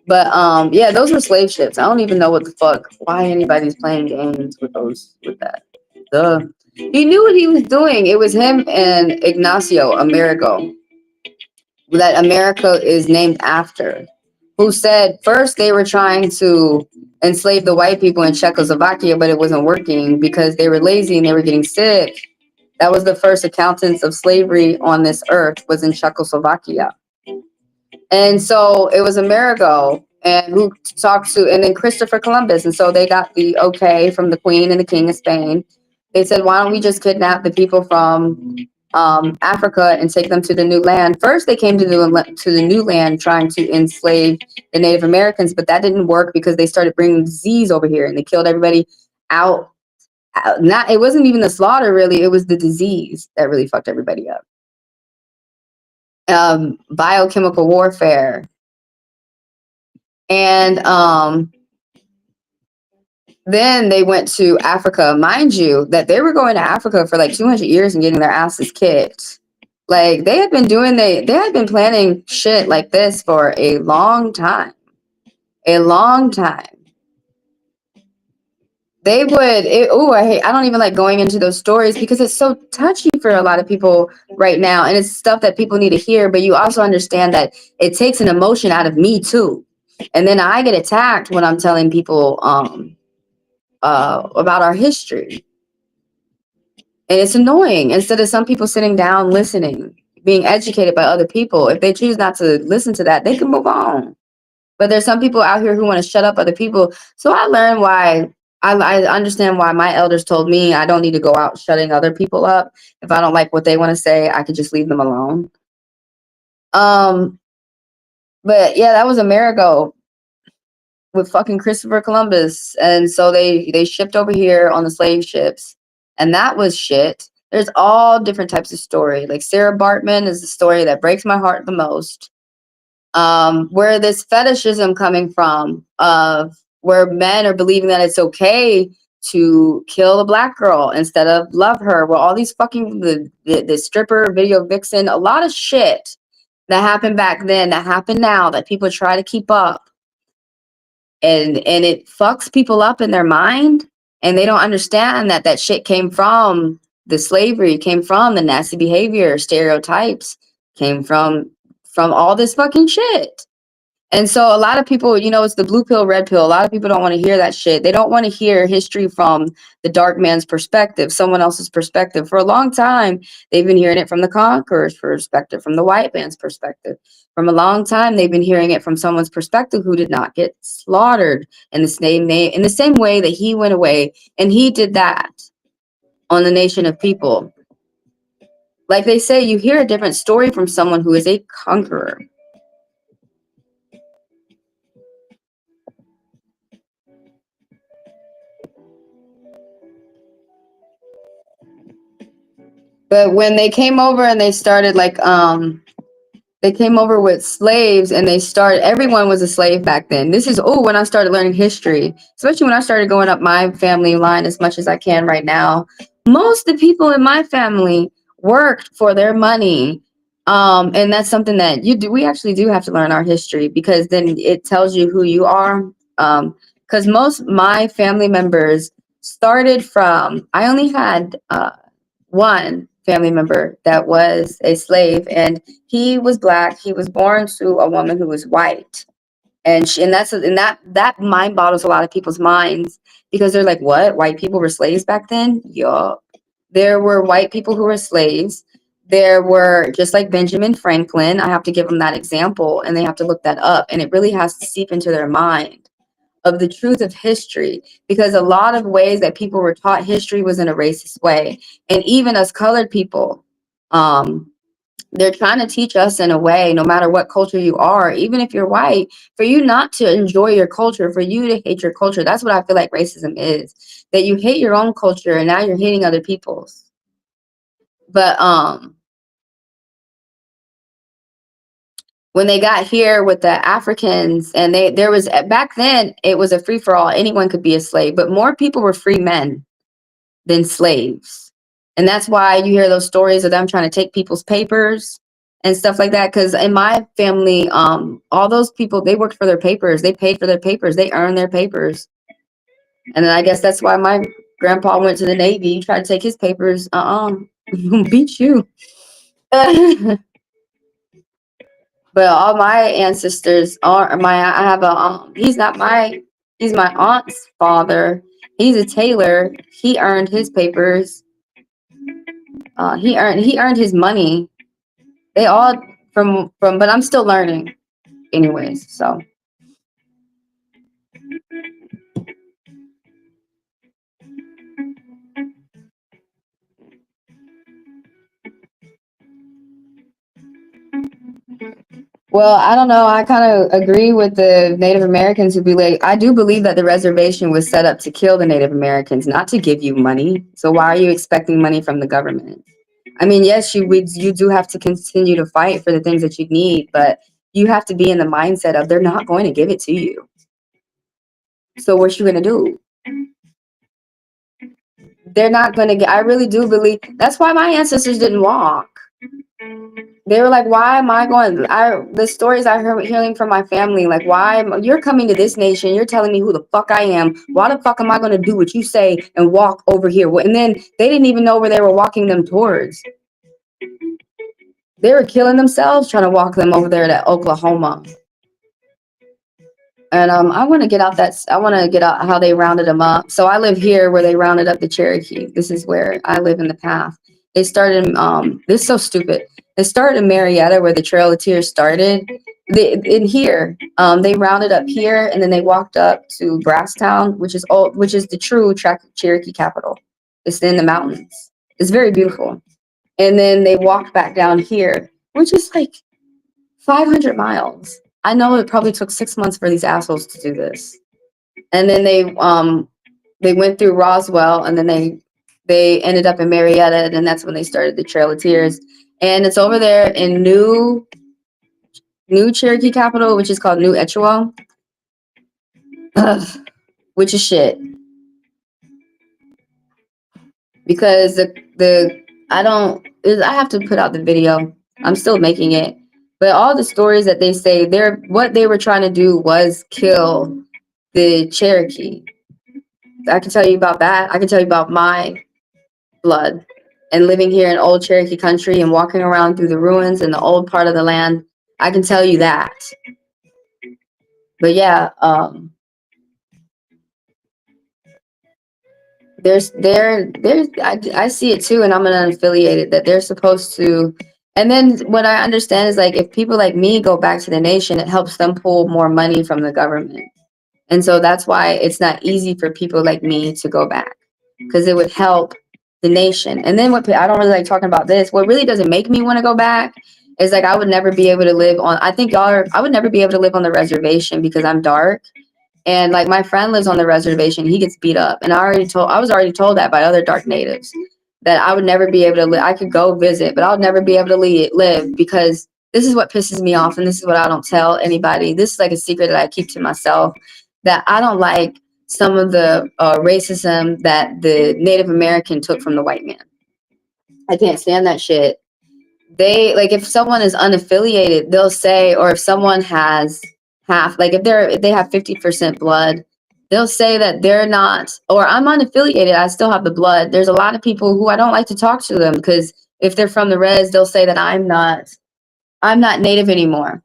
[SPEAKER 1] But yeah, those were slave ships. I don't even know what the fuck, why anybody's playing games with that. Duh. He knew what he was doing. It was him and Ignacio Amerigo, that America is named after, who said first they were trying to enslave the white people in Czechoslovakia, but it wasn't working because they were lazy and they were getting sick. That was the first accountants of slavery on this earth, was in Czechoslovakia. And so it was Amerigo and who talked to, and then Christopher Columbus. And so they got the okay from the Queen and the King of Spain. They said, why don't we just kidnap the people from Africa and take them to the new land? First, they came to the new land trying to enslave the Native Americans, but that didn't work because they started bringing disease over here and they killed everybody out. It wasn't even the slaughter, really. It was the disease that really fucked everybody up. Biochemical warfare. And then they went to Africa. Mind you, that they were going to Africa for like 200 years and getting their asses kicked. Like they had been planning shit like this for a long time. A long time. I don't even like going into those stories because it's so touchy for a lot of people right now. And it's stuff that people need to hear. But you also understand that it takes an emotion out of me too. And then I get attacked when I'm telling people about our history. And it's annoying. Instead of some people sitting down, listening, being educated by other people, if they choose not to listen to that, they can move on. But there's some people out here who want to shut up other people. So I learned why I understand why my elders told me I don't need to go out shutting other people up. If I don't like what they want to say, I could just leave them alone. But yeah, that was Amerigo with fucking Christopher Columbus. And so they shipped over here on the slave ships. And that was shit. There's all different types of story. Like Sarah Bartman is the story that breaks my heart the most. Where this fetishism coming from of where men are believing that it's okay to kill a black girl instead of love her. Well, all these fucking the stripper, video vixen, a lot of shit that happened back then, that happened now, that people try to keep up. And it fucks people up in their mind, and they don't understand that that shit came from the slavery, came from the nasty behavior, stereotypes, came from all this fucking shit. And so a lot of people, you know, it's the blue pill, red pill. A lot of people don't want to hear that shit. They don't want to hear history from the dark man's perspective, someone else's perspective. For a long time, they've been hearing it from the conqueror's perspective, from the white man's perspective. From a long time, they've been hearing it from someone's perspective who did not get slaughtered in the same way that he went away, and he did that on the nation of people. Like they say, you hear a different story from someone who is a conqueror. But when they came over and they started like they came over with slaves, and everyone was a slave back then. This is when I started learning history, especially when I started going up my family line as much as I can right now. Most of the people in my family worked for their money. And that's something that we actually do have to learn our history, because then it tells you who you are. Because most my family members started from, I only had one family member that was a slave, and he was black. He was born to a woman who was white, and that mind boggles a lot of people's minds, because they're like, what, white people were slaves back then? Yup. There were white people who were slaves. There were, just like Benjamin Franklin, I have to give them that example, and they have to look that up, and it really has to seep into their mind of the truth of history, because a lot of ways that people were taught history was in a racist way. And even as colored people, they're trying to teach us in a way, no matter what culture you are, even if you're white, for you not to enjoy your culture, for you to hate your culture. That's what I feel like racism is, that you hate your own culture and now you're hating other people's. But when they got here with the Africans, and there was, back then it was a free for all. Anyone could be a slave, but more people were free men than slaves. And that's why you hear those stories of them trying to take people's papers and stuff like that. Because in my family, all those people, they worked for their papers. They paid for their papers. They earned their papers. And then I guess that's why my grandpa went to the Navy. He tried to take his papers. Beat you. But all my ancestors are I have a he's my aunt's father. He's a tailor. He earned his papers. He earned his money. They all from but I'm still learning anyways, so. Well, I don't know. I kind of agree with the Native Americans who be like, I do believe that the reservation was set up to kill the Native Americans, not to give you money. So why are you expecting money from the government? I mean, yes, you do have to continue to fight for the things that you need, but you have to be in the mindset of they're not going to give it to you. So what you going to do? They're not going to get, I really do believe, that's why my ancestors didn't walk. They were like, why am I going? The stories I heard hearing from my family, like, you're coming to this nation, you're telling me who the fuck I am. Why the fuck am I going to do what you say and walk over here? And then they didn't even know where they were walking them towards. They were killing themselves trying to walk them over there to Oklahoma. And I want to get out how they rounded them up. So I live here where they rounded up the Cherokee. This is where I live in the path. They started, this is so stupid. They started in Marietta where the Trail of Tears started. in here, they rounded up here, and then they walked up to Brasstown, which is the true Cherokee capital. It's in the mountains. It's very beautiful. And then they walked back down here, which is like 500 miles. I know it probably took 6 months for these assholes to do this. And then they went through Roswell, and then they ended up in Marietta, and that's when they started the Trail of Tears. And it's over there in New Cherokee capital, which is called New Etowah, which is shit. Because I have to put out the video. I'm still making it. But all the stories that they say, what they were trying to do was kill the Cherokee. I can tell you about that. I can tell you about my blood and living here in old Cherokee country and walking around through the ruins in the old part of the land. I can tell you that. But yeah, I see it too, and I'm an unaffiliated, that they're supposed to. And then what I understand is, like, if people like me go back to the nation, it helps them pull more money from the government. And so that's why it's not easy for people like me to go back, because it would help the nation. And then I don't really like talking about this. What really doesn't make me want to go back is, like, I would never be able to live on, I would never be able to live on the reservation because I'm dark. And like, my friend lives on the reservation, he gets beat up. And I was already told that by other dark natives, that I would never be able to live. I could go visit, but I would never be able to live, because this is what pisses me off. And this is what I don't tell anybody. This is like a secret that I keep to myself, that I don't like some of the racism that the Native American took from the white man. I can't stand that shit. They, like, if someone is unaffiliated, they'll say, or if someone has half, like, if they have 50% blood, they'll say that they're not, or I'm unaffiliated, I still have the blood. There's a lot of people who I don't like to talk to them, because if they're from the res, they'll say that I'm not native anymore.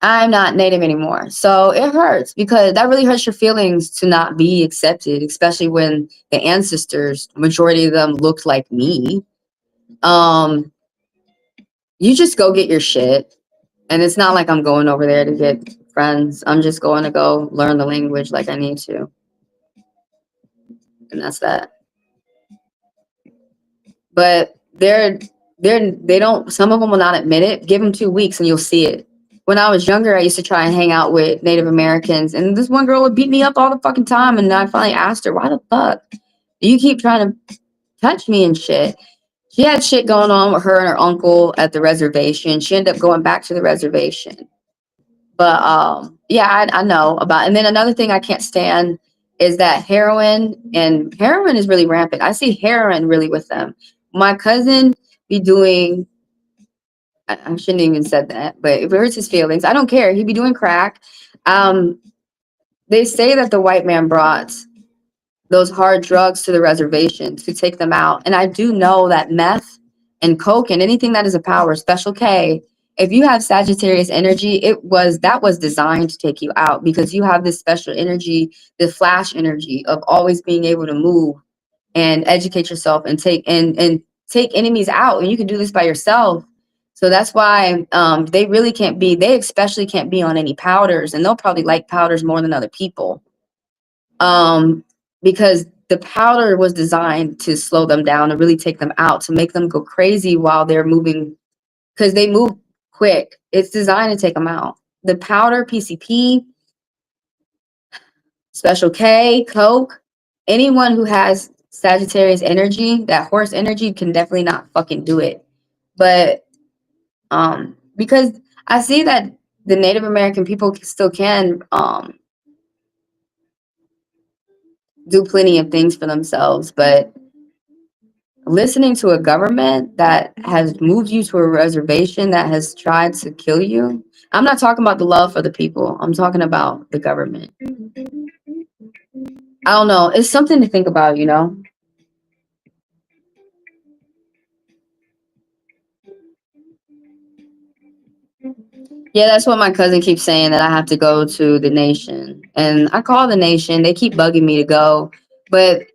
[SPEAKER 1] I'm not native anymore. So it hurts, because that really hurts your feelings to not be accepted, especially when the ancestors, majority of them, looked like me. You just go get your shit. And it's not like I'm going over there to get friends. I'm just going to go learn the language like I need to. And that's that. But they don't, some of them will not admit it. Give them 2 weeks and you'll see it. When I was younger, I used to try and hang out with Native Americans, and this one girl would beat me up all the fucking time. And I finally asked her, why the fuck do you keep trying to touch me and shit? She had shit going on with her and her uncle at the reservation. She ended up going back to the reservation. But yeah, I know about. And then another thing I can't stand is that heroin is really rampant. I see heroin really with them. My cousin be doing, I shouldn't even said that, but if it hurts his feelings, I don't care. He'd be doing crack. They say that the white man brought those hard drugs to the reservation to take them out. And I do know that meth and coke and anything that is a power, special K, if you have Sagittarius energy, that was designed to take you out, because you have this special energy, the flash energy of always being able to move and educate yourself and take enemies out. And you can do this by yourself. So that's why they especially can't be on any powders, and they'll probably like powders more than other people. Because the powder was designed to slow them down and really take them out, to make them go crazy while they're moving, because they move quick. It's designed to take them out. The powder, PCP, special K, coke, anyone who has Sagittarius energy, that horse energy, can definitely not fucking do it. But because I see that the Native American people still can do plenty of things for themselves, but listening to a government that has moved you to a reservation, that has tried to kill you. I'm not talking about the love for the people. I'm talking about the government. I don't know. It's something to think about, you know? Yeah, that's what my cousin keeps saying, that I have to go to the nation. And I call the nation. They keep bugging me to go. But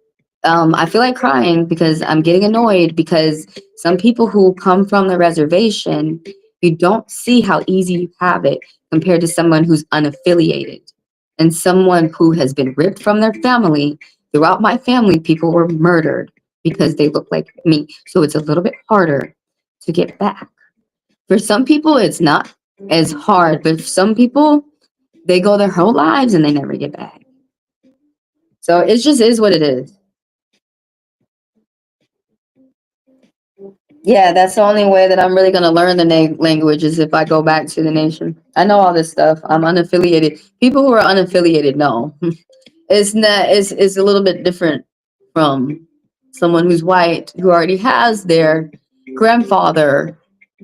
[SPEAKER 1] I feel like crying, because I'm getting annoyed, because some people who come from the reservation, You don't see how easy you have it compared to someone who's unaffiliated and someone who has been ripped from their family. Throughout my family, people were murdered because they look like me. So it's a little bit harder to get back. For some people, it's not as hard, but for some people, they go their whole lives and they never get back. So it just is what it is. Yeah, that's the only way that I'm really going to learn the language is if I go back to the nation. I know all this stuff. I'm unaffiliated. People who are unaffiliated know. It's not. It's a little bit different from someone who's white who already has their grandfather,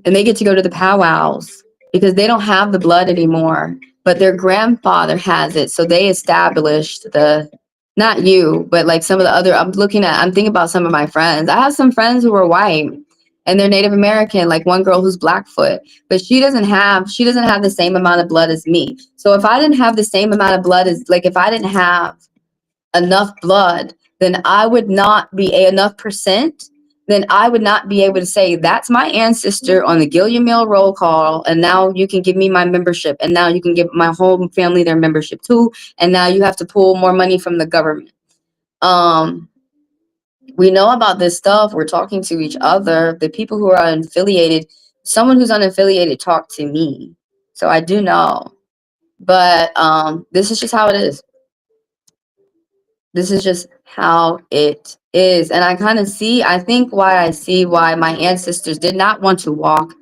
[SPEAKER 1] and they get to go to the powwows because they don't have the blood anymore, but their grandfather has it. So they established the, not you, but like some of the other. I'm thinking about some of my friends. I have some friends who are white and they're Native American, like one girl who's Blackfoot, but she doesn't have the same amount of blood as me. So if I didn't have the same amount of blood as, like, if I didn't have enough blood, then I would not be enough percent, then I would not be able to say that's my ancestor on the Gilliam Mill roll call, and now you can give me my membership, and now you can give my whole family their membership too, and now you have to pull more money from the government. We know about this stuff. We're talking to each other. The people who are unaffiliated, someone who's unaffiliated talked to me. So I do know. But this is just how it is. This is just how it is. And I think why my ancestors did not want to walk.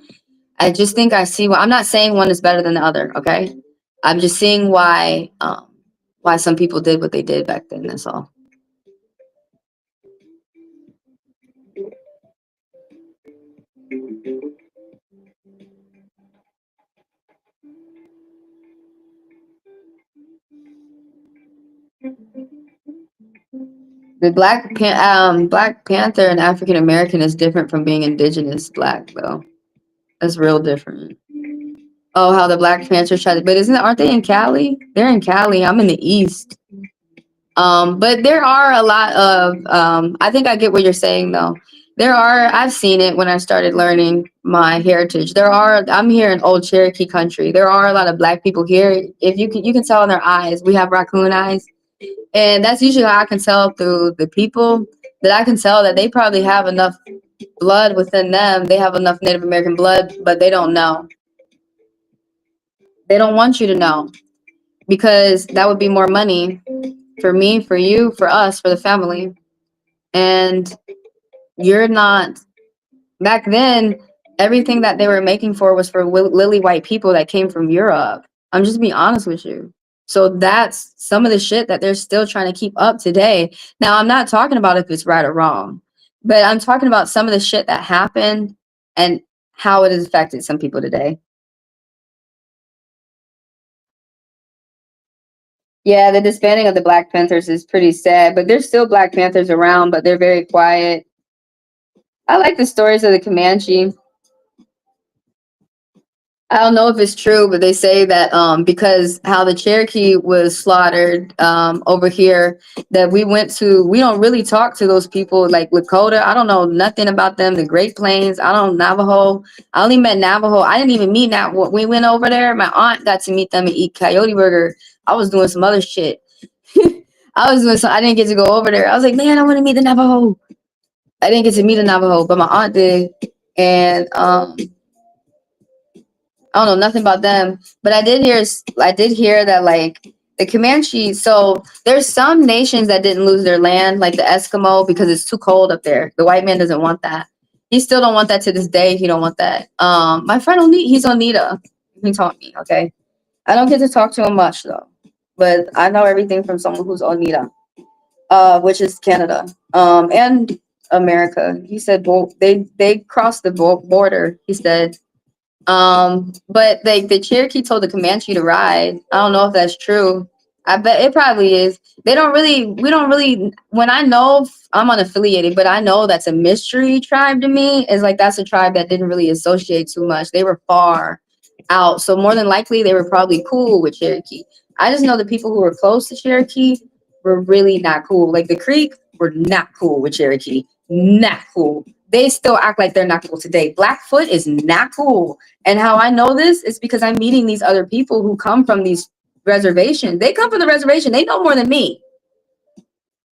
[SPEAKER 1] I just think I see why. I'm not saying one is better than the other, okay? I'm just seeing why some people did what they did back then, that's all. The Black Panther and African American is different from being indigenous black, though. That's real different. Oh, how the Black Panthers tried to, but aren't they in Cali? They're in Cali. I'm in the East. But there are a lot of I think I get what you're saying though. I've seen it when I started learning my heritage. I'm here in old Cherokee country. There are a lot of black people here. If you can tell in their eyes. We have raccoon eyes. And that's usually how I can tell through the people, that I can tell that they probably have enough blood within them. They have enough Native American blood, but they don't know. They don't want you to know because that would be more money for me, for you, for us, for the family. And you're not, back then, everything that they were making for was for lily white people that came from Europe. I'm just being honest with you. So that's some of the shit that they're still trying to keep up today. Now, I'm not talking about if it's right or wrong, but I'm talking about some of the shit that happened and how it has affected some people today. Yeah, the disbanding of the Black Panthers is pretty sad, but there's still Black Panthers around, but they're very quiet. I like the stories of the Comanche. I don't know if it's true, but they say that because how the Cherokee was slaughtered over here, that we don't really talk to those people like Lakota. I don't know nothing about them. The Great Plains. I don't Navajo. I only met Navajo. I didn't even meet Navajo. We went over there. My aunt got to meet them and eat coyote burger. I was doing some other shit. I didn't get to go over there. I was like, man, I want to meet the Navajo. I didn't get to meet a Navajo, but my aunt did. And I don't know nothing about them, but I did hear that like the Comanche. So there's some nations that didn't lose their land, like the Eskimo, because it's too cold up there. The white man doesn't want that. He still don't want that to this day. He don't want that. My friend he's Oneida. He taught me. Okay, I don't get to talk to him much though, but I know everything from someone who's Oneida, which is Canada, and America. He said they crossed the border. He said. But like the Cherokee told the Comanche to ride. I don't know if that's true. I bet it probably is. We don't really, when I know I'm unaffiliated, but I know that's a mystery tribe to me. Is like that's a tribe that didn't really associate too much. They were far out. So more than likely they were probably cool with Cherokee. I just know the people who were close to Cherokee were really not cool. Like the Creek were not cool with Cherokee. Not cool. they still act like they're not cool today. Blackfoot is not cool. And how I know this is because I'm meeting these other people who come from these reservations. They come from the reservation. They know more than me.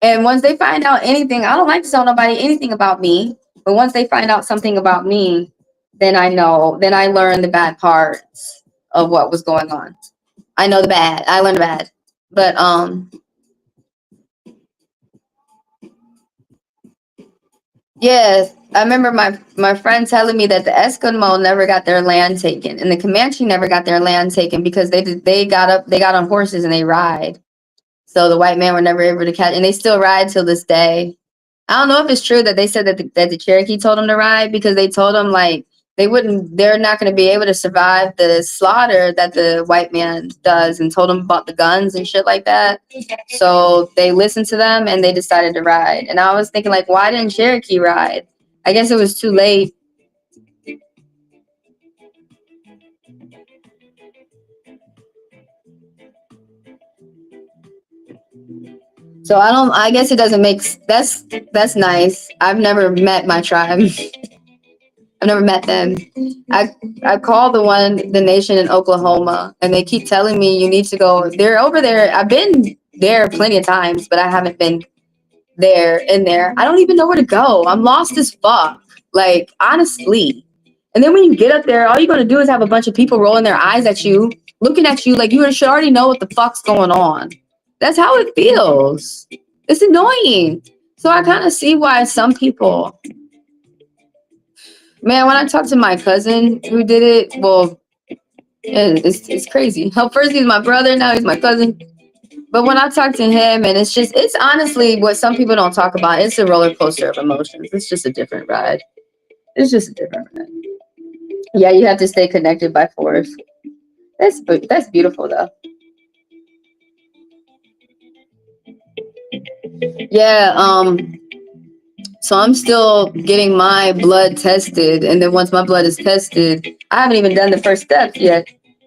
[SPEAKER 1] And once they find out anything, I don't like to tell nobody anything about me. But once they find out something about me, then I know. Then I learn the bad parts of what was going on. I know the bad. I learned the bad. But yes, I remember my friend telling me that the Eskimo never got their land taken, and the Comanche never got their land taken because they got on horses and they ride. So the white man were never able to catch, and they still ride till this day. I don't know if it's true that they said that the Cherokee told them to ride because they told them like they're not going to be able to survive the slaughter that the white man does, and told them about the guns and shit like that. So they listened to them and they decided to ride. And I was thinking like, why didn't Cherokee ride? I guess it was too late. So I guess it doesn't make, that's nice. I've never met my tribe. I've never met them. I called the nation in Oklahoma, and they keep telling me you need to go. They're over there. I've been there plenty of times, but I haven't been there. I don't even know where to go. I'm lost as fuck. Like, honestly. And then when you get up there, all you're gonna do is have a bunch of people rolling their eyes at you, looking at you like you should already know what the fuck's going on. That's how it feels. It's annoying. So I kind of see why some people, man, when I talked to my cousin who did it, well, yeah, it's crazy. First he's my brother, now he's my cousin. But when I talk to him, and it's honestly what some people don't talk about. It's a roller coaster of emotions. It's just a different ride. It's just a different ride. Yeah, you have to stay connected by force. That's beautiful though. Yeah, so I'm still getting my blood tested, and then once my blood is tested, I haven't even done the first steps yet.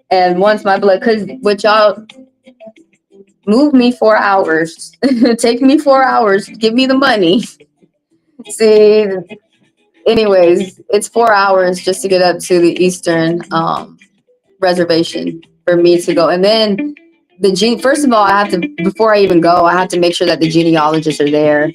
[SPEAKER 1] And once my blood, because what y'all move me 4 hours, take me 4 hours, give me the money. See, anyways, it's 4 hours just to get up to the eastern reservation for me to go, and then first of all, I have to, before I even go, I have to make sure that the genealogists are there.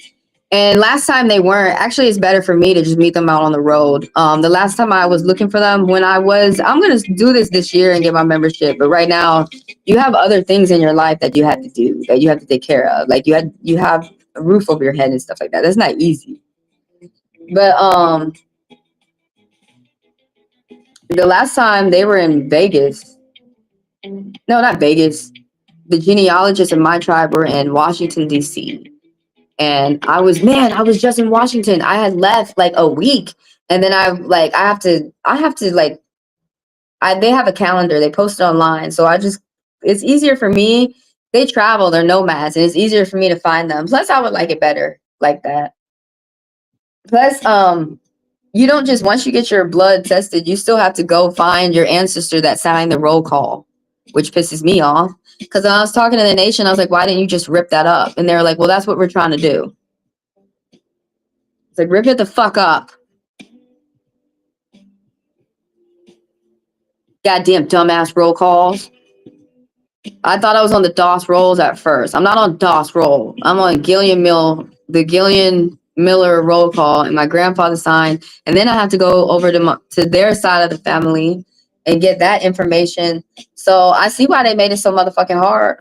[SPEAKER 1] And last time they weren't. Actually, it's better for me to just meet them out on the road. The last time I was looking for them, I'm going to do this year and get my membership. But right now, you have other things in your life that you have to do, that you have to take care of. Like you have a roof over your head and stuff like that. That's not easy. But the last time they were in Vegas, no, not Vegas. The genealogists of my tribe were in Washington, D.C. And I was just in Washington. I had left like a week. And then I have to like, they have a calendar. They post it online. So it's easier for me. They travel, they're nomads, and it's easier for me to find them. Plus, I would like it better like that. Plus, you don't just, once you get your blood tested, you still have to go find your ancestor that signed the roll call, which pisses me off. Because when I was talking to the nation, I was like, why didn't you just rip that up? And they were like, well, that's what we're trying to do. It's like, rip it the fuck up. Goddamn dumbass roll calls. I thought I was on the DOS rolls at first. I'm not on DOS roll. I'm on the Gillian Miller roll call, and my grandfather signed. And then I have to go over to their side of the family and get that information. So I see why they made it so motherfucking hard.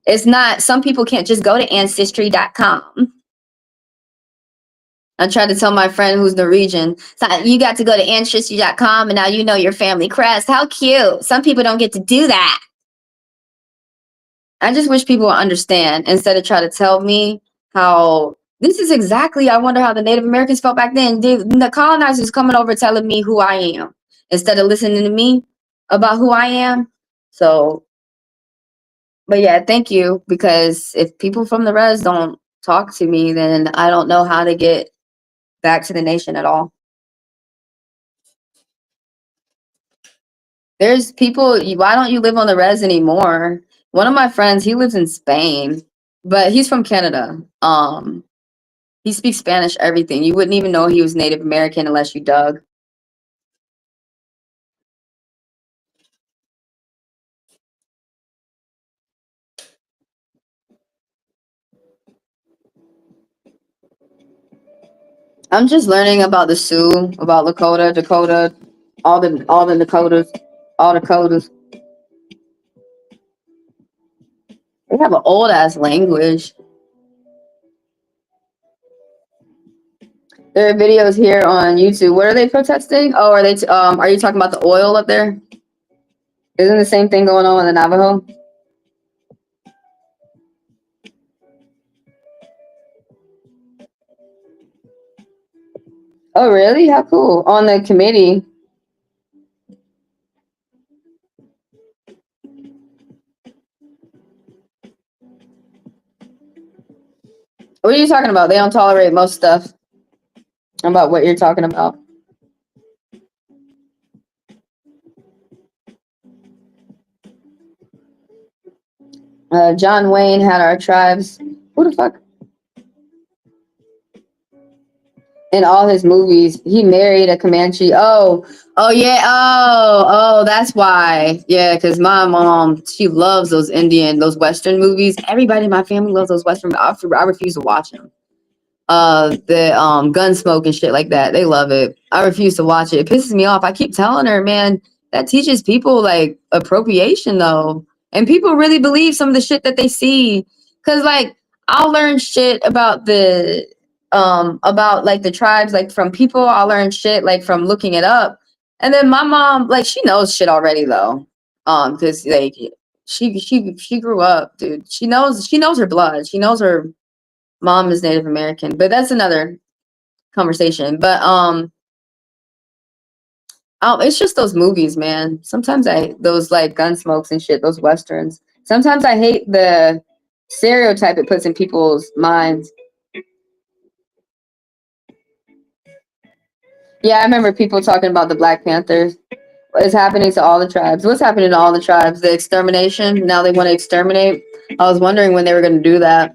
[SPEAKER 1] It's not, some people can't just go to ancestry.com. I tried to tell my friend who's Norwegian, so you got to go to ancestry.com and now you know your family crest. How cute. Some people don't get to do that. I just wish people would understand instead of try to tell me how this is exactly, I wonder how the Native Americans felt back then. The colonizers coming over telling me who I am instead of listening to me about who I am. So, but yeah, thank you. Because if people from the res don't talk to me, then I don't know how to get back to the nation at all. There's people, why don't you live on the res anymore? One of my friends, he lives in Spain, but he's from Canada. He speaks Spanish, everything. You wouldn't even know he was Native American unless you dug. I'm just learning about the Sioux, about Dakota, all the Dakotas, all Dakotas. They have an old ass language. There are videos here on YouTube. What are they protesting? Oh, are they? Are you talking about the oil up there? Isn't the same thing going on with the Navajo? Oh, really? How cool! On the committee. What are you talking about? They don't tolerate most stuff. About what you're talking about. John Wayne had our tribes. Who the fuck? In all his movies, he married a Comanche. Oh yeah. Oh, that's why. Yeah, because my mom, she loves those Western movies. Everybody in my family loves those Western. I refuse to watch them. The Gunsmoke and shit like that. They love it. I refuse to watch it. It pisses me off. I keep telling her, man, that teaches people like appropriation though. And people really believe some of the shit that they see. Cause like I'll learn shit about like the tribes, like from people. I'll learn shit like from looking it up. And then my mom, like she knows shit already though. Cause like she grew up, dude. She knows her blood. She knows her mom is Native American, but that's another conversation. But it's just those movies, man. Sometimes those like Gunsmokes and shit, those westerns. Sometimes I hate the stereotype it puts in people's minds. Yeah, I remember people talking about the Black Panthers. What's happening to all the tribes? What's happening to all the tribes? The extermination. Now they want to exterminate. I was wondering when they were going to do that.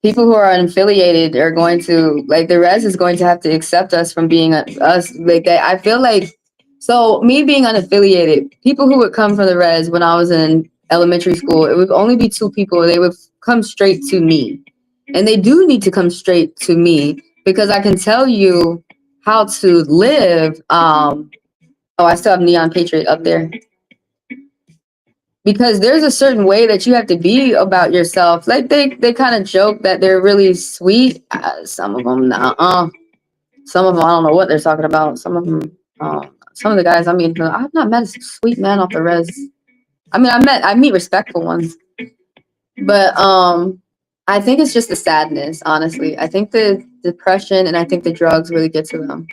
[SPEAKER 1] People who are unaffiliated are going to like the res is going to have to accept us from being us like that. I feel like so me being unaffiliated, people who would come from the res when I was in elementary school, it would only be two people. They would come straight to me, and they do need to come straight to me because I can tell you how to live. Oh, I still have Neon Patriot up there. Because there's a certain way that you have to be about yourself. Like they kind of joke that they're really sweet. Some of them, some of them, I don't know what they're talking about. Some of them, some of the guys, I mean, I've not met a sweet man off the res. I mean, I meet respectful ones, but I think it's just the sadness. Honestly, I think the depression and I think the drugs really get to them.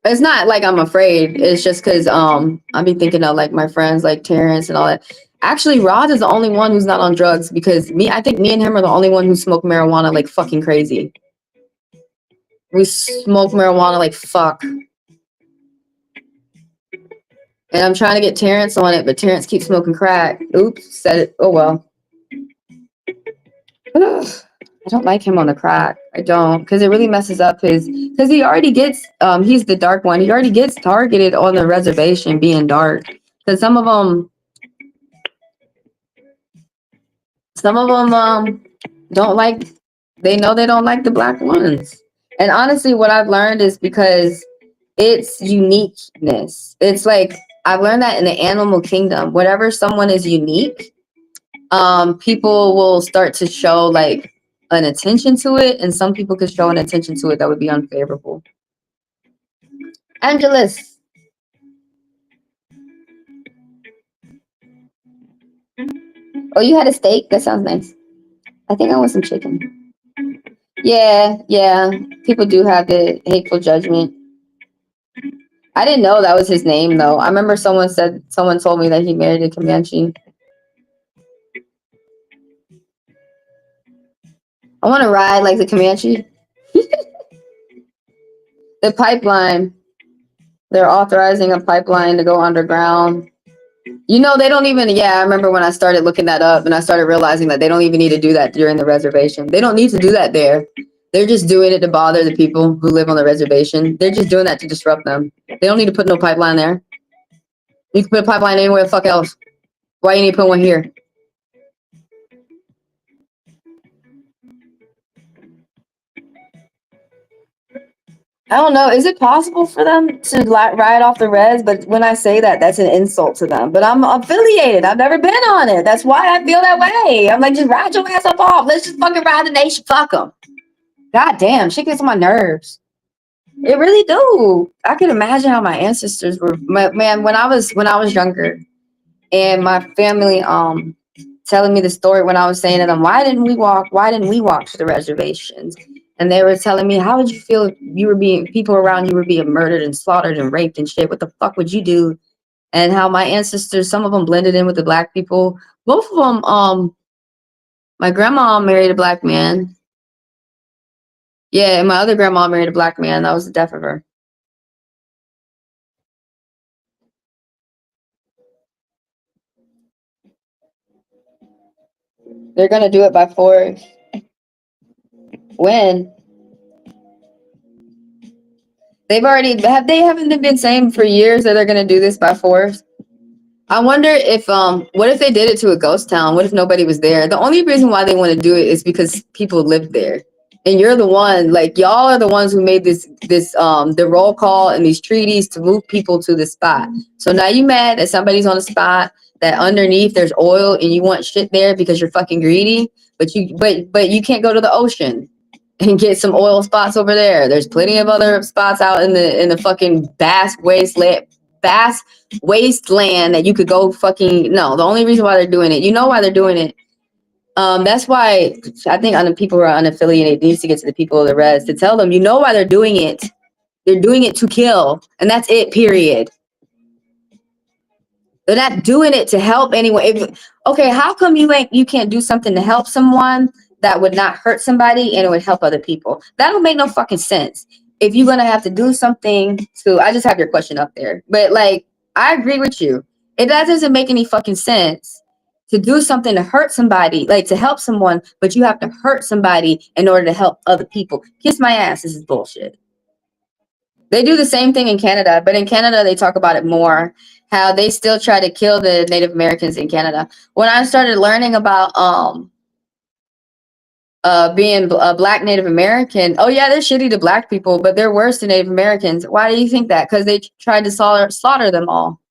[SPEAKER 1] It's not like I'm afraid. It's just because I be thinking of like my friends like Terrence and all that. Actually, Rod is the only one who's not on drugs because I think me and him are the only one who smoke marijuana like fucking crazy. We smoke marijuana like fuck. And I'm trying to get Terrence on it, but Terrence keeps smoking crack. Oops, said it. Oh well. Ugh. I don't like him on the crack. I don't, because it really messes up because he already gets, he's the dark one. He already gets targeted on the reservation being dark. Because some of them don't like, they know they don't like the black ones. And honestly, what I've learned is because it's uniqueness. It's like, I've learned that in the animal kingdom, whenever someone is unique, people will start to show like an attention to it, and some people could show an attention to it that would be unfavorable. Angelus. Oh, you had a steak? That sounds nice. I think I want some chicken. Yeah. People do have the hateful judgment. I didn't know that was his name though. I remember someone told me that he married a Comanche. I want to ride like the Comanche. The pipeline. They're authorizing a pipeline to go underground. You know, they don't even, I remember when I started looking that up and I started realizing that they don't even need to do that during the reservation. They don't need to do that there. They're just doing it to bother the people who live on the reservation. They're just doing that to disrupt them. They don't need to put no pipeline there. You can put a pipeline anywhere the fuck else. Why you need to put one here? I don't know. Is it possible for them to ride off the res? But when I say that, that's an insult to them. But I'm affiliated. I've never been on it. That's why I feel that way. I'm like, just ride your ass up off. Let's just fucking ride the nation. Fuck them. God damn, shit gets on my nerves. It really do. I can imagine how my ancestors were. Man, when I was younger, and my family telling me the story when I was saying to them, why didn't we walk to the reservations? And they were telling me, how would you feel if people around you were being murdered and slaughtered and raped and shit? What the fuck would you do? And how my ancestors, some of them blended in with the black people. Both of them, my grandma married a black man. Yeah, and my other grandma married a black man. That was the death of her. They're gonna do it by force. When? They haven't they been saying for years that they're gonna do this by force? I wonder if what if they did it to a ghost town? What if nobody was there? The only reason why they want to do it is because people lived there. And you're the one, like y'all are the ones who made this the roll call and these treaties to move people to the spot. So now you mad that somebody's on a spot that underneath there's oil and you want shit there because you're fucking greedy, but you can't go to the ocean and get some oil spots over there. There's plenty of other spots out in the fucking vast wasteland that you could go fucking. No, the only reason why they're doing it, you know why they're doing it. That's why I think people who are unaffiliated needs to get to the people of the res to tell them, you know why they're doing it. They're doing it to kill, and that's it. Period. They're not doing it to help anyone. Okay, how come you can't do something to help someone that would not hurt somebody and it would help other people? That don't make no fucking sense. If you're gonna have to do something to, I just have your question up there, but like I agree with you. That doesn't make any fucking sense to do something to hurt somebody, like to help someone, but you have to hurt somebody in order to help other people. Kiss my ass. This is bullshit. They do the same thing in Canada, but in Canada, they talk about it more, how they still try to kill the Native Americans in Canada. When I started learning about being a black Native American, oh yeah, they're shitty to black people, but they're worse than Native Americans. Why do you think that? Because they tried to slaughter them all.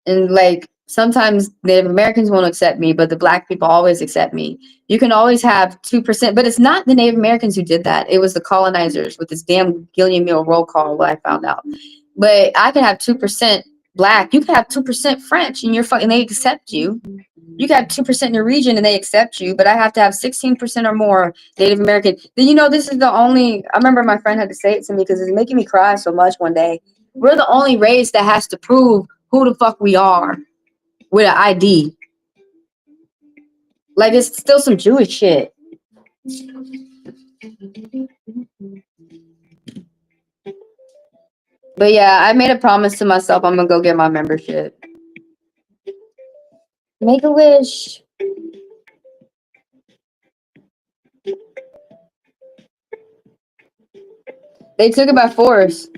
[SPEAKER 1] And like sometimes Native Americans won't accept me, but the black people always accept me. You can always have 2%, but it's not the Native Americans who did that. It was the colonizers with this damn Gilliam Mill roll call, what I found out. But I can have 2% black. You can have 2% French and they accept you. You can have 2% Norwegian and they accept you, but I have to have 16% or more Native American. Then, this is the only, I remember my friend had to say it to me because it's making me cry so much one day. We're the only race that has to prove who the fuck we are with an ID. Like, it's still some Jewish shit. But yeah, I made a promise to myself I'm gonna go get my membership. Make a wish. They took it by force.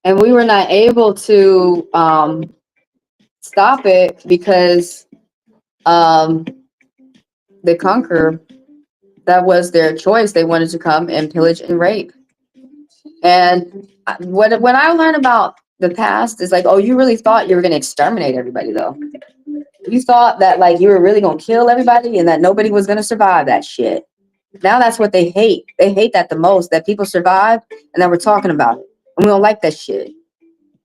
[SPEAKER 1] And we were not able to stop it because the conqueror, that was their choice. They wanted to come and pillage and rape. And when I learned about the past, it's like, oh, you really thought you were going to exterminate everybody, though. You thought that, like, you were really going to kill everybody and that nobody was going to survive that shit. Now that's what they hate. They hate that the most, that people survive and that we're talking about it. And we don't like that shit.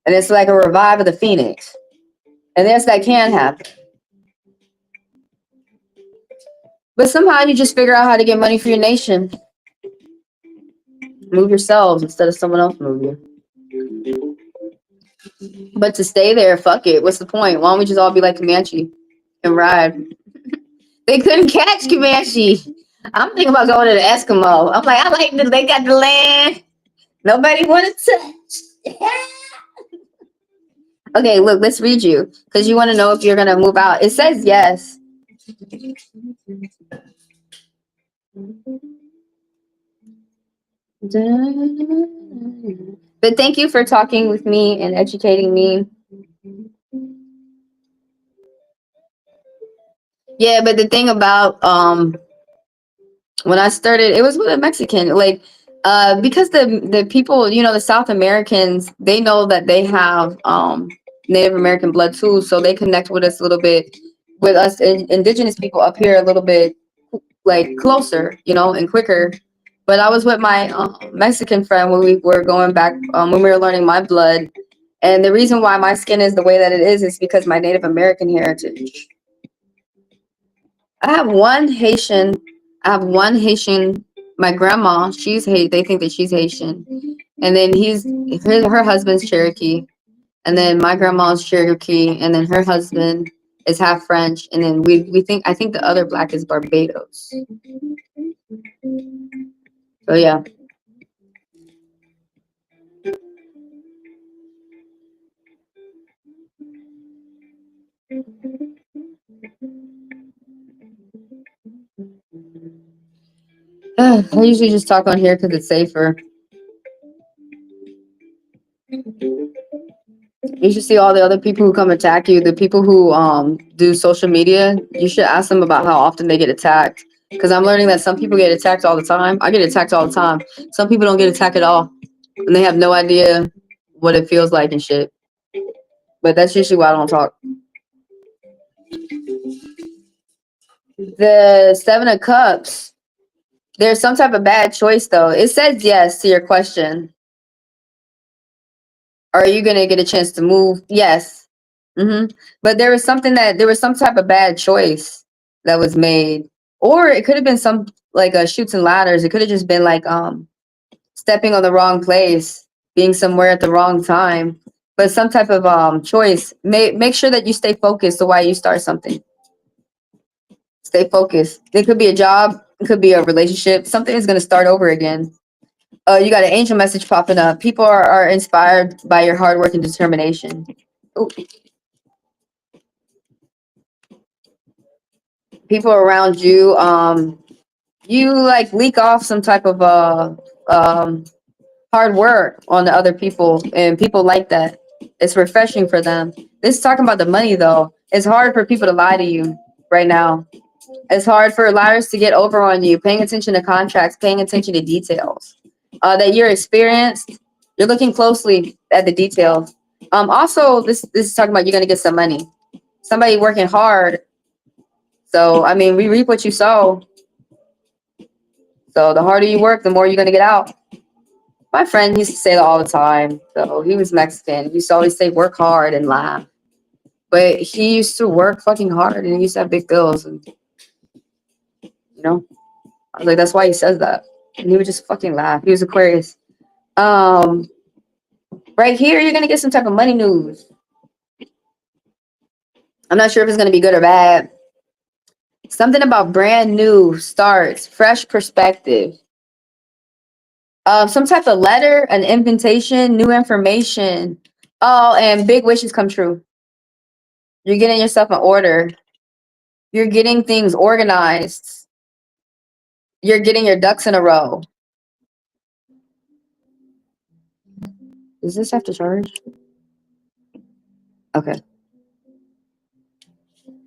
[SPEAKER 1] And it's like a revive of the phoenix. And yes, that can happen. But somehow you just figure out how to get money for your nation. Move yourselves instead of someone else move you. But to stay there, fuck it. What's the point? Why don't we just all be like Comanche and ride? They couldn't catch Comanche. I'm thinking about going to the Eskimo. I'm like, they got the land. Nobody wanted to touch. Okay, look, let's read you because you want to know if you're gonna move out. It says yes. But thank you for talking with me and educating me. Yeah, but the thing about when I started, it was with a Mexican. Like, because the people, the South Americans, they know that they have Native American blood too, so they connect with us a little bit, with us indigenous people up here a little bit, like closer, and quicker. But I was with my Mexican friend when we were going back, when we were learning my blood, and the reason why my skin is the way that it is because my Native American heritage. I have one Haitian. I have one Haitian. My grandma, she's They think that she's Haitian, and then her husband's Cherokee, and then my grandma's Cherokee, and then her husband is half French, and then I think the other black is Barbados. So yeah. I usually just talk on here because it's safer. You should see all the other people who come attack you. The people who do social media. You should ask them about how often they get attacked. Because I'm learning that some people get attacked all the time. I get attacked all the time. Some people don't get attacked at all, and they have no idea what it feels like and shit. But that's usually why I don't talk. The Seven of Cups. There's some type of bad choice though. It says yes to your question. Are you gonna get a chance to move? Yes. But there was some type of bad choice that was made, or it could have been some like shoots and ladders. It could have just been like stepping on the wrong place, being somewhere at the wrong time. But some type of choice. Make sure that you stay focused to why you start something. Stay focused. It could be a job. It could be a relationship. Something is gonna start over again. You got an angel message popping up. People are inspired by your hard work and determination. Ooh. People around you, you like leak off some type of um, hard work on the other people, and people like that. It's refreshing for them. This is talking about the money though. It's hard for people to lie to you right now. It's hard for liars to get over on you. Paying attention to contracts, paying attention to details that you're experienced. You're looking closely at the details. Also, this is talking about you're gonna get some money. Somebody working hard. So I mean, we reap what you sow. So the harder you work, the more you're gonna get out. My friend used to say that all the time. So he was Mexican. He used to always say, "Work hard and laugh." But he used to work fucking hard, and he used to have big bills. And I was like, "That's why he says that." And he would just fucking laugh. He was Aquarius. Um, right here, you're gonna get some type of money news. I'm not sure if it's gonna be good or bad. Something about brand new starts, fresh perspective. Some type of letter, an invitation, new information. Oh, and big wishes come true. You're getting yourself in order. You're getting things organized. You're getting your ducks in a row. Does this have to charge? Okay.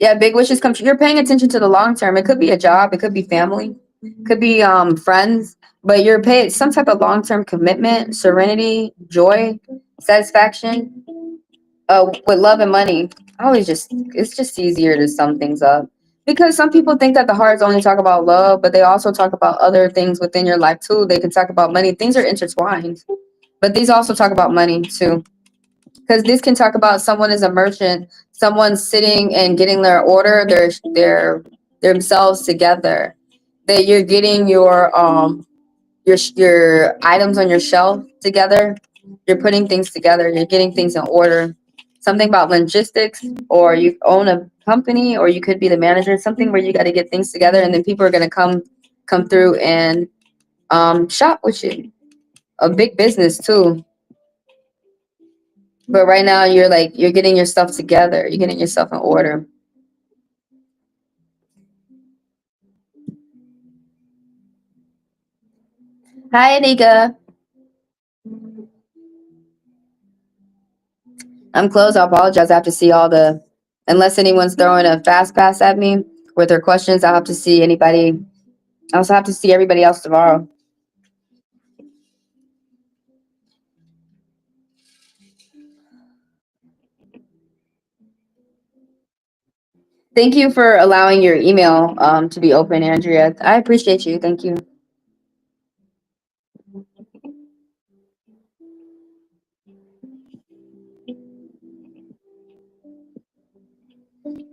[SPEAKER 1] Yeah, big wishes come true. You're paying attention to the long term. It could be a job. It could be family. Could be friends. But you're paid some type of long term commitment, serenity, joy, satisfaction. With love and money, it's just easier to sum things up because some people think that the hearts only talk about love, but they also talk about other things within your life too. They can talk about money. Things are intertwined, but these also talk about money too. Because this can talk about someone is a merchant, someone sitting and getting their order, their themselves together. That you're getting your items on your shelf together. You're putting things together. You're getting things in order. Something about logistics, or you own a company, or you could be the manager. Something where you got to get things together, and then people are going to come through and shop with you. A big business too. But right now you're getting your stuff together. You're getting yourself in order. Hi, Anika. I'm closed. I apologize. I have to see all the, unless anyone's throwing a fast pass at me with their questions, I'll have to see anybody. I also have to see everybody else tomorrow. Thank you for allowing your email to be open, Andrea. I appreciate you. Thank you.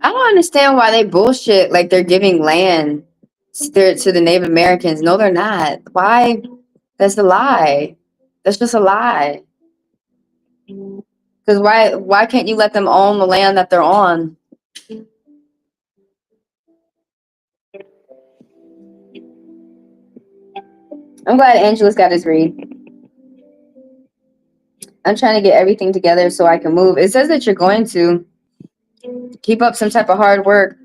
[SPEAKER 1] I don't understand why they bullshit like they're giving land to the Native Americans. No, they're not. Why? That's a lie. That's just a lie. Because why can't you let them own the land that they're on? I'm glad Angela's got his read. I'm trying to get everything together so I can move. It says that you're going to keep up some type of hard work.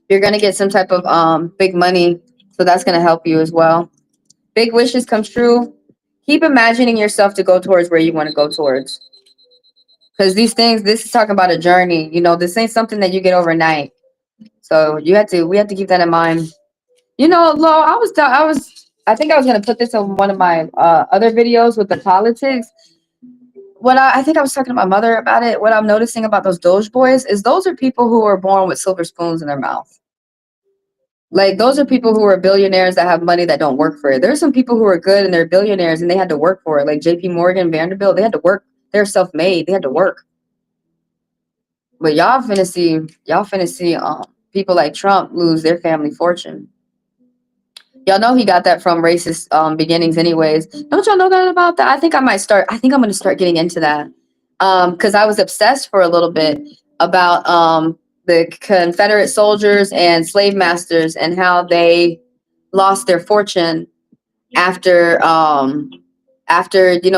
[SPEAKER 1] You're gonna get some type of big money, so that's gonna help you as well. Big wishes come true. Keep imagining yourself to go towards where you want to go towards. Because these things, this is talking about a journey. You know, this ain't something that you get overnight. So we have to keep that in mind. You know, Lo, I think I was gonna put this on one of my other videos with the politics. I think I was talking to my mother about it. What I'm noticing about those Doge boys is those are people who are born with silver spoons in their mouth. Like those are people who are billionaires that have money that don't work for it. There's some people who are good and they're billionaires and they had to work for it. Like JP Morgan, Vanderbilt, they had to work. They're self-made. They had to work. But y'all finna see people like Trump lose their family fortune. Y'all know he got that from racist beginnings anyways. Don't y'all know that about that? I think I'm gonna start getting into that. Because I was obsessed for a little bit about the Confederate soldiers and slave masters and how they lost their fortune after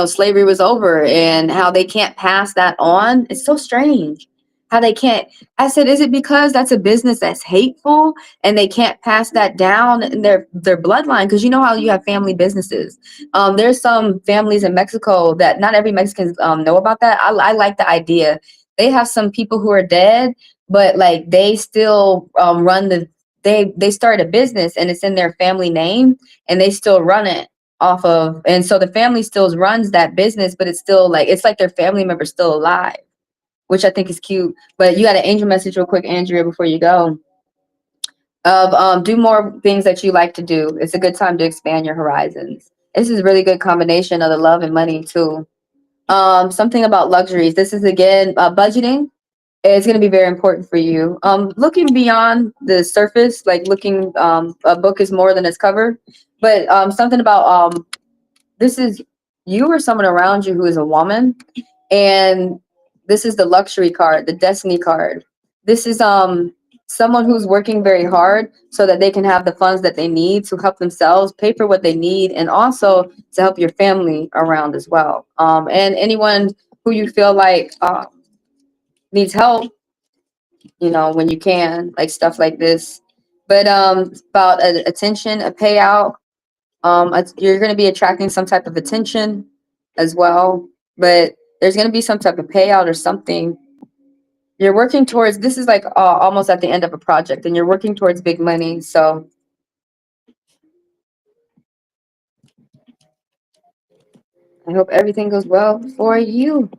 [SPEAKER 1] slavery was over and how they can't pass that on. It's so strange how they can't. I said, is it because that's a business that's hateful and they can't pass that down in their bloodline? Because you know how you have family businesses. There's some families in Mexico that not every Mexican know about that. I like the idea. They have some people who are dead, but like they still run they start a business and it's in their family name and they still run it off of, and so the family still runs that business, but it's like their family member still alive, which I think is cute. But you got an angel message real quick, Andrea, before you go, of do more things that you like to do. It's a good time to expand your horizons. This is a really good combination of the love and money too. Something about luxuries. This is again budgeting. It's going to be very important for you. Looking beyond the surface, like looking, a book is more than its cover, but something about this is you or someone around you who is a woman, and this is the luxury card, the destiny card. This is someone who's working very hard so that they can have the funds that they need to help themselves pay for what they need and also to help your family around as well, and anyone who you feel like needs help, when you can, like stuff like this. But about attention, a payout. You're going to be attracting some type of attention as well, but there's going to be some type of payout or something. You're working towards, this is like almost at the end of a project and you're working towards big money. So I hope everything goes well for you.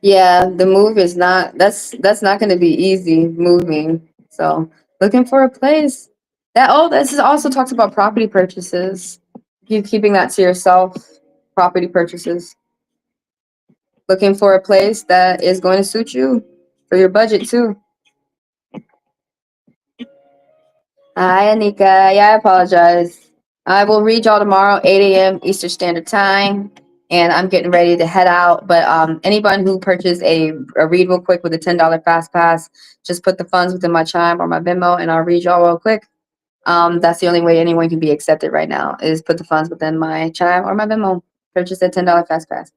[SPEAKER 1] Yeah, the move is not, that's not going to be easy moving. So looking for a place this is also talks about property purchases. Keeping that to yourself, property purchases. Looking for a place that is going to suit you for your budget too. Hi, Anika. Yeah, I apologize. I will read y'all tomorrow, 8 a.m. Eastern Standard Time. and I'm getting ready to head out. But anyone who purchased a read real quick with a $10 fast pass, just put the funds within my Chime or my Venmo, and I'll read y'all real quick. That's the only way anyone can be accepted right now, is put the funds within my Chime or my Venmo. Purchase a $10 fast pass,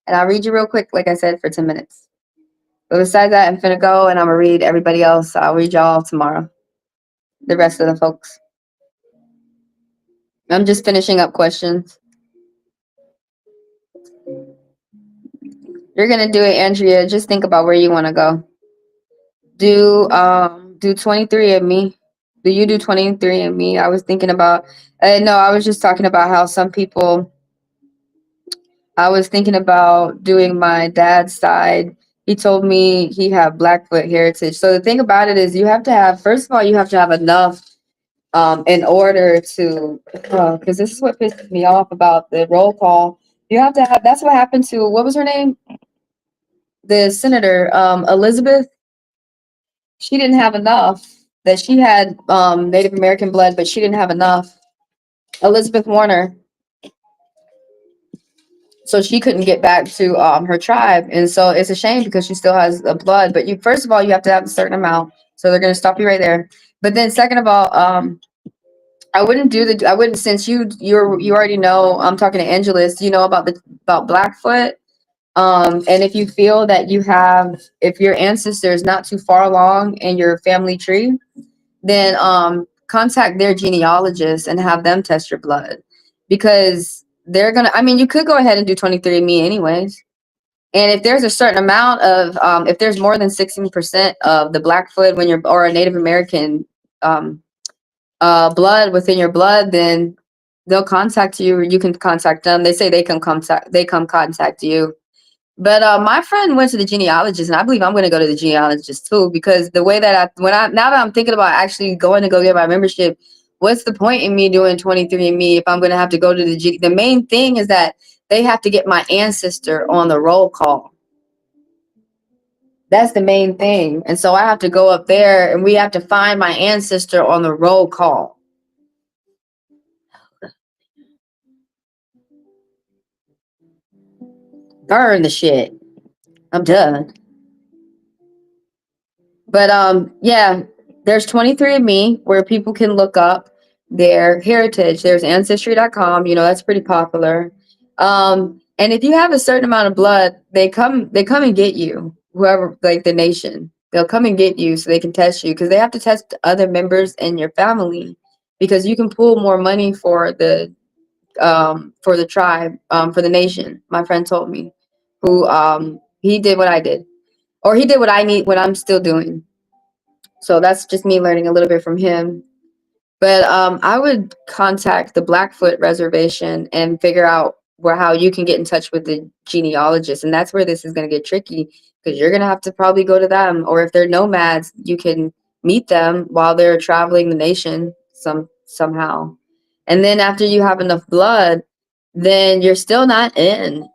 [SPEAKER 1] and I'll read you real quick, like I said, for 10 minutes. But besides that, I'm finna go, and I'm gonna read everybody else. I'll read y'all tomorrow, the rest of the folks. I'm just finishing up questions. You're gonna do it, Andrea. Just think about where you want to go. Do 23andMe. Do you do 23andMe? I was thinking about. No, I was just talking about how some people. I was thinking about doing my dad's side. He told me he had Blackfoot heritage. So the thing about it is, you have to have. First of all, you have to have enough. In order to, because this is what pisses me off about the roll call. You have to have. That's what happened to, what was her name? The senator, Elizabeth. She didn't have enough. That she had Native American blood, but she didn't have enough. Elizabeth Warner. So she couldn't get back to her tribe, and so it's a shame because she still has the blood. But you, first of all, you have to have a certain amount. So they're gonna stop you right there. But then second of all, I wouldn't, since you already know, I'm talking to Angelus, you know about Blackfoot. And if you feel that if your ancestor is not too far along in your family tree, then contact their genealogist and have them test your blood, because they're gonna, I mean, you could go ahead and do 23andMe anyways. And if there's a certain amount of if there's more than 16% of the Blackfoot when you're, or a Native American blood within your blood, then they'll contact you, or you can contact them. They say they come contact you. But my friend went to the genealogist, and I believe I'm going to go to the genealogist too, because the way that now that I'm thinking about actually going to go get my membership, what's the point in me doing 23andMe if I'm going to have to go to the main thing is that they have to get my ancestor on the roll call. That's the main thing. And so I have to go up there, and we have to find my ancestor on the roll call. Burn the shit. I'm done. But yeah, there's 23andMe where people can look up their heritage. There's ancestry.com, that's pretty popular. And if you have a certain amount of blood, they come and get you. Whoever, like the nation, they'll come and get you so they can test you, because they have to test other members in your family, because you can pull more money for the tribe, for the nation. My friend told me, who he did what I did, or he did what I'm still doing. So that's just me learning a little bit from him. But I would contact the Blackfoot Reservation and figure out how you can get in touch with the genealogist. And that's where this is going to get tricky, because you're going to have to probably go to them. Or if they're nomads, you can meet them while they're traveling the nation somehow. And then after you have enough blood, then you're still not in.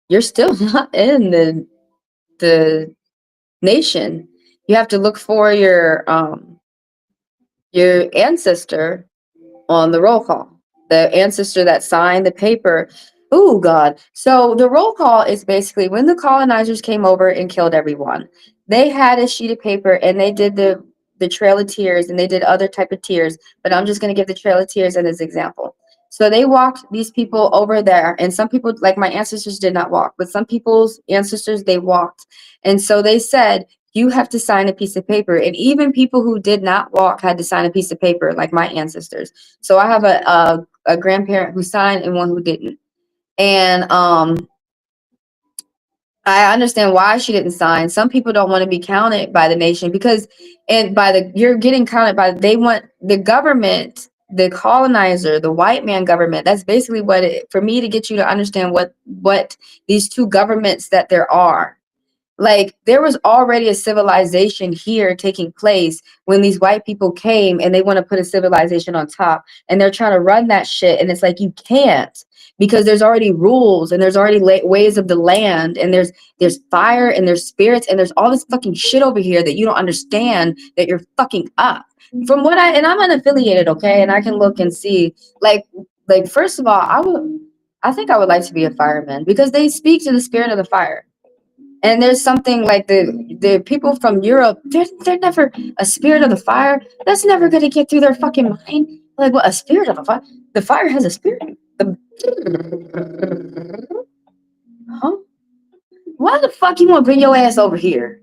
[SPEAKER 1] You're still not in the nation. You have to look for your ancestor on the roll call, the ancestor that signed the paper. Oh God. So the roll call is basically when the colonizers came over and killed everyone, they had a sheet of paper and they did the Trail of Tears, and they did other type of tears, but I'm just going to give the Trail of Tears as an example. So they walked these people over there, and some people, like my ancestors, did not walk, but some people's ancestors, they walked. And so they said, you have to sign a piece of paper. And even people who did not walk had to sign a piece of paper, like my ancestors. So I have a grandparent who signed and one who didn't. And I understand why she didn't sign. Some people don't want to be counted by the nation, because you're getting counted by, they want the government, the colonizer, the white man government. That's basically for me to get you to understand what these two governments that there are. Like, there was already a civilization here taking place when these white people came, and they want to put a civilization on top, and they're trying to run that shit. And it's like, you can't, because there's already rules, and there's already ways of the land, and there's fire, and there's spirits, and there's all this fucking shit over here that you don't understand, that you're fucking up. From what and I'm unaffiliated, okay? And I can look and see, like first of all, I think I would like to be a fireman because they speak to the spirit of the fire. And there's something like the people from Europe, they're never a spirit of the fire. That's never gonna get through their fucking mind. Like what, a spirit of a fire? The fire has a spirit. Huh? Why the fuck you wanna bring your ass over here?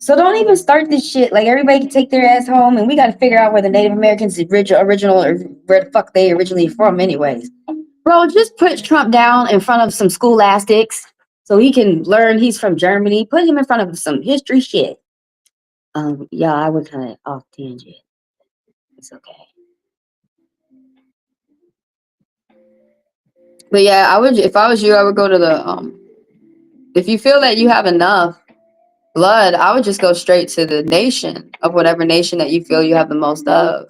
[SPEAKER 1] So don't even start this shit. Like everybody can take their ass home, and we got to figure out where the Native Americans original or where the fuck they originally from, anyways. Bro, just put Trump down in front of some scholastics so he can learn he's from Germany. Put him in front of some history shit. Yeah, I would kind of off tangent. It's okay. But yeah, I would, if I was you, I would go to the if you feel that you have enough blood, I would just go straight to the nation of whatever nation that you feel you have the most of.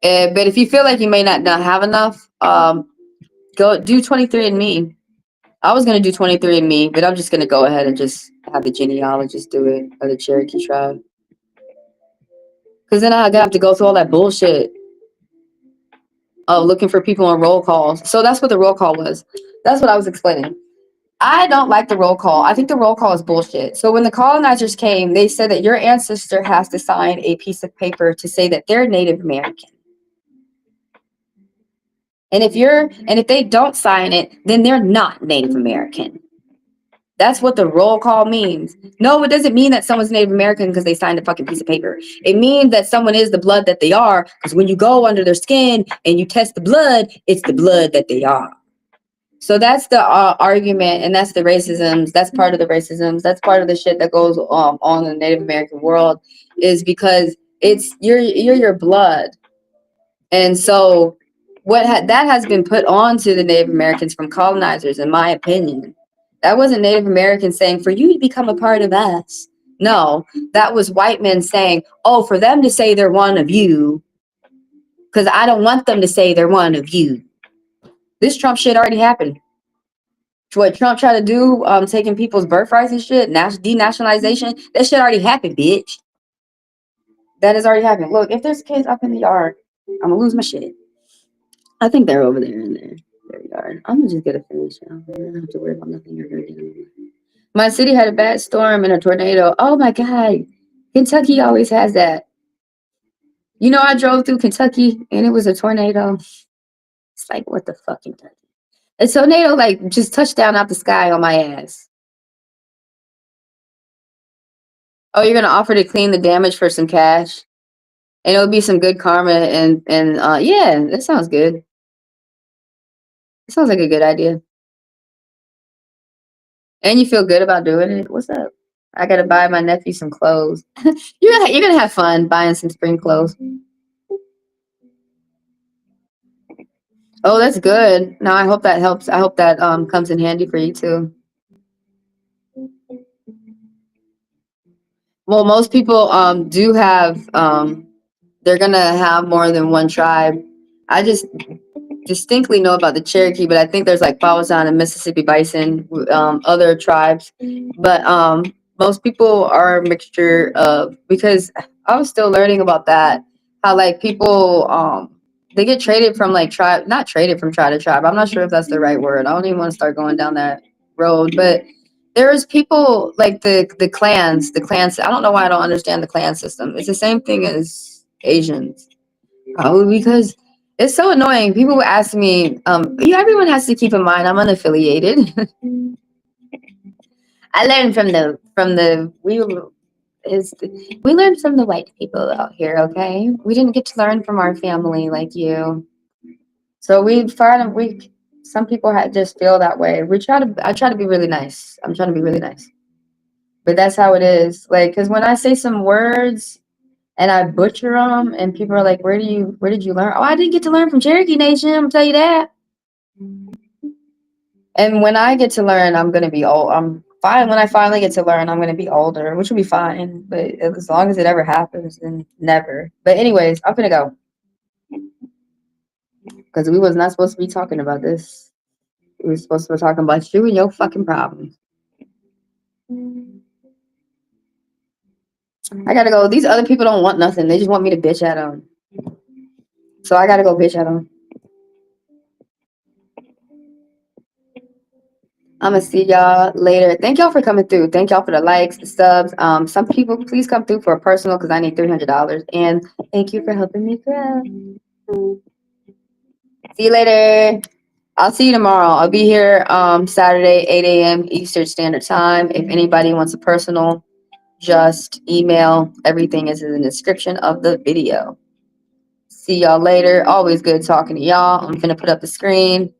[SPEAKER 1] But if you feel like you may not have enough, go do 23andMe. I was gonna do 23andMe, but I'm just gonna go ahead and just have the genealogist do it, or the Cherokee tribe. Because then I have to go through all that bullshit of looking for people on roll calls. So that's what the roll call was. That's what I was explaining. I don't like the roll call. I think the roll call is bullshit. So when the colonizers came, they said that your ancestor has to sign a piece of paper to say that they're Native American. And if they don't sign it, then they're not Native American. That's what the roll call means. No, it doesn't mean that someone's Native American because they signed a fucking piece of paper. It means that someone is the blood that they are, because when you go under their skin and you test the blood, it's the blood that they are. So that's the argument, and that's the racisms. That's part of the racisms. That's part of the shit that goes on in the Native American world, is because it's you're your blood. And so that has been put on to the Native Americans from colonizers, in my opinion. That wasn't Native Americans saying, for you to become a part of us. No, that was white men saying, oh, for them to say they're one of you, because I don't want them to say they're one of you. This Trump shit already happened. What Trump tried to do, taking people's birthrights and shit, denationalization, that shit already happened, bitch. That has already happened. Look, if there's kids up in the yard, I'm gonna lose my shit. I think they're over there in their yard. I'm gonna just get a finish. I don't have to worry about nothing you're gonna get. My city had a bad storm and a tornado. Oh my God. Kentucky always has that. You know, I drove through Kentucky and it was a tornado. It's like, what the fuck, Kentucky? A tornado like just touched down out the sky on my ass. Oh, you're gonna offer to clean the damage for some cash? And it'll be some good karma, and yeah, that sounds good. It sounds like a good idea. And you feel good about doing it. What's up? I gotta buy my nephew some clothes. You're gonna have fun buying some spring clothes. Oh, that's good. No, I hope that helps. I hope that comes in handy for you too. Well, most people do have they're gonna have more than one tribe. I just distinctly know about the Cherokee, but I think there's like Powhatan and Mississippi Bison, other tribes. But most people are a mixture of, because I was still learning about that, how like people they get traded from like tribe, not traded from tribe to tribe. I'm not sure if that's the right word. I don't even want to start going down that road, but there's people like the clans, I don't know why I don't understand the clan system. It's the same thing as Asians. Probably because it's so annoying. People will ask me, yeah, everyone has to keep in mind I'm unaffiliated. I learned we learned from the white people out here, okay? We didn't get to learn from our family like you. So some people just feel that way. I try to be really nice. I'm trying to be really nice. But that's how it is. Like, because when I say some words and I butcher them, and people are like, where did you learn? Oh, I didn't get to learn from Cherokee Nation, I'm gonna tell you that. And when I get to learn, I'm gonna be old. I'm fine. When I finally get to learn, I'm gonna be older, which will be fine. But as long as it ever happens, then never. But anyways, I'm gonna go. Because we was not supposed to be talking about this. We were supposed to be talking about you and your fucking problems. I gotta go. These other people don't want nothing. They just want me to bitch at them. So I gotta go bitch at them. I'm gonna see y'all later. Thank y'all for coming through. Thank y'all for the likes, the subs. Some people, please come through for a personal because I need $300. And thank you for helping me grow. See you later. I'll see you tomorrow. I'll be here Saturday, 8 a.m. Eastern Standard Time. If anybody wants a personal, just email. Everything is in the description of the video. See y'all later. Always good talking to y'all. I'm gonna put up the screen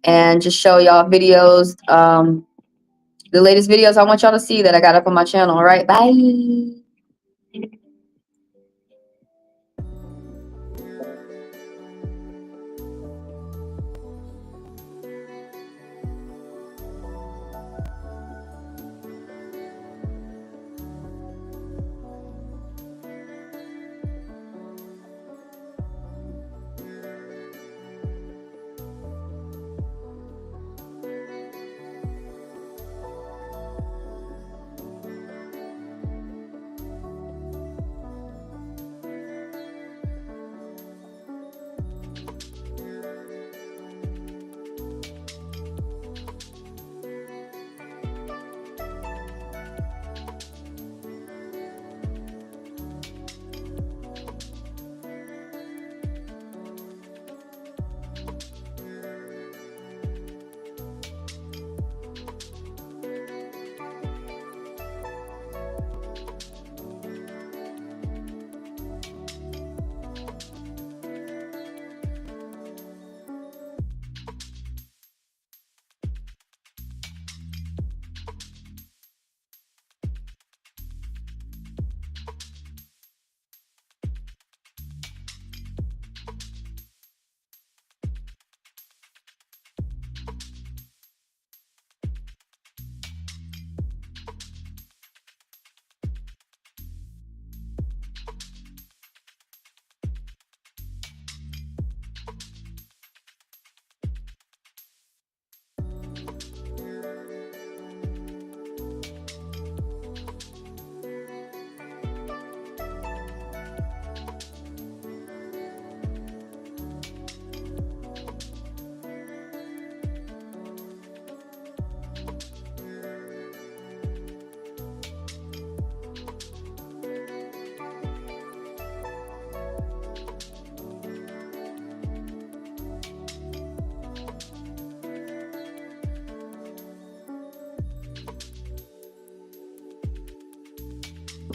[SPEAKER 1] and just show y'all videos. The latest videos I want y'all to see that I got up on my channel. All right, bye.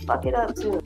[SPEAKER 1] Fuck it up too.